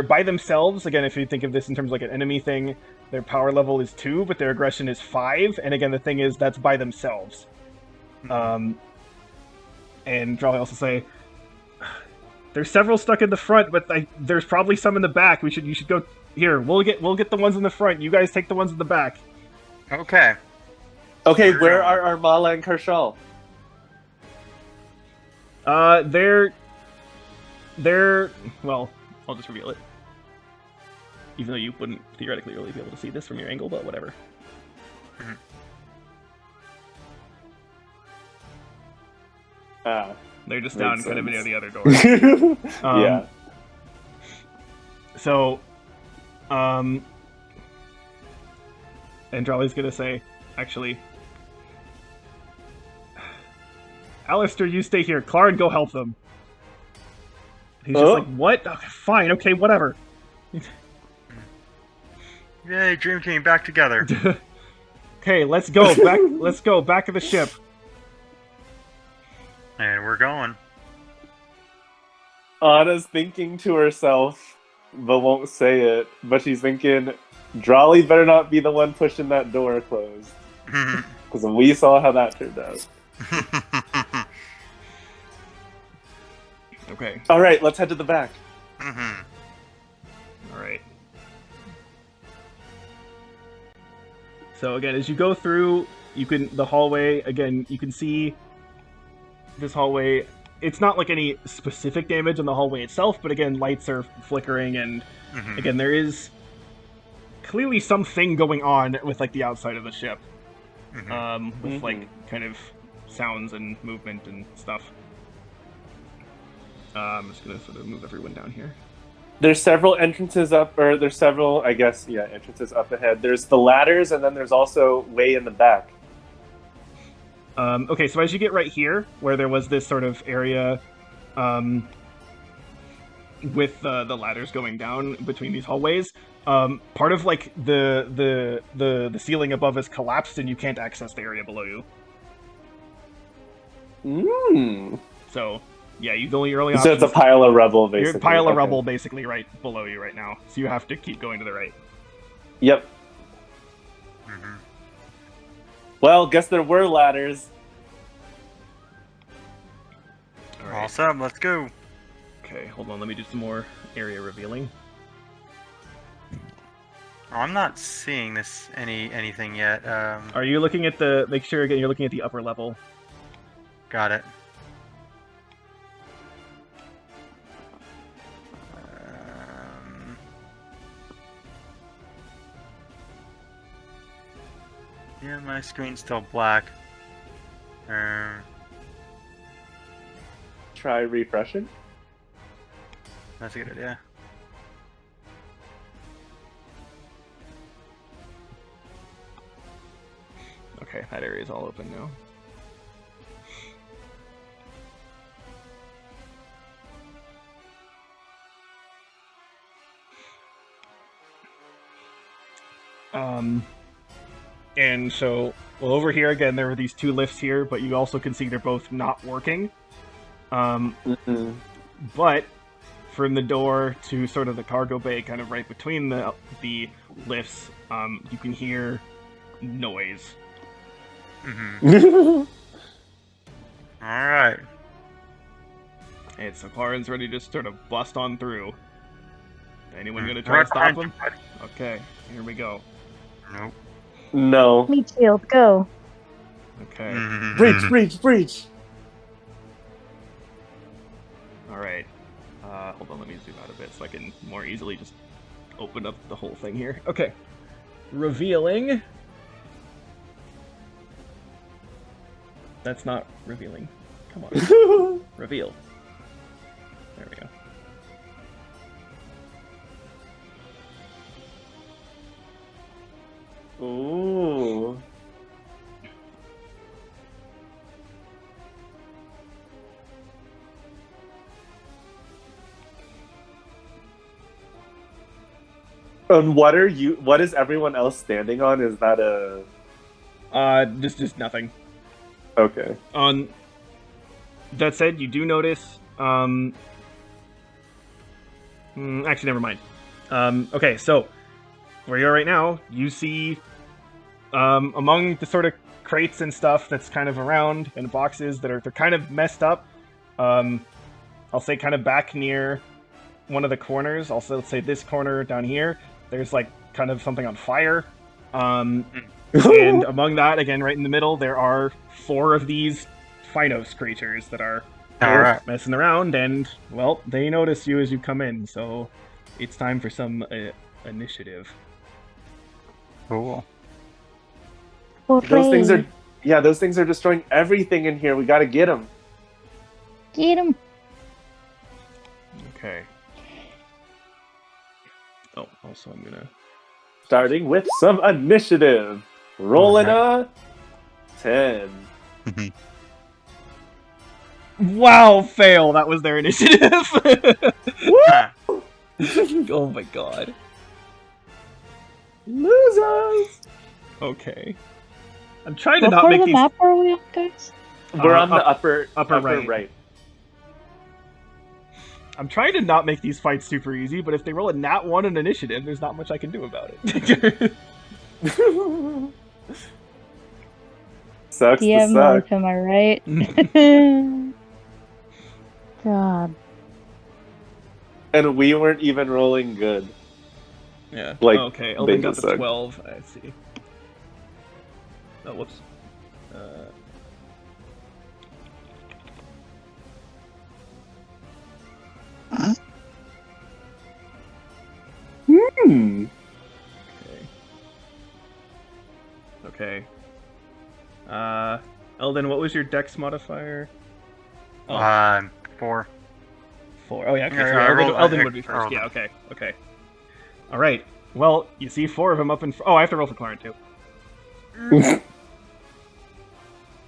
by themselves. Again, if you think of this in terms of like an enemy thing, their power level is 2, but their aggression is 5. And again, the thing is that's by themselves. And Drawley also say, there's several stuck in the front, but there's probably some in the back. You should go here. We'll get the ones in the front. You guys take the ones in the back. Okay. Okay, where are Armala and Karshal? They're well, I'll just reveal it. Even though you wouldn't theoretically really be able to see this from your angle, but whatever. They're just down kind of near the other door. Yeah. So, and Drawley's gonna say, actually, Alistair, you stay here. Clarn, go help them. He's just like, what? Okay, fine, okay, whatever. Yay, Dream Team back together. Okay, let's go. Back to the ship. And we're going. Anna's thinking to herself, but won't say it. But she's thinking, Drawley better not be the one pushing that door closed. Because we saw how that turned out. Okay. Alright, let's head to the back. Alright. So again, as you go through, the hallway, again, you can see this hallway. It's not like any specific damage on the hallway itself, but again, lights are flickering, and again, there is clearly something going on with like the outside of the ship, with like kind of sounds and movement and stuff. I'm just gonna sort of move everyone down here. There's several entrances up, or there's several, I guess, entrances up ahead. There's the ladders, and then there's also way in the back. Okay, so as you get right here, where there was this sort of area with the ladders going down between these hallways, part of like the ceiling above has collapsed, and you can't access the area below you. So yeah, your only option. So it's a pile of rubble, basically. You're a pile of rubble, basically, right below you right now. So you have to keep going to the right. Yep. Well, guess there were ladders. Alright. Awesome, let's go. Okay, hold on, let me do some more area revealing. Oh, I'm not seeing anything yet. Are you looking at make sure again you're looking at the upper level. Got it. Yeah, my screen's still black. Try refreshing. That's a good idea. Okay, that area's all open now. And so, well, over here again, there were these two lifts here, but you also can see they're both not working. But from the door to sort of the cargo bay, kind of right between the lifts, you can hear noise. All right. And so Clarn's ready to just sort of bust on through. Anyone gonna try to stop him? Okay, here we go. Nope. No. Meat shield, go. Okay. Breach, breach, breach! Alright. Hold on, let me zoom out a bit so I can more easily just open up the whole thing here. Okay. Revealing. That's not revealing. Come on. Reveal. There we go. Ooh. And what are you? What is everyone else standing on? Is that a? Just nothing. Okay. That said, you do notice, actually, never mind. Okay, so, where you are right now, you see, among the sort of crates and stuff that's kind of around, and boxes they're kind of messed up, I'll say kind of back near one of the corners, also let's say this corner down here, there's like kind of something on fire, and among that, again, right in the middle, there are 4 of these Phynos creatures that are Alright. messing around, and, well, they notice you as you come in, so it's time for some initiative. Cool. Those things are. Hooray. Yeah, those things are destroying everything in here. We gotta get them. Get him. Okay. Oh, also I'm gonna... Starting with some initiative. Rolling a 10. Wow, fail! That was their initiative! Oh my god. Losers. Okay. I'm trying to What not part of make the these... map are we on, guys? We're on the upper right. right. I'm trying to not make these fights super easy, but if they roll a nat 1 in initiative, there's not much I can do about it. Sucks to DM suck. life, am I right? God. And we weren't even rolling good. Yeah. Like, okay, Elden they got just the suck. 12. I see. Oh, whoops. Hmm. Okay. Elden, what was your dex modifier? Oh, 4. 4. Oh, yeah, okay. Yeah, So I rolled- Elden I- would be I first. rolled Yeah, it. okay. Okay. Alright. Well, you see 4 of them up in... Oh, I have to roll for Clarence, too.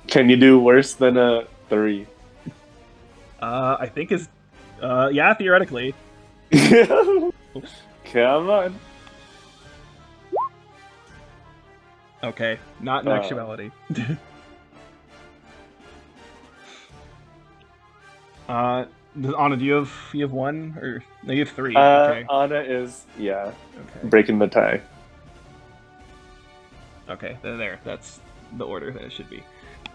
Can you do worse than a 3? I think is... yeah, theoretically. Come on. Okay, not in actuality. Anna, do you have 1? Or... No, you have 3. Okay. Anna is, yeah, Okay. breaking the tie. Okay, there. That's the order that it should be.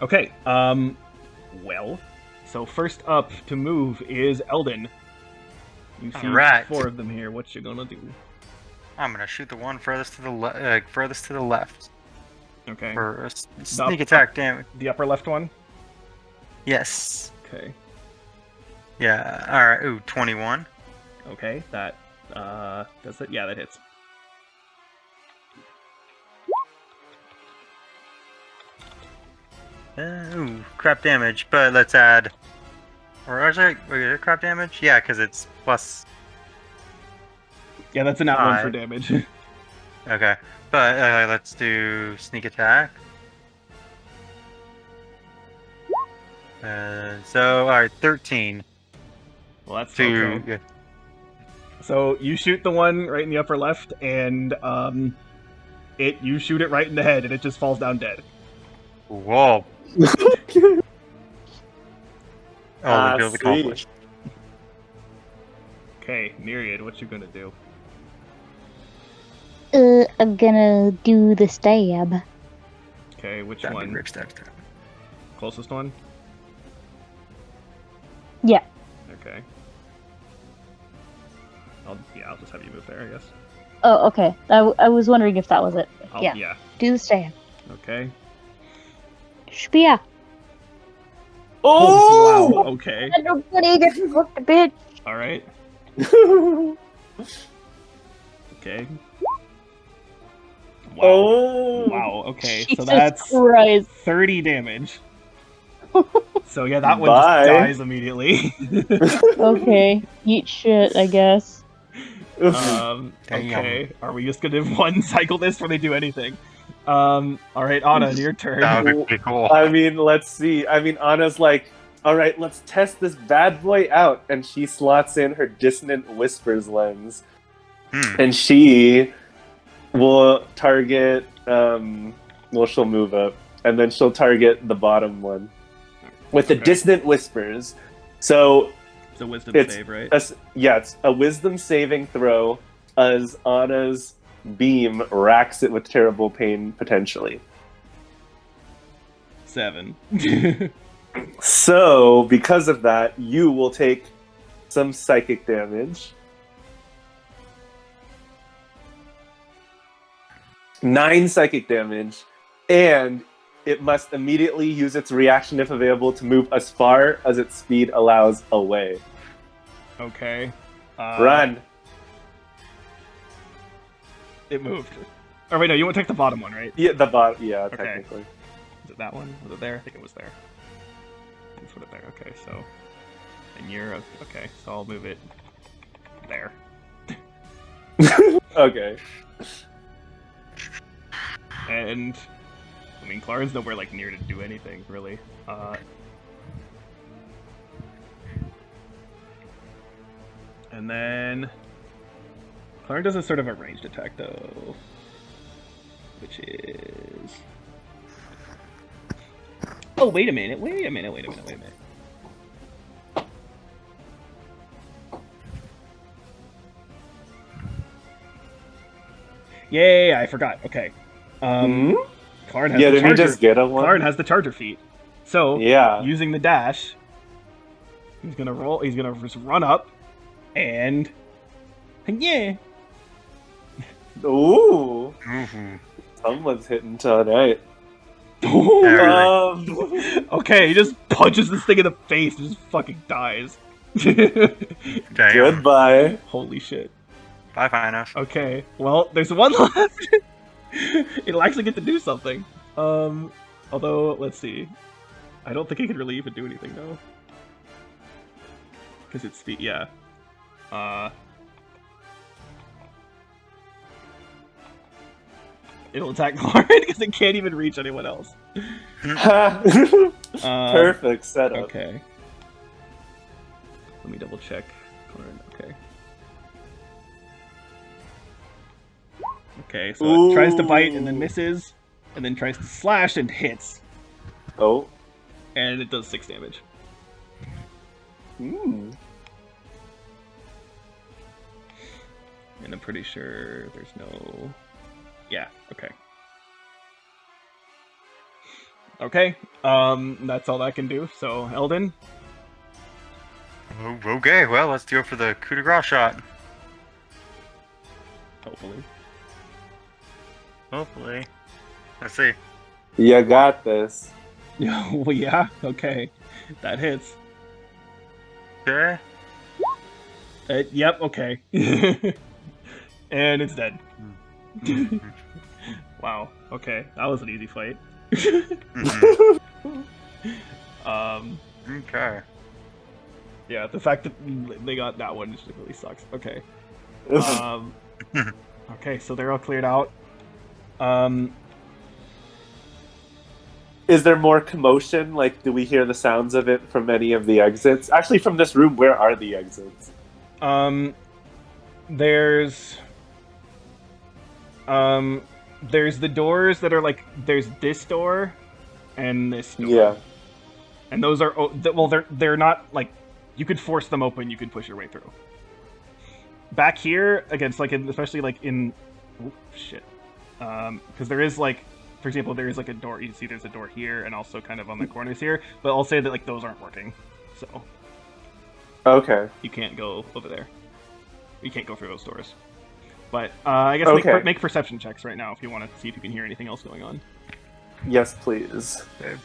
Okay, well, so first up to move is Elden. You see Alright. 4 of them here. What you gonna do? I'm gonna shoot the one furthest to the left. Okay. For a sneak attack damage. The upper left one? Yes. Okay. Yeah. Alright. Ooh, 21. Okay, that, does it? Yeah, that hits. Ooh, crap damage, but let's add... Or is it crap damage? Yeah, because it's plus... Yeah, that's a nat 1 for 5. damage. Okay, but let's do sneak attack. So, alright, 13. Well, that's To... okay. Yeah. So you shoot the one right in the upper left, and you shoot it right in the head, and it just falls down dead. Whoa. Oh, the build sweet. accomplished. Okay, Myriad, what you gonna do? I'm gonna do the stab. Okay, which That'd be one? Rick's next turn. Closest one? Yeah. Okay. I'll just have you move there, I guess. Oh, okay. I was wondering if that was it. Yeah. Yeah. Do the stab. Okay. Shpia. Oh, wow. Oh! Okay. Nobody gets fucked, bitch. All right. Okay. Wow. Oh! Wow. Okay. So Jesus that's Christ. 30 damage. So yeah, that one just Bye. dies immediately. Okay, eat shit, I guess. Damn. Okay. Are we just gonna one cycle this before they do anything? All right, Anna, your turn. That would be pretty cool. I mean, let's see. I mean, Anna's like, all right, let's test this bad boy out. And she slots in her Dissonant Whispers lens. And she will target, well, she'll move up. And then she'll target the bottom one with the Okay. Dissonant Whispers. So, It's a wisdom It's- save, right? yeah, it's a wisdom saving throw as Anna's beam racks it with terrible pain, potentially. 7. So, because of that, you will take some psychic damage. 9 psychic damage, and it must immediately use its reaction if available to move as far as its speed allows away. Okay. Run! It moved. Or wait, no, you want to take the bottom one, right? Yeah, the bot. Yeah, Okay. technically. Was it that one? Was it there? I think it was there. Let's put it there. Okay, so. And you're. Okay, so I'll move it there. Okay. And. I mean, Claren's nowhere like near to do anything, really. And then. Clarence does a sort of a ranged attack, though. Which is. Oh, wait a minute. Wait a minute. Yay, I forgot. Okay. Hmm? Clarn has Yeah, the did we charger. just get a one? Clarn has the charger feat. So, Yeah. using the dash, he's gonna roll. He's gonna just run up, and yeah. Ooh. Mm-hmm. Someone's hitting tonight. Okay, he just punches this thing in the face and just fucking dies. Damn. Goodbye. Holy shit. Bye, Finos. Okay, well, there's one left. It'll actually get to do something. Although, let's see. I don't think it can really even do anything, though. Because it's the, yeah. It'll attack Lauren because it can't even reach anyone else. Perfect setup. Okay. Let me double check. Lauren, okay. Okay, so it tries to bite and then misses, and then tries to slash and hits, Oh. and it does 6 damage. Mm. And I'm pretty sure there's no... Yeah, okay. Okay, that's all that can do, so Eldon? Oh, okay, well, let's go for the coup de grace shot. Hopefully. Hopefully. Let's see. You got this. Well, yeah, okay. That hits. Okay. Yep, okay. And it's dead. Wow, okay. That was an easy fight. Mhm. Okay. Yeah, the fact that they got that one just really sucks. Okay. Okay, so they're all cleared out. Is there more commotion? Like, do we hear the sounds of it from any of the exits? Actually, from this room, where are the exits? There's the doors that are like, there's this door and this door. Yeah. And those are, well, they're not, like, you could force them open, you could push your way through. Back here, against, like, especially, like, in, oh, shit. Because there is, like, for example, there is, like, a door, you can see there's a door here, and also kind of on the corners here, but I'll say that, like, those aren't working, so Okay. you can't go over there. You can't go through those doors. But, I guess Okay. make perception checks right now if you want to see if you can hear anything else going on. Yes, please. Okay.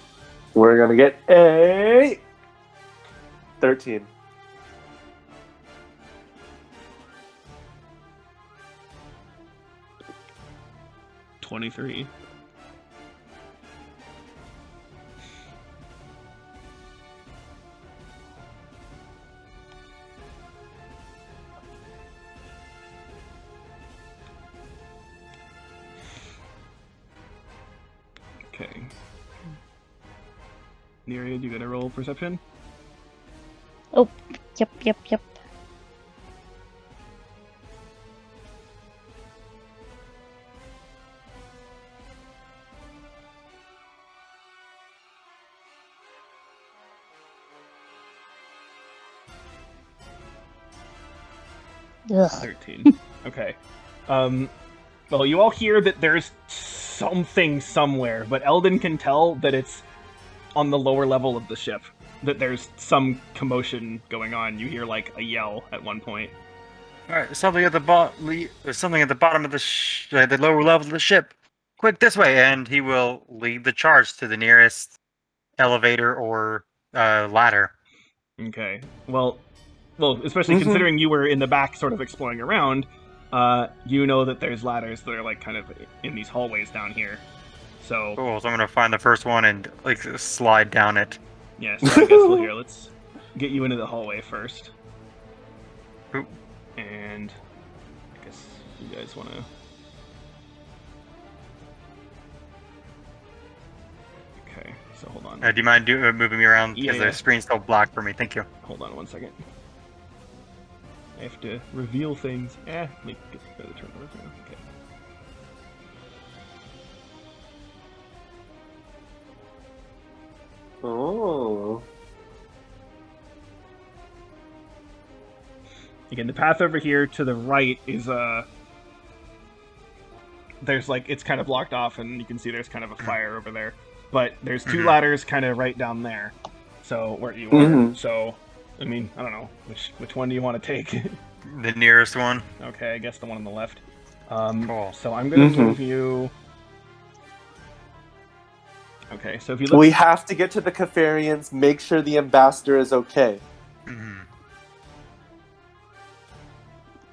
We're gonna get a 13. $23. Okay. Nereid, you gotta roll perception? Oh, yep. Ugh. 13. Okay. Well, you all hear that there's something somewhere, but Eldon can tell that it's on the lower level of the ship. That there's some commotion going on. You hear like a yell at one point. All right, something at the there's something at the bottom of the lower level of the ship. Quick, this way, and he will lead the charge to the nearest elevator or ladder. Okay. Well, especially considering you were in the back, sort of exploring around. You know that there's ladders that are like kind of in these hallways down here. So Cool. So I'm gonna find the first one and like slide down it. yeah. So I guess let's get you into the hallway first. Oop. And I guess you guys want to. Okay, so hold on. Do you mind moving me around? Because Yeah. the screen's still blocked for me. Thank you. Hold on 1 second. I have to reveal things. Let me get the turn over. Okay. Oh. Again, the path over here to the right is there's like it's kind of blocked off, and you can see there's kind of a fire over there. But there's two ladders kind of right down there. So where you are. So I mean, I don't know which one do you want to take. The nearest one. Okay, I guess the one on the left. Cool. So I'm gonna move you. Okay, so if you look, We have to get to the Capharians, make sure the ambassador is okay. Mm-hmm.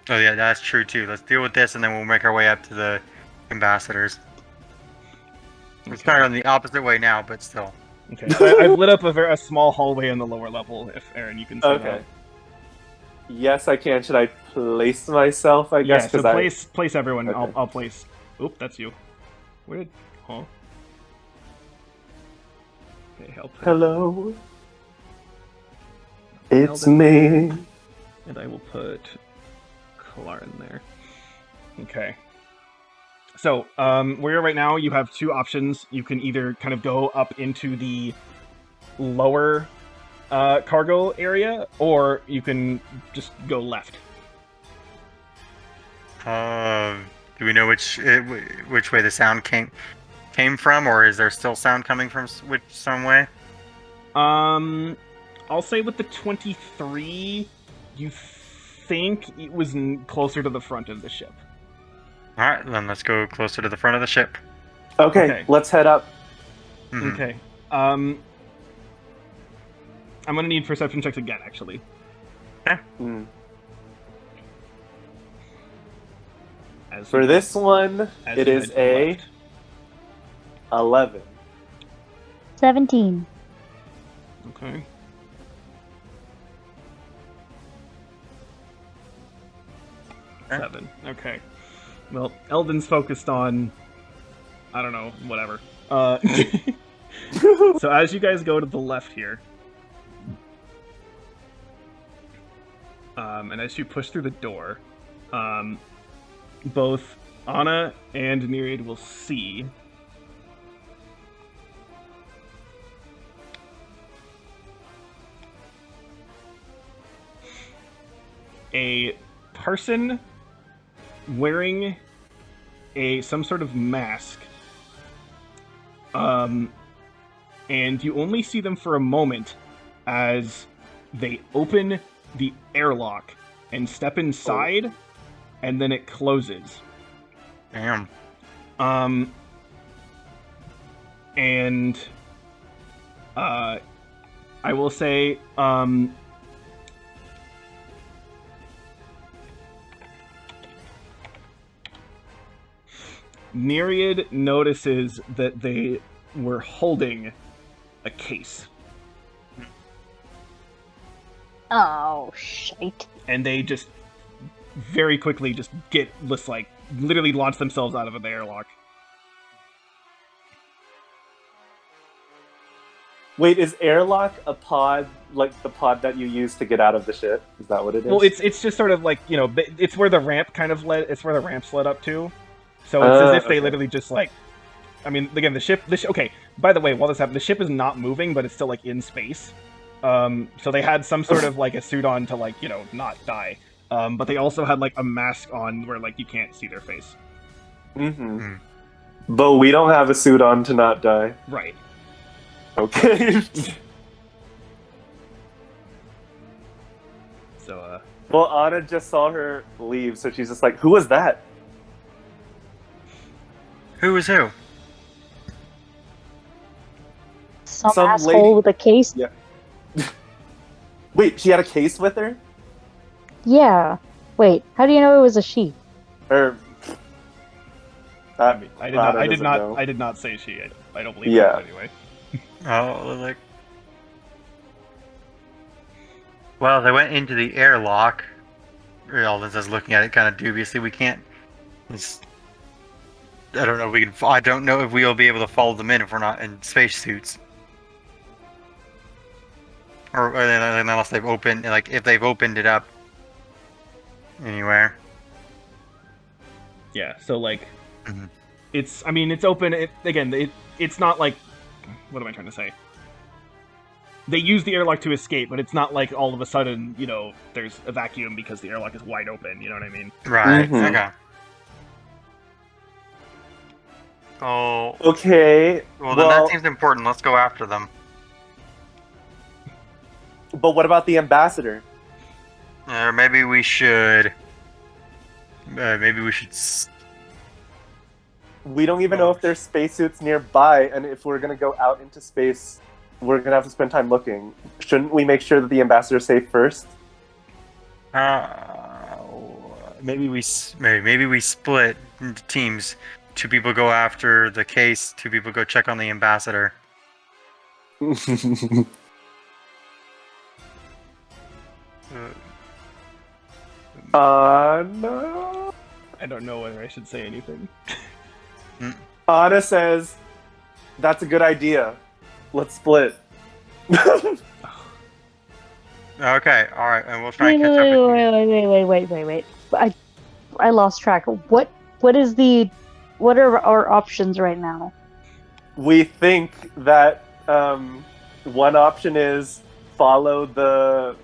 Oh yeah, that's true too. Let's deal with this, and then we'll make our way up to the ambassadors. It's kind of on the opposite way now, but still. Okay, so I've lit up a small hallway on the lower level. If Aaron, you can see that. Yes, I can. Should I place myself? I guess. Yeah. So 'Cause place everyone. Okay. I'll place. Oop, that's you. Where did? Oh. Okay, help. Hello. It's me. And I will put Kalar in there. Okay. So, where you're right now, you have two options. You can either kind of go up into the lower cargo area, or you can just go left. Do we know which way the sound came from, or is there still sound coming from some way? I'll say with the 23, you think it was closer to the front of the ship. All right, then let's go closer to the front of the ship. Okay, let's head up. Mhm. Okay. I'm gonna need perception checks again, actually. For this one, it is a left. 11. 17. Okay. Okay. 7. Okay. Well, Eldon's focused on, I don't know, whatever. So as you guys go to the left here, and as you push through the door, both Anna and Nereid will see a person wearing some sort of mask, and you only see them for a moment as they open the airlock and step inside, and then it closes. Damn. And I will say, Nereid notices that they were holding a case, Oh, shite. and they just very quickly just like literally launch themselves out of the airlock. Wait, is airlock a pod like the pod that you use to get out of the ship? Is that what it is? Well, it's just sort of like, it's where the ramp kind of led. It's where the ramps led up to. So it's as if they Okay. literally just like. I mean, again, the ship. Okay. By the way, while this happened, the ship is not moving, but it's still like in space. So they had some sort of like a suit on to like not die. But they also had like a mask on where like you can't see their face. Mm-hmm. But we don't have a suit on to not die. Right. Okay. So Well, Anna just saw her leave, so she's just like, "Who was that?" Who was who? Some Some asshole lady- with a case? Yeah. Wait, she had a case with her? Yeah. Wait, how do you know it was a she? Or I did not. Anna I did doesn't not. know. I did not say she. I don't believe Yeah. that anyway. Oh, like. Well, they went into the airlock. Eldon's just looking at it kind of dubiously. We can't. I don't know. If we can. I don't know if we'll be able to follow them in if we're not in spacesuits. Or unless they've opened, like if they've opened it up anywhere. Yeah. So like, Mhm. it's. I mean, it's open. It's not like. What am I trying to say? They use the airlock to escape, but it's not like all of a sudden, there's a vacuum because the airlock is wide open. You know what I mean? Right. Mhm. Okay. Oh. Okay. Well, then that seems important. Let's go after them. But what about the ambassador? Or maybe we should. Maybe we should. We don't even know if there's spacesuits nearby, and if we're gonna go out into space, we're gonna have to spend time looking. Shouldn't we make sure that the ambassador's safe first? Maybe we split into teams. 2 people go after the case. 2 people go check on the ambassador. No. I don't know whether I should say anything. Anna says, "That's a good idea. Let's split." Okay, all right, and we'll try Wait, and catch up with you. wait. I lost track. What are our options right now? We think that one option is follow the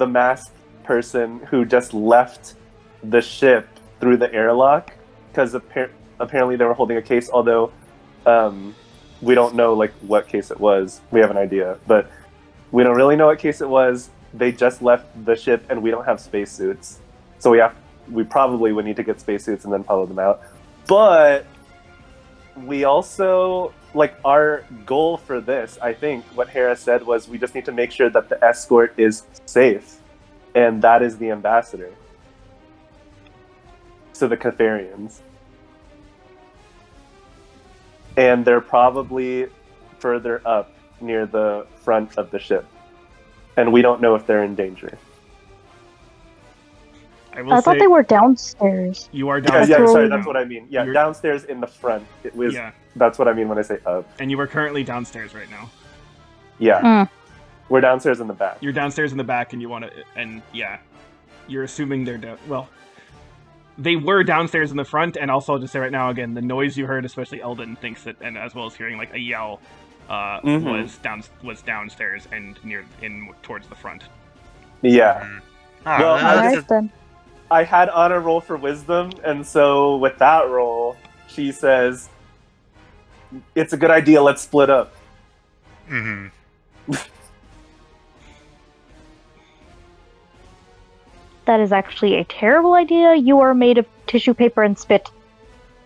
masked person who just left the ship through the airlock, because apparently they were holding a case. Although we don't know like what case it was. We have an idea, but we don't really know what case it was. They just left the ship, and we don't have spacesuits, so we probably would need to get spacesuits and then follow them out. But we also, like, our goal for this, I think what Hera said was we just need to make sure that the escort is safe, and that is the ambassador. So the Catharians. And they're probably further up near the front of the ship. And we don't know if they're in danger. I thought they were downstairs. You are Yeah, downstairs. That's sorry, what that's what I mean. Yeah, You're- downstairs in the front. It was. Yeah, That's what I mean when I say up. and you are currently downstairs right now. Yeah. Mm. We're downstairs in the back. You're downstairs in the back, and you want to, and yeah, you're assuming they're down. Well, they were downstairs in the front, and also I'll just say right now again, the noise you heard, especially Eldon thinks that, and as well as hearing like a yell, Mhm. was downstairs and towards the front. Yeah. Oh, Well, this Alright is- then. I had Anna roll for wisdom, and so with that roll, she says, "It's a good idea, let's split up." Mhm. That is actually a terrible idea. You are made of tissue paper and spit.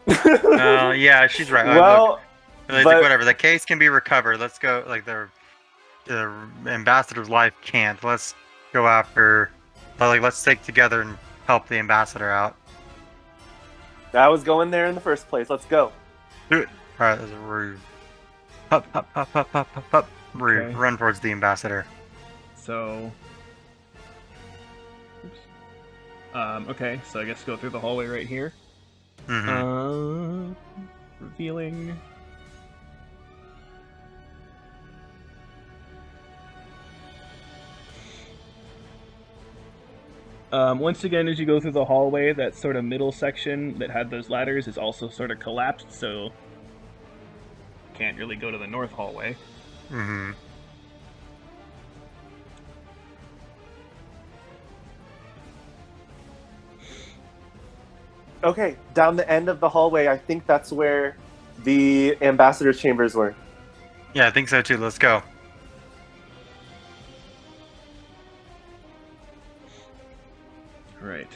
Yeah, she's right. Well, Look, like, but- whatever. The case can be recovered. Let's go. Like they're the ambassador's life can't. Let's go after. Let's stick together and help the ambassador out. I was going there in the first place. Let's go. Do it. All right, there's a Rue. Up, up, up, up, up, up, up. Rue, Okay. run towards the ambassador. So, oops. Okay, so I guess go through the hallway right here. Mm-hmm. Revealing. Once again, as you go through the hallway, that sort of middle section that had those ladders is also sort of collapsed, so can't really go to the north hallway. Mm-hmm. Okay, down the end of the hallway, I think that's where the ambassador's chambers were. Yeah, I think so too. Let's go. Right.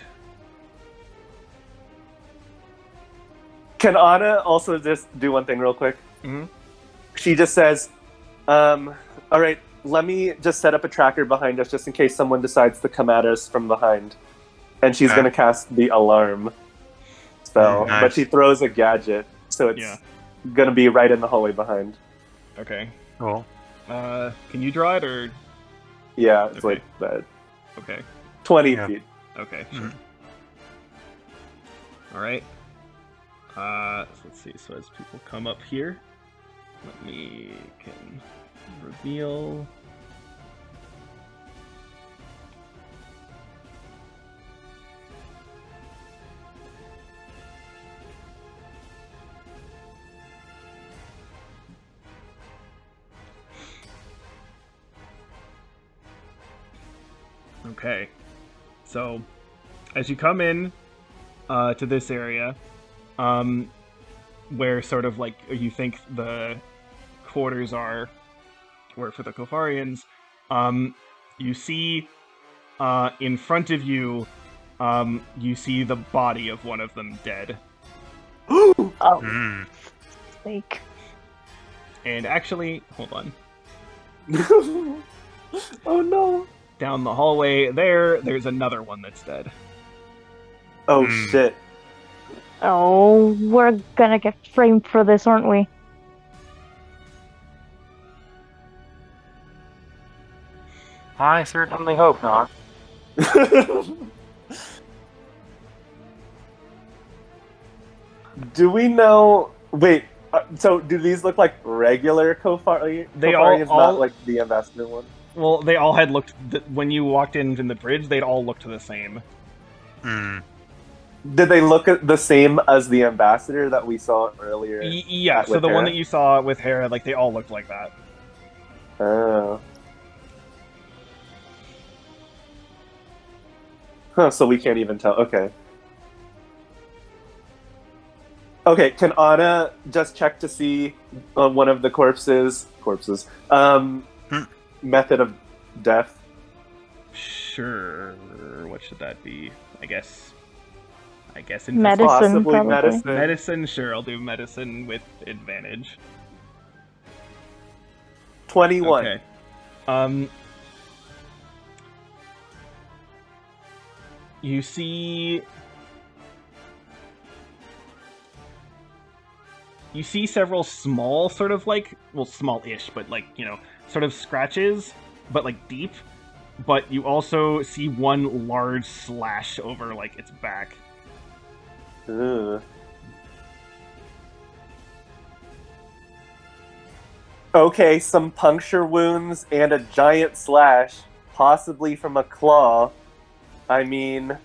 Can Anna also just do one thing real quick? Mm-hmm. She just says, all right, let me just set up a tracker behind us just in case someone decides to come at us from behind. And she's Okay. going to cast the alarm spell. Nice. But she throws a gadget, so it's Yeah. going to be right in the hallway behind. Okay. Cool. Can you draw it, or... Yeah, it's Okay. like that. Okay. 20 Yeah. feet. Okay, sure. Mhm. Alright. So let's see. So as people come up here, let me can reveal. Okay. So as you come in to this area, where sort of like you think the quarters are, where for the Kofarians, you see in front of you, you see the body of one of them dead. Oh, Mm. like And actually, hold on. Oh no. Down the hallway there's another one that's dead. Oh Hmm. shit. oh, we're gonna get framed for this, aren't we? I certainly hope not. Do we know? Wait, so do these look like regular Kofarians? They all- not like the ambassador one? Well, they all had looked when you walked in from the bridge. They'd all looked the same. Hmm. Did they look the same as the ambassador that we saw earlier? Yeah. So with the one Hera? that you saw with Hera, like they all looked like that. Oh. Huh, so we can't even tell. Okay. Okay, can Anna just check to see one of the corpses, method of death? Sure. What should that be? I guess Medicine, Possibly probably. medicine. Medicine, sure. I'll do medicine with advantage. 21. Okay. You see. You see several small, sort of like, well, small-ish, but like, sort of scratches, but like deep. But you also see one large slash over like its back. Ugh. Okay, some puncture wounds and a giant slash, possibly from a claw. I mean,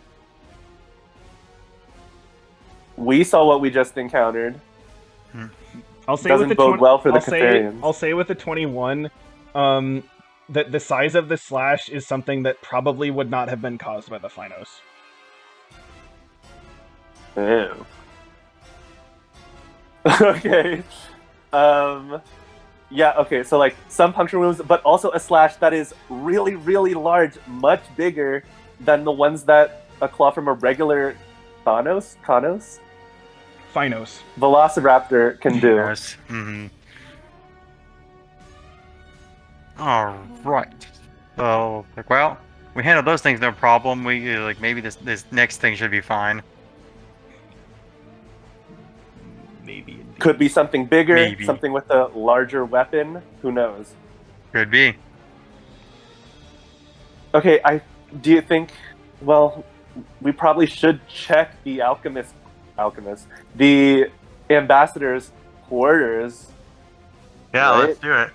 we saw what we just encountered. I'll say Doesn't with the bode well for the I'll Catharians. say with the 21, that the size of the slash is something that probably would not have been caused by the Phynos. Ew. Okay. Yeah, okay, so like some puncture wounds, but also a slash that is really, really large, much bigger than the ones that a claw from a regular Thanos? Phynos. Velociraptor can do. Yes. Mm-hmm. All right. So, like, well, we handled those things no problem. We like maybe this next thing should be fine. Maybe indeed. Could be something bigger, Maybe. something with a larger weapon. Who knows? Could be. Okay, do you think? Well, we probably should check the the ambassador's quarters. Yeah, Right? let's do it.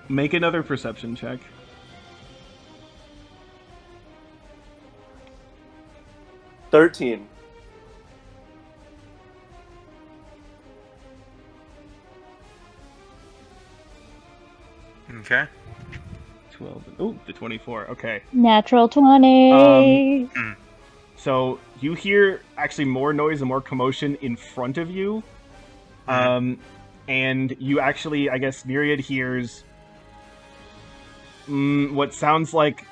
Make another perception check. $13. Okay. 12. Oh, the 24. Okay. Natural 20. So you hear actually more noise and more commotion in front of you. And you actually, I guess, Myriad hears what sounds like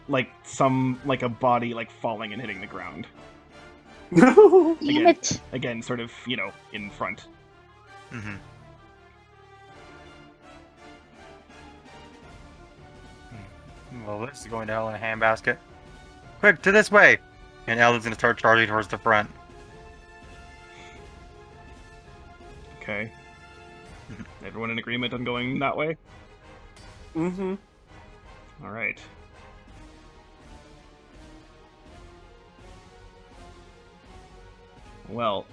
a body like falling and hitting the ground. Damn it. Again, sort of, in front. Well, this is going to hell in a handbasket. Quick, to this way! And Ellen's gonna start charging towards the front. Okay. Everyone in agreement on going that way? Mm-hmm. All right. Well.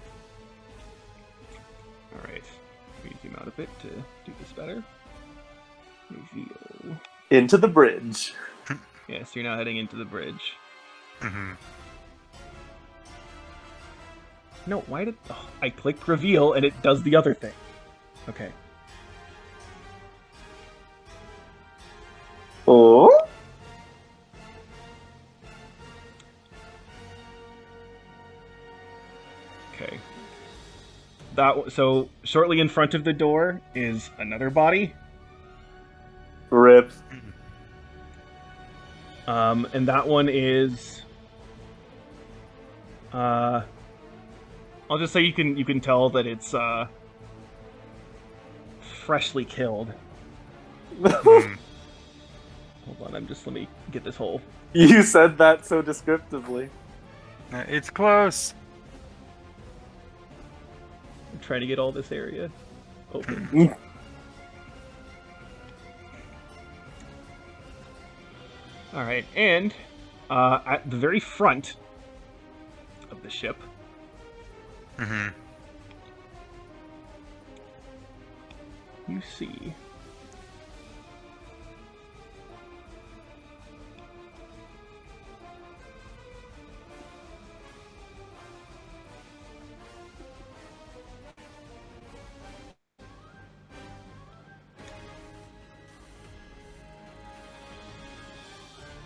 All right. Let me zoom out a bit to do this better. Reveal. Into the bridge. Yeah, so you're now heading into the bridge. No, why did... Oh, I clicked reveal and it does the other thing. Okay. Oh? Okay. So, shortly in front of the door is another body. Rip. And that one is... I'll just say you can tell that it's freshly killed. Hold on, let me get this whole. You said that so descriptively. It's close. I'm trying to get all this area open. All right, and at the very front of the ship. You see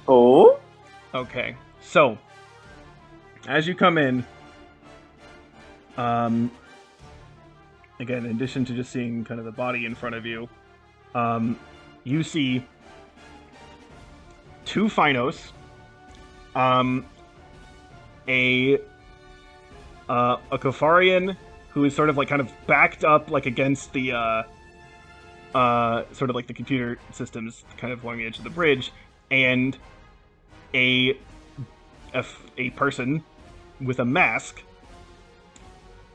Oh? Okay, so as you come in, again, in addition to just seeing kind of the body in front of you, you see two Phinos, a Kofarian who is sort of like kind of backed up like against the sort of like the computer systems kind of along the edge of the bridge, and a person with a mask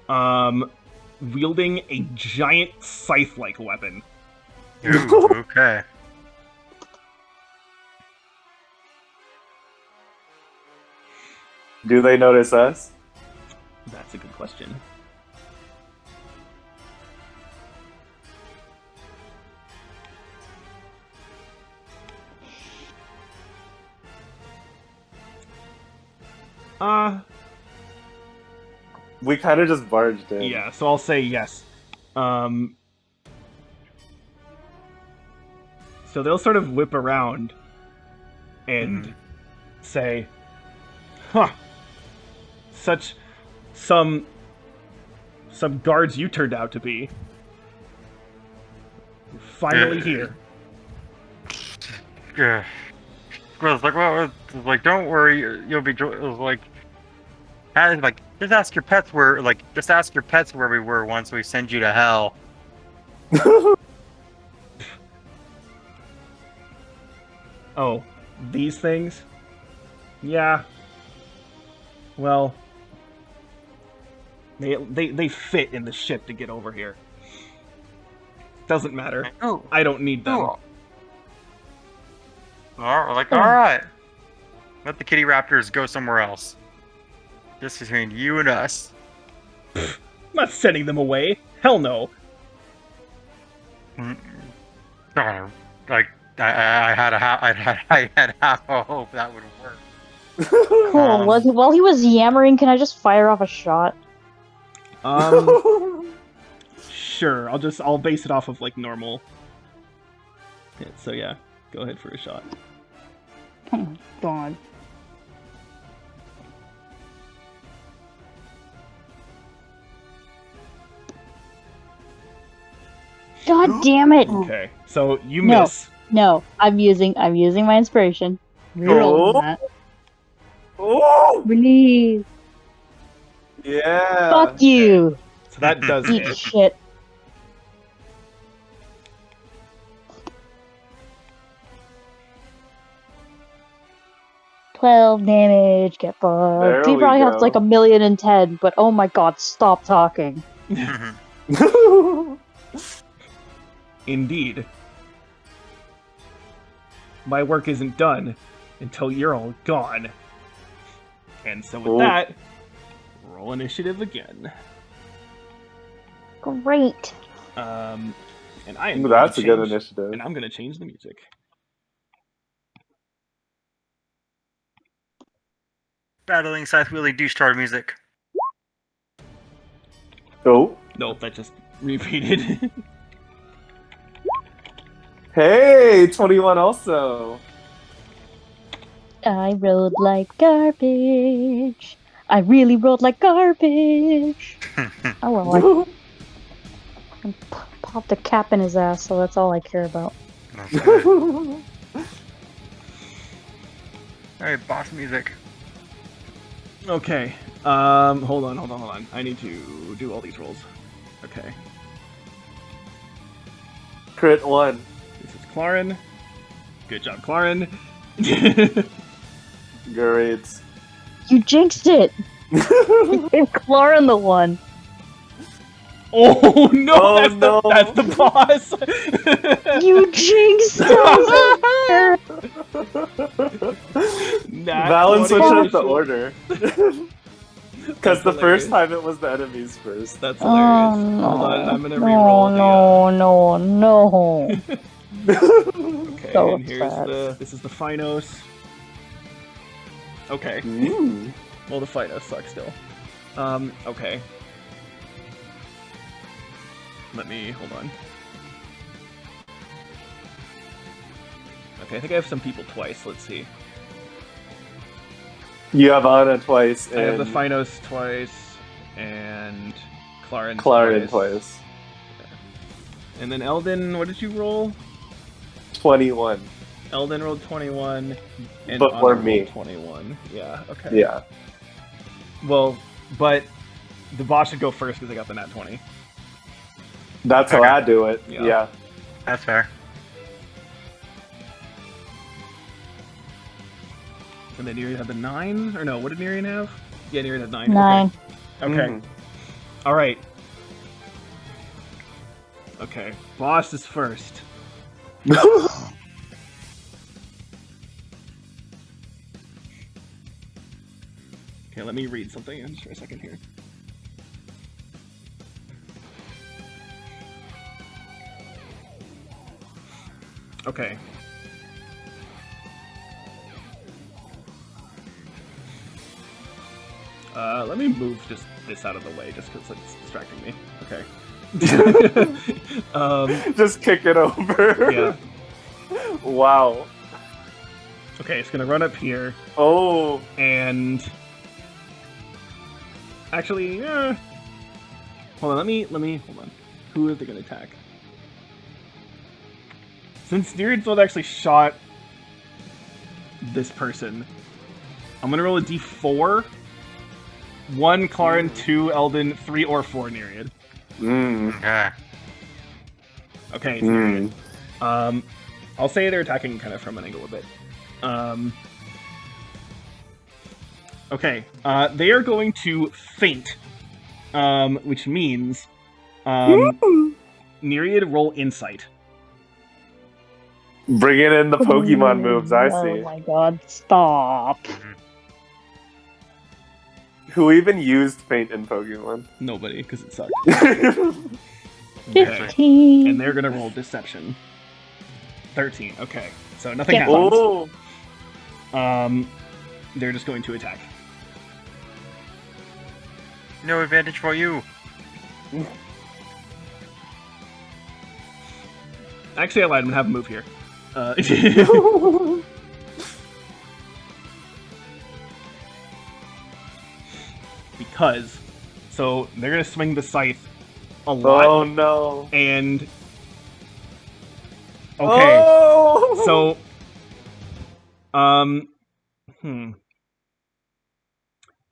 wielding a giant scythe-like weapon. Ooh, okay. Do they notice us? That's a good question. We kind of just barged in. Yeah, so I'll say yes. So they'll sort of whip around and say, "Huh, some guards you turned out to be. You're finally here." Yeah. I was like, well, don't worry, you'll be. It was like, just ask your pets where we were once we send you to hell. Oh, these things? Yeah. Well, they fit in the ship to get over here. Doesn't matter. Ooh, I don't need them. ooh. Alright. Let the kitty raptors go somewhere else. Just between you and us. I'm not sending them away. Hell no. Mm, Like I had half a hope that would work. Cool. While he was yammering, can I just fire off a shot? Sure. I'll base it off of like normal. Yeah, so yeah, go ahead for a shot. Oh, God. God damn it! Okay, so you No. miss. No, I'm using my inspiration. Reroll that. Oh! Release. Yeah. Fuck you! So that does Eat hit. shit. $12 damage. Get There fucked. He we probably has go. like 1,010,000, but oh my god, stop talking. Indeed. My work isn't done until you're all gone. And so with Ooh. that, roll initiative again. Great. And I am Ooh, going that's to a good change- initiative. And I'm going to change the music. Battling Scythe wielding douche tard music. Oh. Nope, that just repeated. Hey, 21 also. I rolled like garbage. I really rolled like garbage. Oh well, I popped a cap in his ass, so that's all I care about. That's good. Alright, boss music. Okay. Hold on. I need to do all these rolls. Okay. Crit 1. This is Clarin. Good job, Clarin. Great. You jinxed it! It's Clarin the one. Oh no, Oh, that's no. that's the boss. You jinxed it! Nat Valon 20 switched up the initiative. order. Because That's the first hilarious. time it was the enemies first. That's Oh hilarious. no. Hold on, I'm gonna reroll No. Okay, So and here's upset. this is the Phynos. Okay. Mm. Well, the Phynos sucks still. Okay. Hold on. Okay, I think I have some people twice. Let's see. You have Anna twice, and I have the Phynos twice, and Clarin twice. And then Eldon, what did you roll? 21. Eldon rolled 21, and Before Anna me. rolled 21. Yeah, okay. Yeah. Well, but the boss should go first because I got the nat 20. That's how Okay. I do it. Yeah. Yeah. That's fair. And then Nerian had the 9? Or no, what did Nerian have? Yeah, Nerian had 9. 9. Okay. Mhm. Alright. Okay. Boss is first. Okay, let me read something just for a second here. Okay. Let me move just this out of the way, just because it's distracting me. Okay. Just kick it over. Yeah. Wow. Okay, it's gonna run up here, Oh. and actually, hold on. Let me hold on. Who is it gonna attack? Since Nereidfield actually shot this person, I'm gonna roll a d4. 1 Clarin, 2 Eldon, 3 or 4 Nereid. Okay. Okay, it's Nereid. I'll say they're attacking kind of from an angle a bit. Okay. They are going to faint, which means Nereid roll insight. Bringing in the Pokemon moves, I Oh see. my god, stop. Who even used Faint in Pokemon? Nobody, because it sucked. Okay. 15. And they're gonna roll deception. 13. Okay, so nothing Get happens. Oh, They're just going to attack. No advantage for you. Actually, I lied. I'm gonna have a move here. Because, so they're gonna swing the scythe a lot, oh no. and okay, Oh! so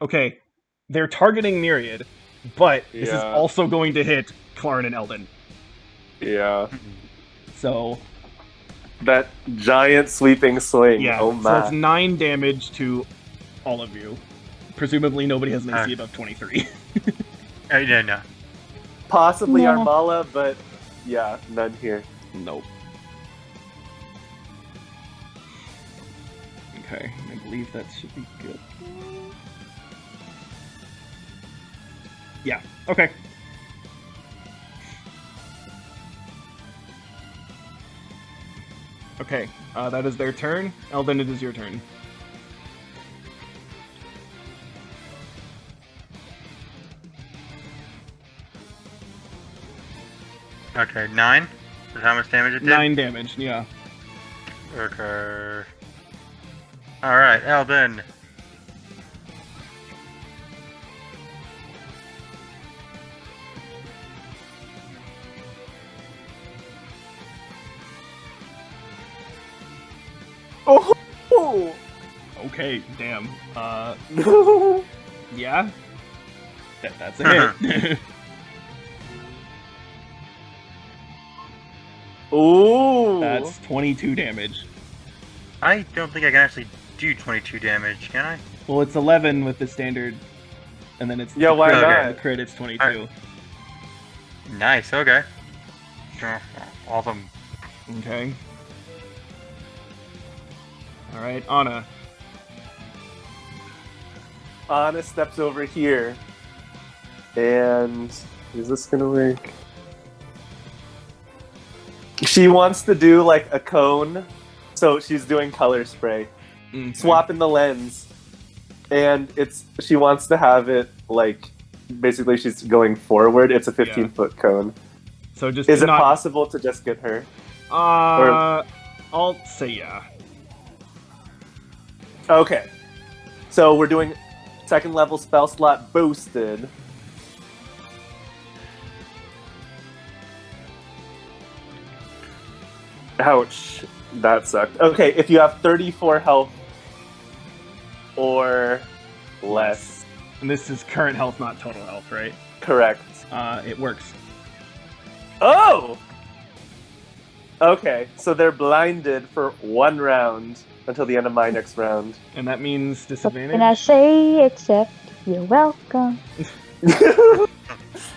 okay, they're targeting Nereid, but this is Yeah. also going to hit Clarn and Eldon. Yeah. So That giant sweeping swing. yeah, Oh so my. that's 9 damage to all of you. Presumably, nobody has an AC above 23. No. Possibly No. Armala, but yeah, none here. Nope. Okay, I believe that should be good. Yeah, okay. Okay, that is their turn. Eldon, it is your turn. Okay, 9? Is how much damage it did? 9 damage, yeah. Okay. Alright, Eldon. Oh! Okay, damn. No! Yeah? That's a hit. Ooh! That's 22 damage. I don't think I can actually do 22 damage, can I? Well, it's 11 with the standard, and then it's Yeah, the why crit, not? The crit, it's 22. Alright. Nice, okay. Sure, awesome. Okay. Alright, Anna. Anna steps over here. And is this gonna work? She wants to do like a cone. So she's doing color spray. Okay. Swapping the lens. And she wants to have it like basically she's going forward. It's a 15-foot cone. So just Is do it not... possible to just get her? I'll say yeah. Okay. So we're doing second level spell slot boosted. Ouch. That sucked. Okay, if you have 34 health or less. And this is current health, not total health, right? Correct. It works. Oh! Okay, so they're blinded for 1 round until the end of my next round. And that means What disadvantage? can I say except you're welcome?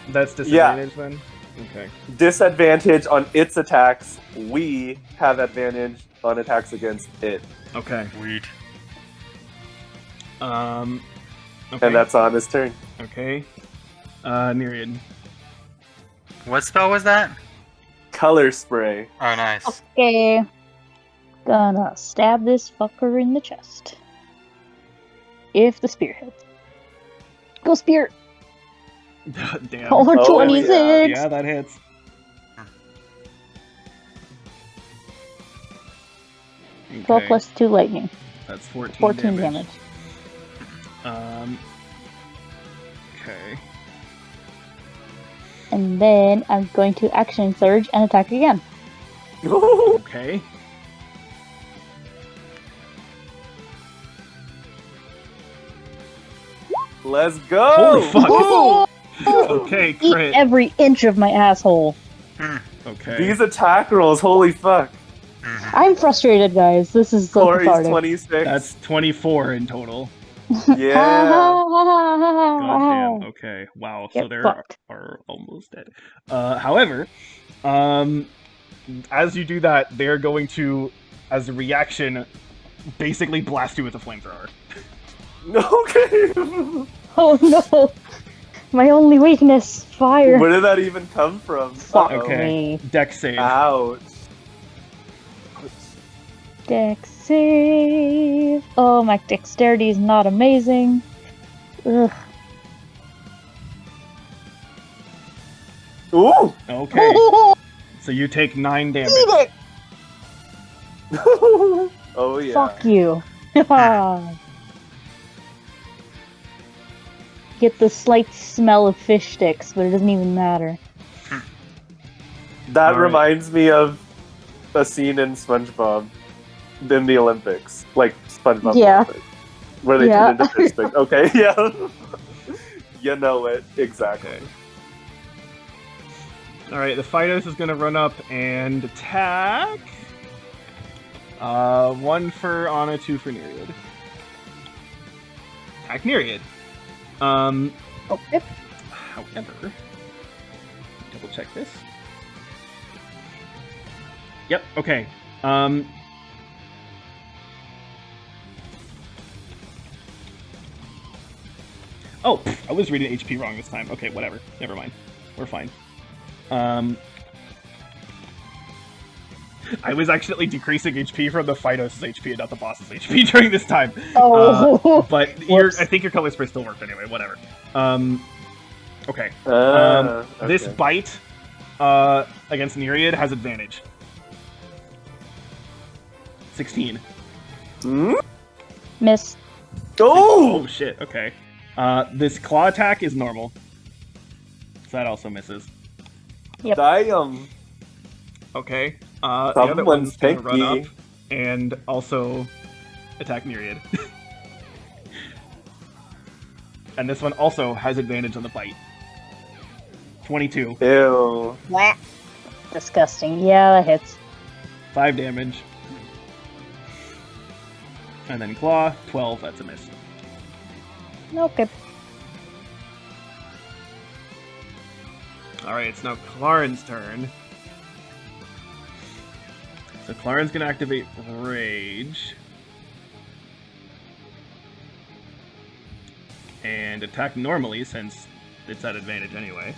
That's disadvantage then? Okay. Disadvantage on its attacks. We have advantage on attacks against it. Okay. Weed. Okay. And that's on his turn. Okay. Nereid. What spell was that? Color spray. Oh, nice. Okay. Gonna stab this fucker in the chest. If the spear hits. Go spear! Damn. Oh, Oh, 26! Yeah, that hits. Okay. 12 plus 2 lightning. That's 14, 14 damage. Okay. And then I'm going to action surge and attack again. Okay. Let's go! Holy fuck. Oh! Okay, Eat crit. every inch of my asshole. Okay. These attack rolls, holy fuck. I'm frustrated, guys. This is so Corey's cathartic. 26. That's 24 in total. Yeah. Goddamn. Okay. Wow. So Get there fucked. are almost dead. However, as you do that, they're going to, as a reaction, basically blast you with a flamethrower. Okay. Oh no! My only weakness, fire. Where did that even come from? Fuck Uh-oh. Okay. me. Dex save. Ouch. Dex save. Oh, my dexterity is not amazing. Ugh. Ooh. Okay. So you take 9 damage. Eat it! Oh yeah. Fuck you. Get the slight smell of fish sticks, but it doesn't even matter. That All right. reminds me of a scene in SpongeBob in the Olympics, like SpongeBob Yeah. Olympics, where they Yeah. turn into fish sticks. Okay, yeah. You know it exactly. Okay. Alright, the Phytos is going to run up and attack. 1 for Anna, 2 for Nereid. Attack Nereid. Okay. However, double check this. Yep, okay. Oh, I was reading HP wrong this time. Okay, whatever. Never mind. We're fine. I was actually decreasing HP from the Phytos' HP and not the boss's HP during this time. Oh. But Whoops. I think your color spray still worked anyway. Whatever. Okay. Okay. This bite against Nereid has advantage. 16. Hmm? Miss. Oh! Oh shit. Okay. This claw attack is normal. So that also misses. Yep. Damn. Okay. The other Someone's one's gonna run picky. up and also attack Nereid. And this one also has advantage on the bite. 22. Ew. Disgusting. Yeah, that hits. 5 damage. And then claw, 12, that's a miss. Okay. Alright, it's now Claren's turn. So Claren's gonna activate Rage. And attack normally, since it's at advantage anyway.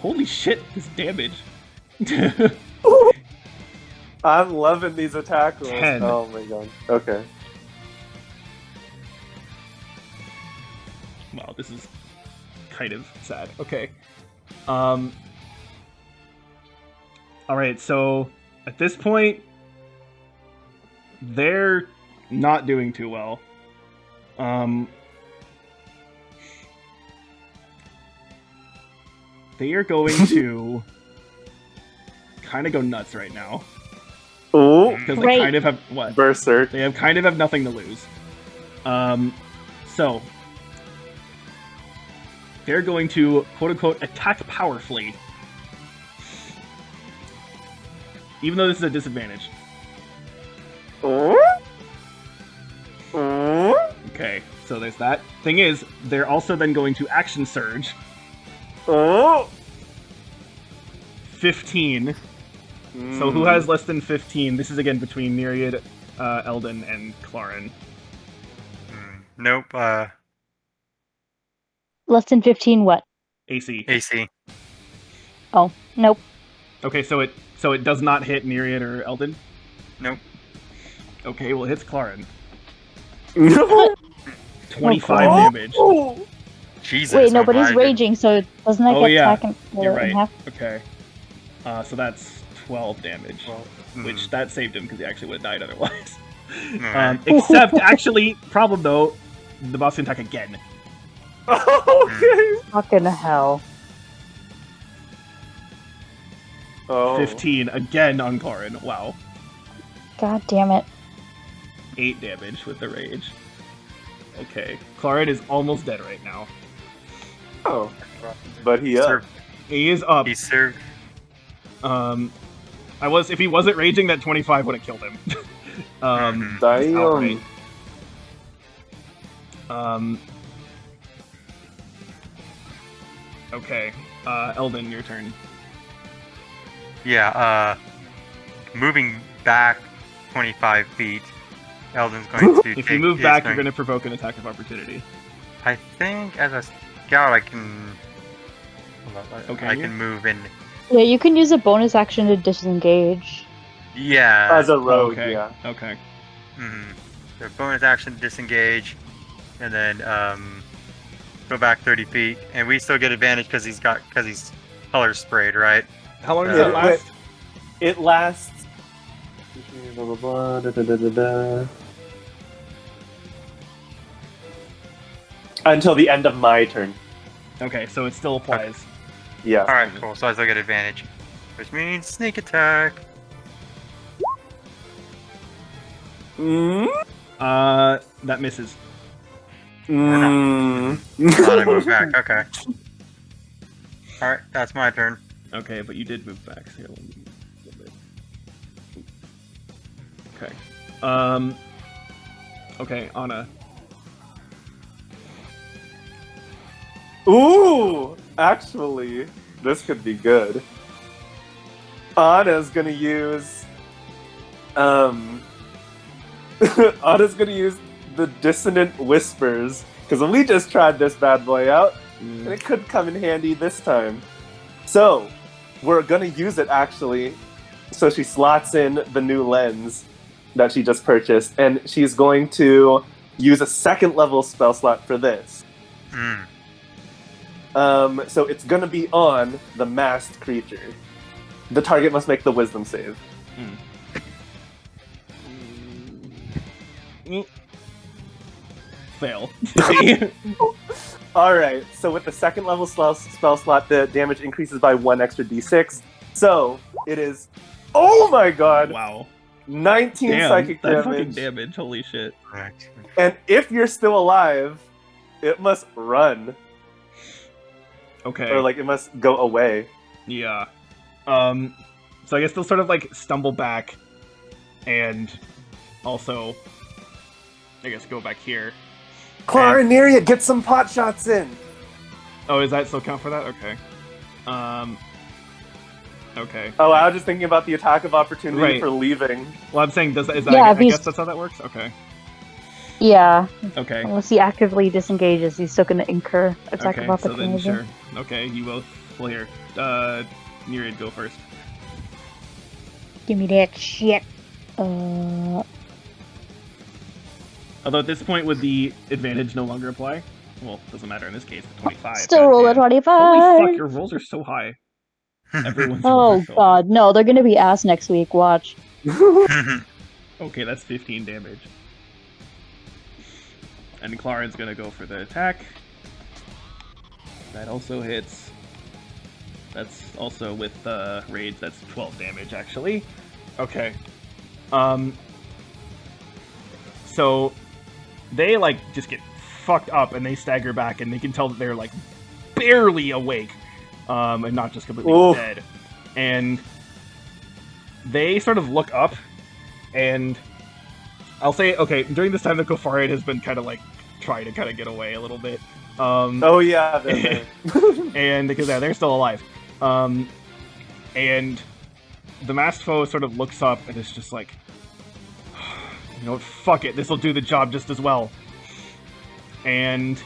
Holy shit, this damage. I'm loving these attack rolls. 10. Oh my god. Okay. Wow, this is kind of sad. Okay. Alright, so at this point, they're not doing too well. They are going to kind of go nuts right now. Ooh. Because they Great. kind of have what? Berserk. They have kind of have nothing to lose. So they're going to quote unquote attack powerfully. Even though this is a disadvantage. Ooh. Ooh. Okay, so there's that. Thing is, they're also then going to action surge. Ooh. 15. So who has less than 15? This is again between Nereid, Eldon, and Claren. Nope. Less than 15 what? AC. AC. Oh, nope. Okay, so it does not hit Nereid or Eldon? Nope. Okay, well it hits Claren. No. 25 Oh. damage. Oh. Jesus. Wait, no, I'm but he's glad raging, so doesn't that Oh, get yeah. attack You're in right. half? Okay. So that's 12 damage. Which that saved him because he actually would have died otherwise. Except, actually, problem though, the boss can attack again. Okay. Fucking hell. Oh. 15 again on Claren. Wow. God damn it. 8 damage with the rage. Okay. Claren is almost dead right now. Oh. But he up. He is up. He served. If he wasn't raging, that 25 would have killed him. Mhm. Just outright. Damn. Okay. Eldon, your turn. Yeah. Moving back 25 feet. Eldon's going to. If you move back, you're going to provoke an attack of opportunity. I think as a scout, I can. Okay, I can move in. Yeah, you can use a bonus action to disengage. Yeah. As a rogue, okay. yeah. Okay. So bonus action, disengage, and then go back 30 feet, and we still get advantage because he's color sprayed, right? How long does Yeah, that last? It lasts. Blah, blah, blah, da, da, da, da, da. Until the end of my turn. Okay, so it still applies. Yeah. All right, cool. So I still get advantage, which means sneak attack. That misses. Thought I moved back. Okay. All right, that's my turn. Okay, but you did move back. So a little bit. Okay. Okay, Anna. Ooh! Actually, this could be good. Anna's gonna use. Anna's gonna use the dissonant whispers because we just tried this bad boy out, and it could come in handy this time. So, we're gonna use it actually. So she slots in the new lens that she just purchased, and she's going to use a second level spell slot for this. So it's gonna be on the masked creature. The target must make the wisdom save. Fail. Alright, so with the second level spell slot, the damage increases by 1 extra d6. So it is, oh my god, Wow. 19 Damn, psychic that fucking damage. damage. Holy shit. And if you're still alive, it must run. Okay. Or like it must go away. Yeah. So I guess they'll sort of like stumble back and also I guess go back here. Clarineria, get some pot shots in! Oh, is that still count for that? Okay. Okay. Oh, I was just thinking about the attack of opportunity Right. for leaving. Well, I'm saying, is that? Yeah, I guess that's how that works. Okay. Yeah, Okay. unless he actively disengages, he's still going to incur attack Okay. of So then, opportunity. sure. Okay, you both. Well, here. Nereid, go first. Give me that shit. Although at this point, would the advantage no longer apply? Well, doesn't matter in this case. The 25. Still roll a goddamn. 25. Holy fuck! Your rolls are so high. Everyone's rolls Oh are so god, no, they're gonna be ass next week, watch. high. Okay, that's 15 damage. And Claren's gonna go for the attack. That also hits. That's also with rage. That's 12 damage, actually. Okay. So they like just get fucked up and they stagger back and they can tell that they're like barely awake, and not just completely Oof. dead. And they sort of look up, and I'll say, okay, during this time the Kofarian has been kind of like trying to kind of get away a little bit. Oh yeah, they're And because they're still alive. And the masked foe sort of looks up and is just like, you know what, fuck it, this will do the job just as well. And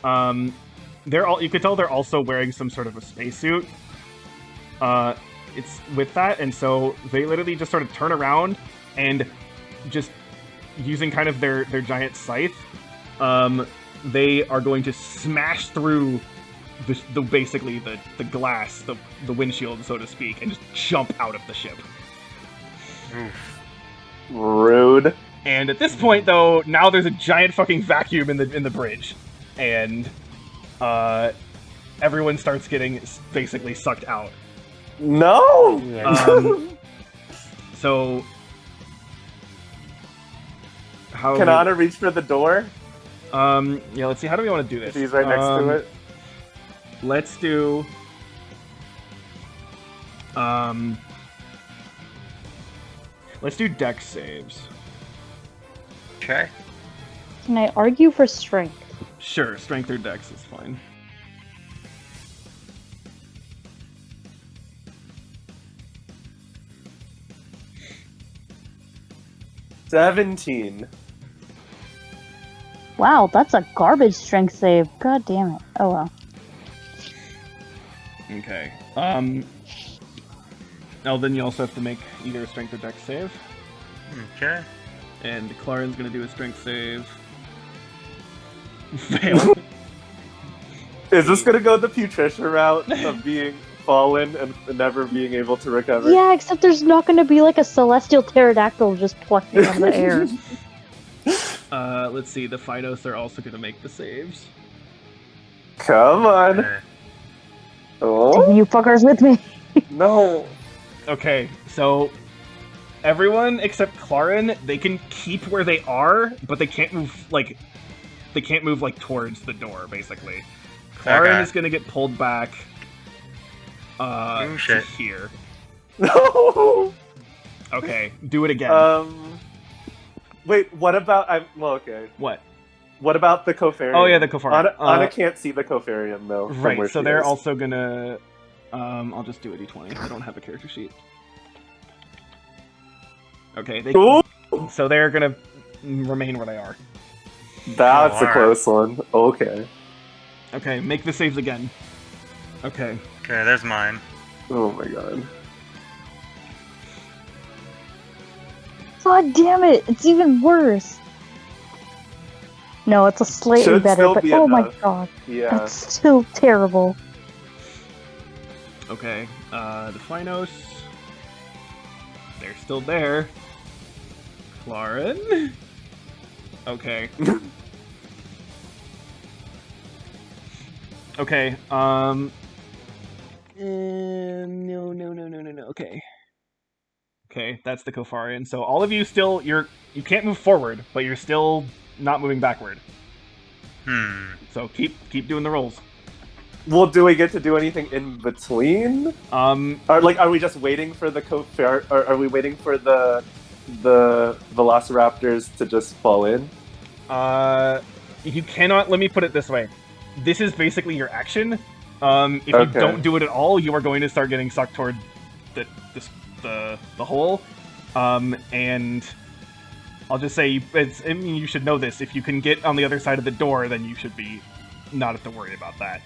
you could tell they're also wearing some sort of a spacesuit. It's with that, and so they literally just sort of turn around and just using kind of their giant scythe, they are going to smash through the basically the glass, the windshield, so to speak, and just jump out of the ship. rude. And at this point, though, now there's a giant fucking vacuum in the bridge, and everyone starts getting basically sucked out. No. So how Can Anna reach for the door? yeah, let's see. How do we want to do this? If he's right next to it. let's do dex saves. Okay. Can I argue for strength? Sure, strength or dex is fine. $17. Wow, that's a garbage strength save. God damn it. Oh well. Okay. Eldon, you also have to make either a strength or dex save. Okay. And Claren's gonna do a strength save. Fail. Is this gonna go the Putrescia route of being fallen and never being able to recover? Yeah, except there's not going to be like a celestial pterodactyl just plucking out of the air. Let's see. The Phytos are also gonna make the saves. Come on. Okay. Oh You fuckers with me. no. Okay, so everyone except Claren, they can keep where they are, but they can't move like towards the door. Basically, Claren Okay. is gonna get pulled back. Oh, To shit. here. No. Okay, do it again. Wait. What about? Okay. What? What about the Kofarian? Oh yeah, the Kofarian. Anna can't see the Kofarian though. from Right, where so she they're is. also gonna. I'll just do a d20. I don't have a character sheet. Okay, Ooh, so they're gonna remain where they are. that's Oh, a close one. Okay. Okay, make the saves again. Okay. Okay, there's mine. Oh my god. God damn it, it's even worse. No, it's a slightly Should better, still but be oh my enough. god, Yeah. that's still terrible. Okay, the Phynos. They're still there. Claren. Okay. Okay, no. Okay. Okay, that's the Kofarian. So all of you still, you can't move forward, but you're still not moving backward. So keep doing the rolls. Well, do we get to do anything in between? Are we just waiting for the Kofar? Or are we waiting for the Velociraptors to just fall in? You cannot. Let me put it this way. This is basically your action. If you Okay. don't do it at all, you are going to start getting sucked toward the hole. And I'll just say, I mean, you should know this. If you can get on the other side of the door, then you should be not have to worry about that.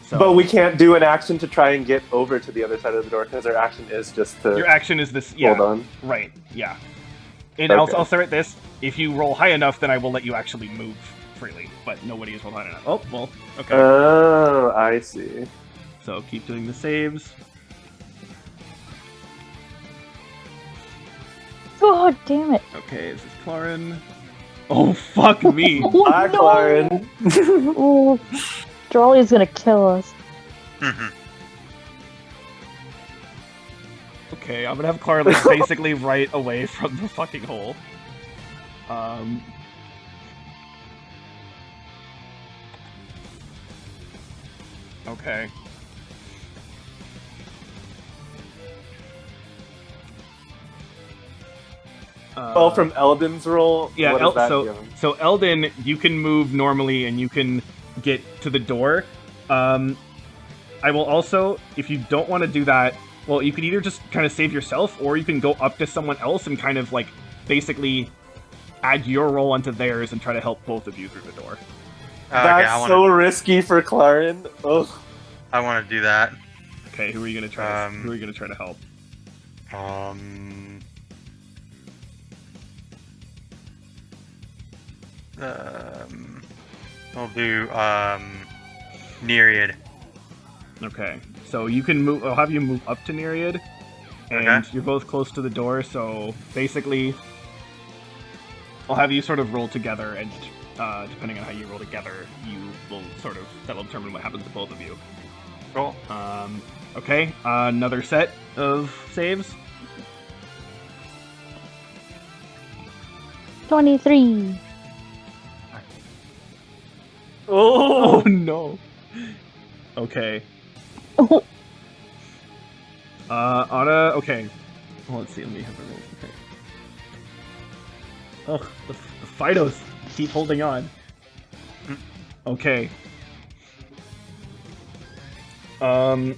So, But we can't do an action to try and get over to the other side of the door because our action is just to your action is this. Yeah, hold on. right. Yeah. And Okay. I'll start this. If you roll high enough, then I will let you actually move freely. But nobody has rolled high enough. Oh, well, okay. Oh, I see. So keep doing the saves. God damn it. Okay, this is Claren. Oh, fuck me. Oh, Hi, no! Claren. Oh, Drawley's gonna kill us. Okay, I'm gonna have Claren like, basically right away from the fucking hole. Okay. Oh, from Eldon's roll? Yeah, What is that so giving? so Eldon, you can move normally and you can get to the door. I will also, if you don't want to do that, well, you can either just kind of save yourself, or you can go up to someone else and kind of like basically add your roll onto theirs and try to help both of you through the door. Okay, That's so risky for Claren. Ugh. I want to do that. Okay, who are you gonna try? Who are you gonna try to help? We'll do Nereid. Okay, so you can move. I'll have you move up to Nereid, and Okay. you're both close to the door. So basically, I'll have you sort of roll together, and depending on how you roll together, you will that'll determine what happens to both of you. Cool. Okay, another set of saves. 23. Oh Oh, no! Okay. Oh, Anna, okay. Well, let's see, let me have the roll. Okay. Ugh, the Fidos keep holding on. Okay. And...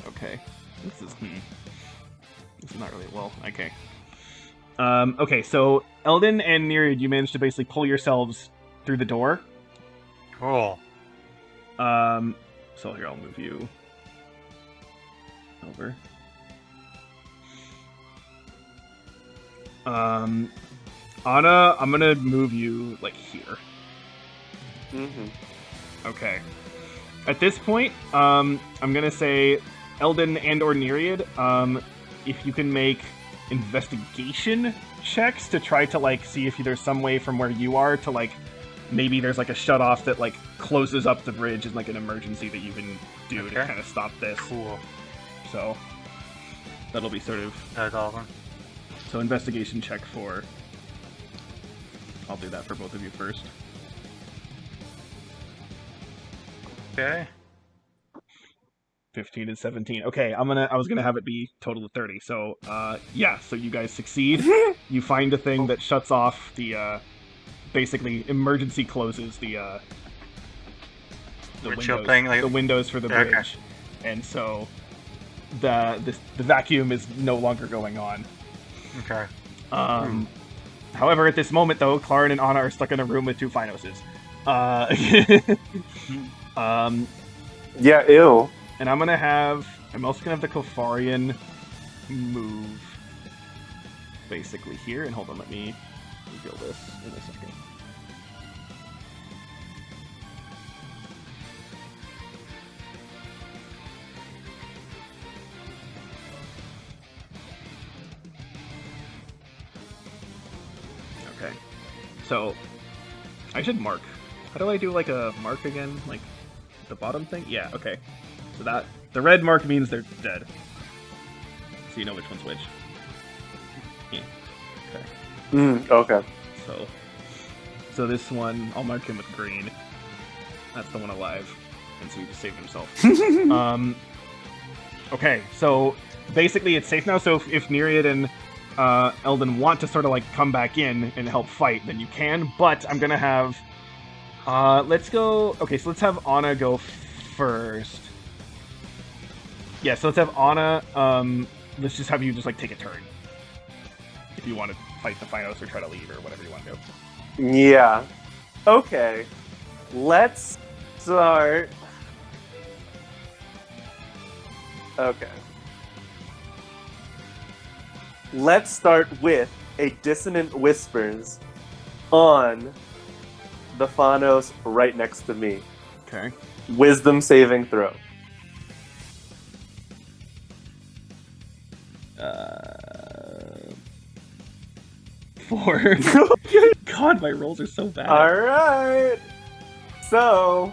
Okay. This is, This is not really, well, okay. Okay, so Eldon and Nereid, you managed to basically pull yourselves through the door. Cool. So here, I'll move you over. Anna, I'm gonna move you, like, here. Okay. At this point, I'm gonna say Eldon and or Nereid, if you can make investigation checks to try to, like, see if there's some way from where you are to, like, maybe there's, like, a shutoff that, like, closes up the bridge as, like, an emergency that you can do to kind of stop this. Cool. So, that'll be sort of... That's awesome. So, investigation check for... I'll do that for both of you first. Okay. 15 and 17. Okay, I was gonna have it be total of 30. So, yeah, so you guys succeed. You find a thing that shuts off the, basically emergency closes the Windshield windows, thing, like... the windows for the bridge. Okay. And so, the vacuum is no longer going on. Okay. However, at this moment, though, Clarin and Anna are stuck in a room with two Finoses. Yeah, ew. And I'm also gonna have the Kofarian move basically here. And hold on, let me reveal this in a second. Okay. So, I should mark. How do I do, like, a mark again? Like, the bottom thing? Yeah, okay. So that, the red mark means they're dead. So you know which one's which. Yeah. Okay. Okay. So this one, I'll mark him with green. That's the one alive. And so he just saved himself. Okay, so basically it's safe now, so if Nereid and Eldon want to sort of, like, come back in and help fight, then you can, but I'm gonna have... let's go... Okay, so let's have Anna go first. Yeah, so let's have Anna, let's just have you just, like, take a turn. If you want to fight the Finos or try to leave or whatever you want to do. Yeah. Okay. Let's start... Okay. Let's start with a Dissonant Whispers on the Phanos right next to me. Okay. Wisdom saving throw. 4. God, my rolls are so bad. Alright. So,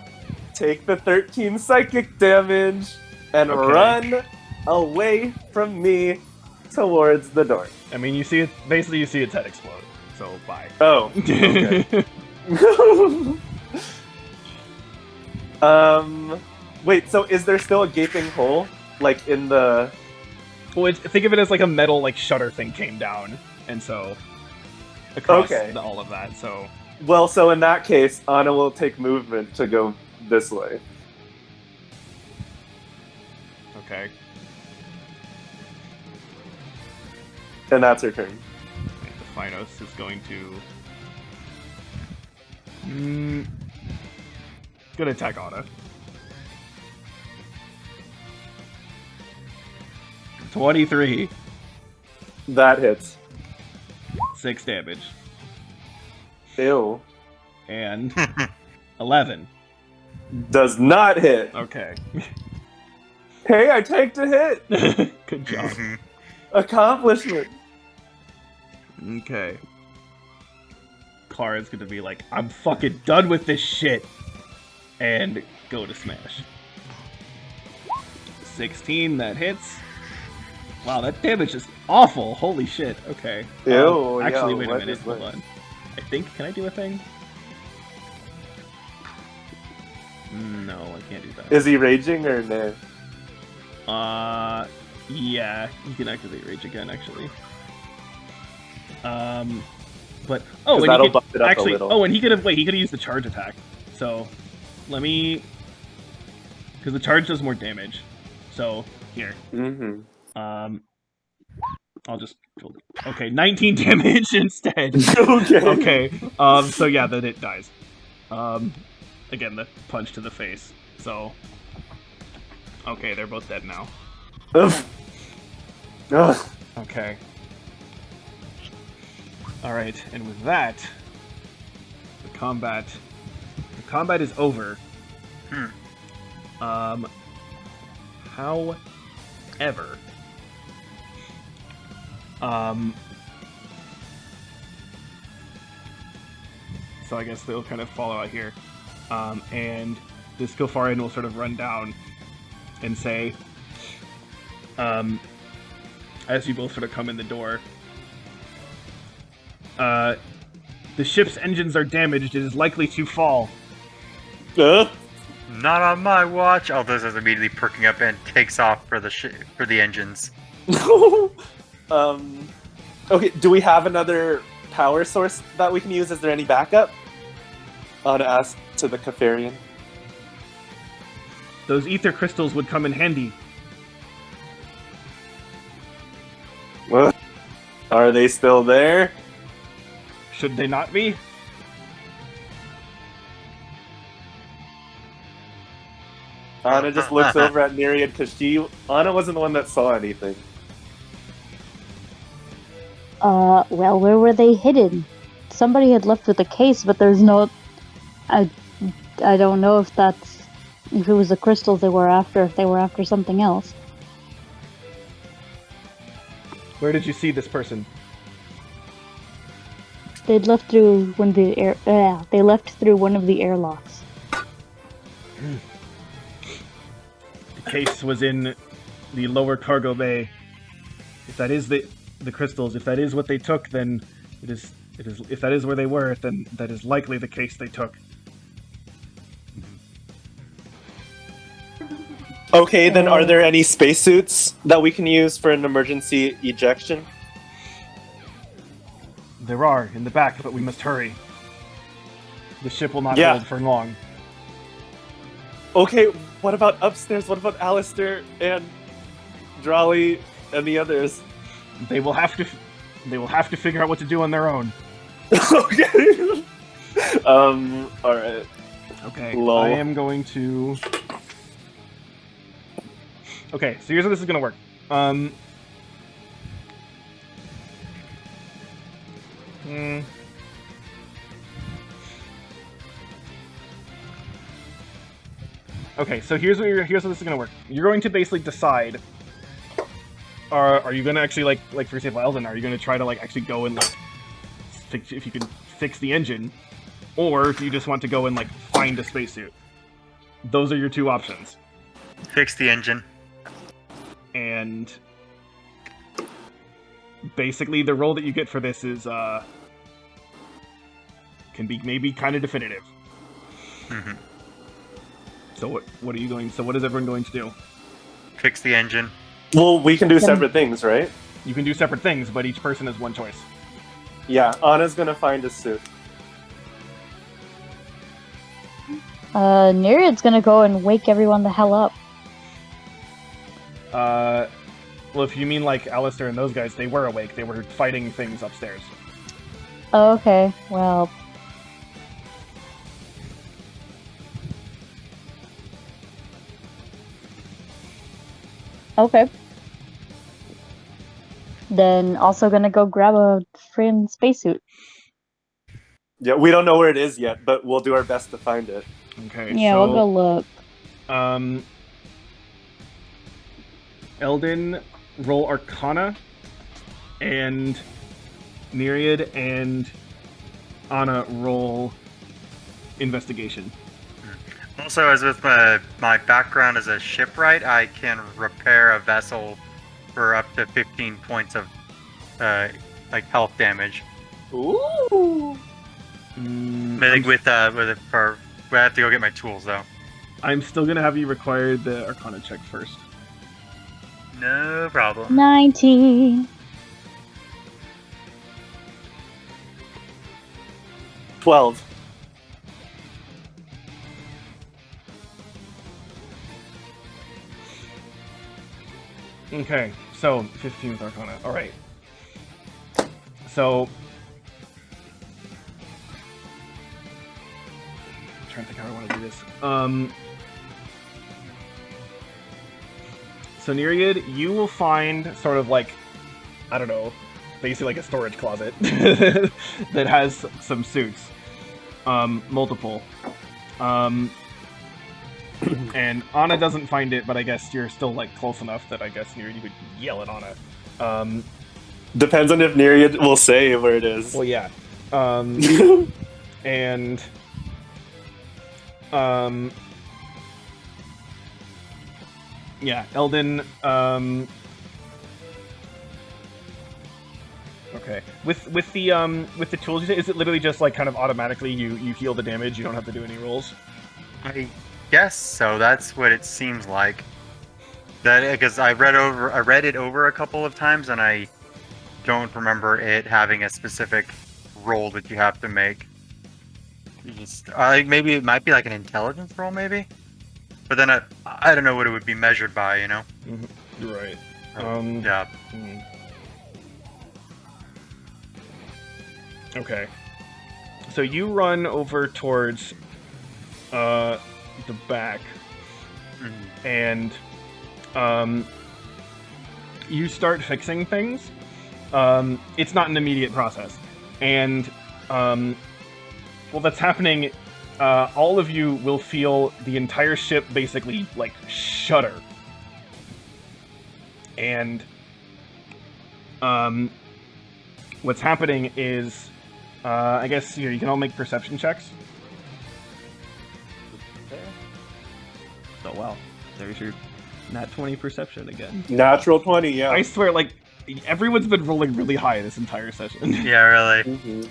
take the 13 psychic damage and Okay. run away from me towards the door. I mean, you see it, basically you see its head explode, so bye. Oh, okay. Wait, so is there still a gaping hole? Like in the... Well, think of it as like a metal, like, shutter thing came down, and so across Okay. all of that, so... Well, so in that case, Anna will take movement to go this way. Okay. And that's her turn. And the Finos is going to... Gonna attack Anna. 23. That hits. 6 damage. Ew. And 11. Does not hit. Okay. Hey, I tanked a hit! Good job. Accomplishment! Okay. Clara's gonna be like, I'm fucking done with this shit. And go to smash. 16, that hits. Wow, that damage is awful. Holy shit. Okay. Ew, Actually, yo, wait a what minute. is Hold that? on. I think, can I do a thing? No, I can't do that. Is he raging or no? Yeah, you can activate rage again, actually. But Because and that'll he could bump it up actually. a little. Oh, and he could have used the charge attack. So, let me, because the charge does more damage. So here, Mm-hmm. I'll just. Okay, 19 damage instead. Okay. Okay. So yeah, then it dies. Again, the punch to the face. So. Okay, they're both dead now. Ugh. Ugh. Okay. Alright, and with that, the combat is over. However, so I guess they'll kind of follow out here. And this Gilfarian will sort of run down and say, as you both sort of come in the door, the ship's engines are damaged. It is likely to fall. Not on my watch. Aldous is immediately perking up and takes off for the engines. Okay, do we have another power source that we can use? Is there any backup? To ask to the Kefarian. Those ether crystals would come in handy. What? Are they still there? Should they not be? Anna just looks over at Nereid because Anna wasn't the one that saw anything. Well, where were they hidden? Somebody had left with a case, but there's no... I don't know if it was the crystals they were after, if they were after something else. Where did you see this person? They'd left through one of the airlocks. The case was in the lower cargo bay. If that is the crystals, if that is what they took, then it is. If that is where they were, then that is likely the case they took. Okay, then are there any spacesuits that we can use for an emergency ejection? There are in the back, but we must hurry. The ship will not Yeah. hold for long. Okay, what about upstairs? What about Alistair and Drawley and the others? They will have to figure out what to do on their own. Okay. Alright. Okay. Lol. I am going to. Okay, so here's how this is gonna work. Okay, so here's how this is gonna work. You're going to basically decide. Are you gonna actually like for example, Eldon? Are you gonna try to actually go and fix, if you can fix the engine, or if you just want to go and find a spacesuit? Those are your two options. Fix the engine. And basically, the role that you get for this is can be maybe kind of definitive. Mm-hmm. So what are you going? So what is everyone going to do? Fix the engine. Well, we can do separate things, right? You can do separate things, but each person has one choice. Yeah, Anna's gonna find a suit. Nereid's gonna go and wake everyone the hell up. Well, if you mean Alistair and those guys, they were awake. They were fighting things upstairs. Oh, okay, well... Okay. Then also gonna go grab a friend spacesuit. Yeah, we don't know where it is yet, but we'll do our best to find it. Okay. Yeah, so, we'll go look. Eldon, roll Arcana, and Nereid and Anna roll Investigation. Also, as with my background as a shipwright, I can repair a vessel for up to 15 points of health damage. Ooh. I think we have to go get my tools though. I'm still gonna have you require the Arcana check first. No problem. 19. 12. Okay, so 15 with Arcana. All right. So, I'm trying to think how I want to do this. So Nereid, you will find sort of like, I don't know, basically like a storage closet that has some suits, multiple. And Anna doesn't find it, but I guess you're still like close enough that I guess Nereid, you could yell at Anna. Depends on if Nereid will say where it is. Well, yeah. And yeah, Eldon. Okay. With the tools, is it literally just like kind of automatically you heal the damage? You don't have to do any rolls. I guess so. That's what it seems like. That because I read it over a couple of times, and I don't remember it having a specific roll that you have to make. Maybe it might be like an intelligence roll, maybe. But then I don't know what it would be measured by, you know. Mm-hmm. Right. Yeah. Okay. So you run over towards the back, and you start fixing things. It's not an immediate process, and while that's happening, all of you will feel the entire ship basically like shudder, and what's happening is, I guess you can all make perception checks. Oh wow, there's your nat 20 perception again. Natural 20, yeah. I swear, like, everyone's been rolling really high this entire session. Yeah, really. Mm-hmm.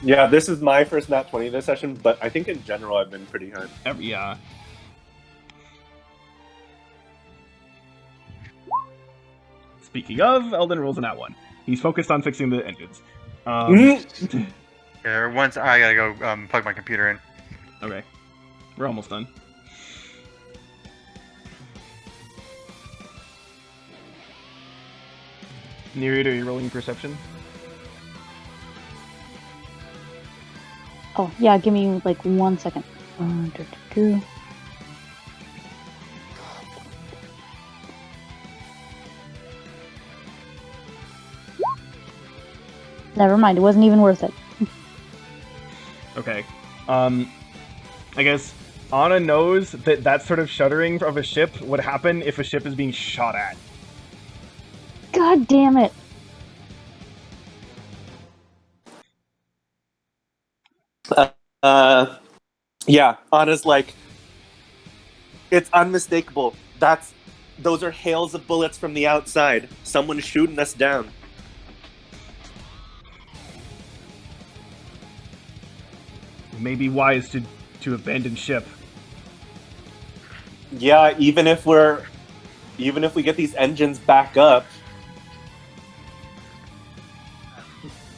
Yeah, this is my first nat 20 this session, but I think in general I've been pretty high. Yeah. Speaking of, Eldon rolls a nat 1. He's focused on fixing the engines. Yeah, once I gotta go plug my computer in. Okay. We're almost done. Nereid, are you rolling perception? Oh, yeah, give me like 1 second. Never mind, it wasn't even worth it. Okay. I guess Anna knows that that sort of shuddering of a ship would happen if a ship is being shot at. God damn it. Yeah, Anna's like, it's unmistakable. Those are hails of bullets from the outside. Someone's shooting us down. It may be wise to abandon ship. Yeah, even if we get these engines back up.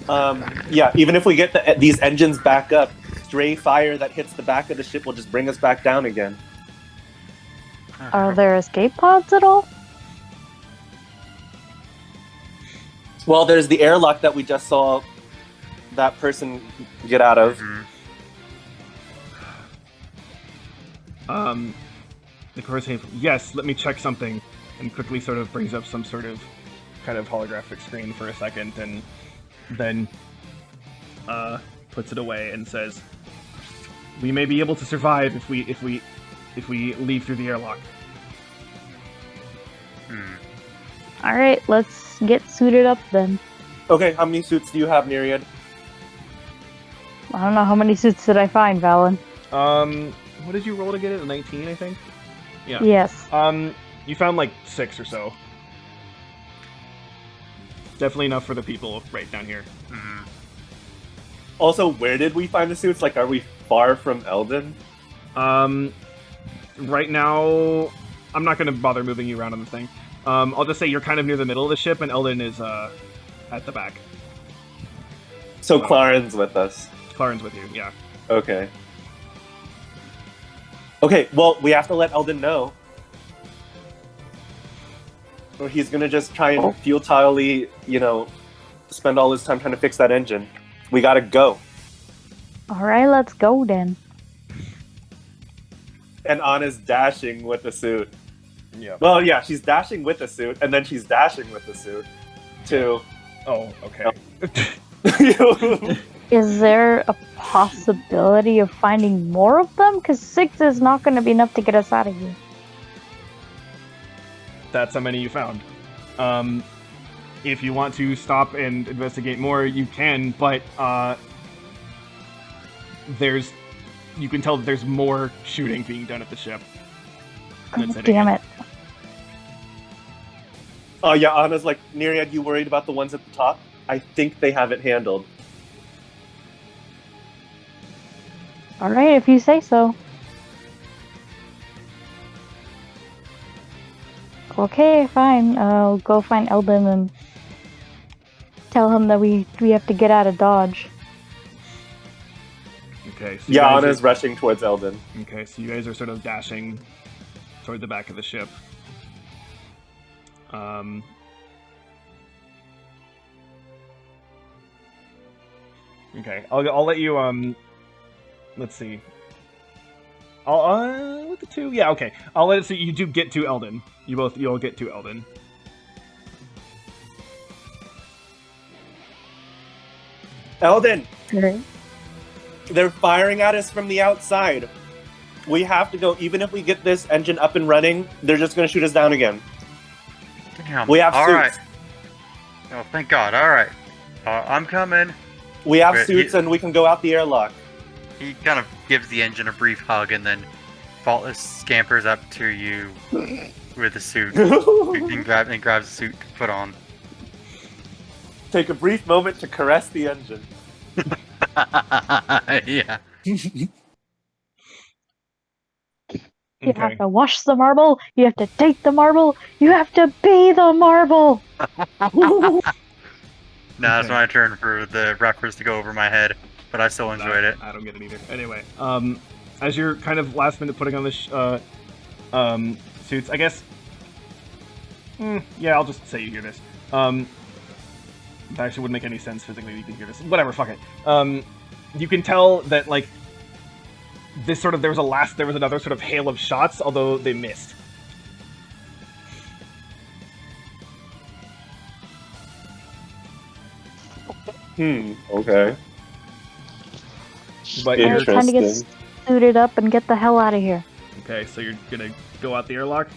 Even if we get these engines back up, stray fire that hits the back of the ship will just bring us back down again. Are there escape pods at all? Well, there's the airlock that we just saw that person get out of. The Corsair, yes, let me check something, and quickly sort of brings up some sort of kind of holographic screen for a second, and then puts it away and says, "We may be able to survive if we leave through the airlock." Alright, let's get suited up then. Okay, how many suits do you have, Nereid? I don't know, how many suits did I find, Valon? What did you roll to get it? A 19, I think? Yeah. Yes. You found like 6 or so. Definitely enough for the people right down here. Also, where did we find the suits? Like, are we far from Eldon? Right now, I'm not going to bother moving you around on the thing. I'll just say you're kind of near the middle of the ship, and Eldon is at the back. So Claren's with us. Claren's with you, yeah. Okay. Okay, well, we have to let Eldon know. Or he's gonna just try and futilely, spend all his time trying to fix that engine. We gotta go. Alright, let's go then. And Anna's dashing with the suit. Yeah. Well, yeah, she's dashing with the suit, and then she's dashing with the suit, too. Oh, okay. Is there a possibility of finding more of them? Because 6 is not going to be enough to get us out of here. That's how many you found. If you want to stop and investigate more, you can, but you can tell that there's more shooting being done at the ship. Oh, damn it. Oh, yeah, Anna's like, Nereid, you worried about the ones at the top? I think they have it handled. Alright, if you say so. Okay, fine. I'll go find Eldon and tell him that we have to get out of Dodge. Okay. So yeah, Anna's rushing towards Eldon. Okay, so you guys are sort of dashing toward the back of the ship. Okay, I'll let you, let's see. With the 2? Yeah, okay. I'll let it so you do get to Eldon. You'll get to Eldon. Eldon! Right. They're firing at us from the outside. We have to go. Even if we get this engine up and running, they're just going to shoot us down again. Damn. We have All suits. right. Oh, thank God. All right. I'm coming. We have But suits and we can go out the airlock. He kind of gives the engine a brief hug and then faultless scampers up to you with the suit and grabs the suit to put on. Take a brief moment to caress the engine. Yeah. You Okay. have to wash the marble, you have to take the marble, you have to be the marble! Now it's my turn for the reference to go over my head, but I still enjoyed it. I don't get it either. Anyway, as you're kind of last minute putting on this suits, I guess. Yeah, I'll just say you hear this. That actually wouldn't make any sense physically. You can hear this. Whatever. Fuck it. You can tell that like this sort of there was another sort of hail of shots, although they missed. Okay. But We're trying to get suited up and get the hell out of here. okay, so you're gonna go out the airlock.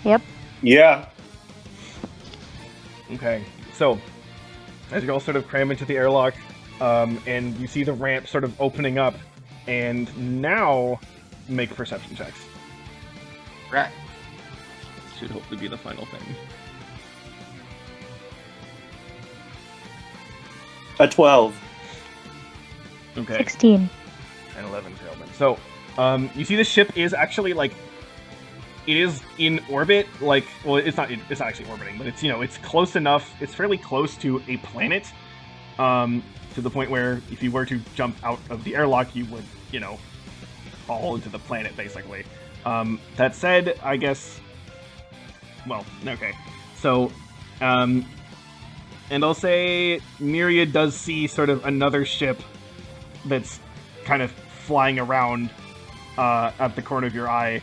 Yep. Yeah. Okay, so as you all sort of cram into the airlock, and you see the ramp sort of opening up, and now make perception checks. Right. Should hopefully be the final thing. A 12. Okay. 16. And 11 for Elvin. So, you see the ship is actually, like, it is in orbit, like, well, it's not actually orbiting, but it's, it's close enough, it's fairly close to a planet, to the point where if you were to jump out of the airlock, you would, fall into the planet, basically. That said, I guess, well, okay. So, and I'll say Myriad does see sort of another ship that's kind of flying around at the corner of your eye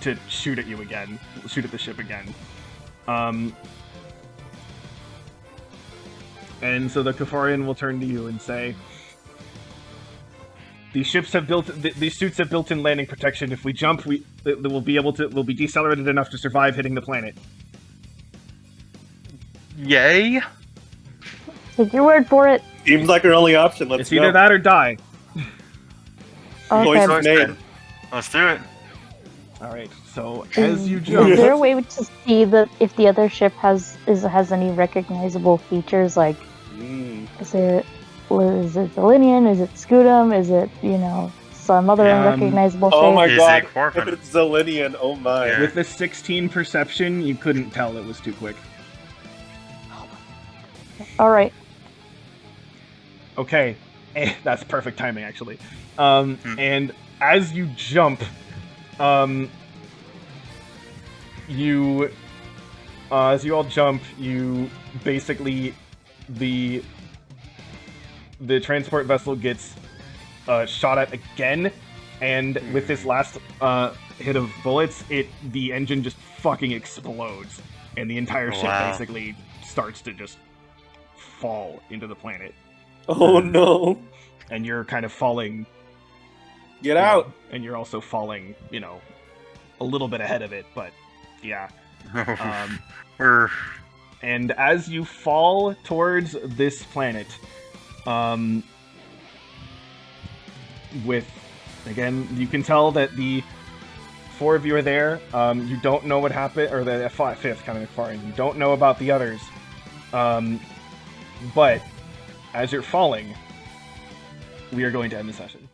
to shoot at you again, shoot at the ship again. And so the Kafarian will turn to you and say, these suits have built-in landing protection. If we jump, we'll be decelerated enough to survive hitting the planet. Yay! Take your word for it. Seems like our only option. Let's It's either that or die. Okay. Choice made. Let's do it. All right. So as you jump, Is there a way to see if the other ship has any recognizable features? Like, is there Is it Zelinian? Is it Scutum? Is it, some other unrecognizable Oh shape? my Is god, it Corfin? it's Zelinian, oh my. Yeah. With the 16 perception, you couldn't tell it was too quick. All right. Okay, that's perfect timing, actually. And as you jump, as you all jump, you basically the transport vessel gets shot at again, and with this last hit of bullets, the engine just fucking explodes, and the entire ship Wow. basically starts to just fall into the planet, Oh no. and you're kind of falling. Get out. And you're also falling, a little bit ahead of it, but yeah. And as you fall towards this planet, again, you can tell that the 4 of you are there. You don't know what happened, or the 5th coming far in. You don't know about the others. But as you're falling, we are going to end the session.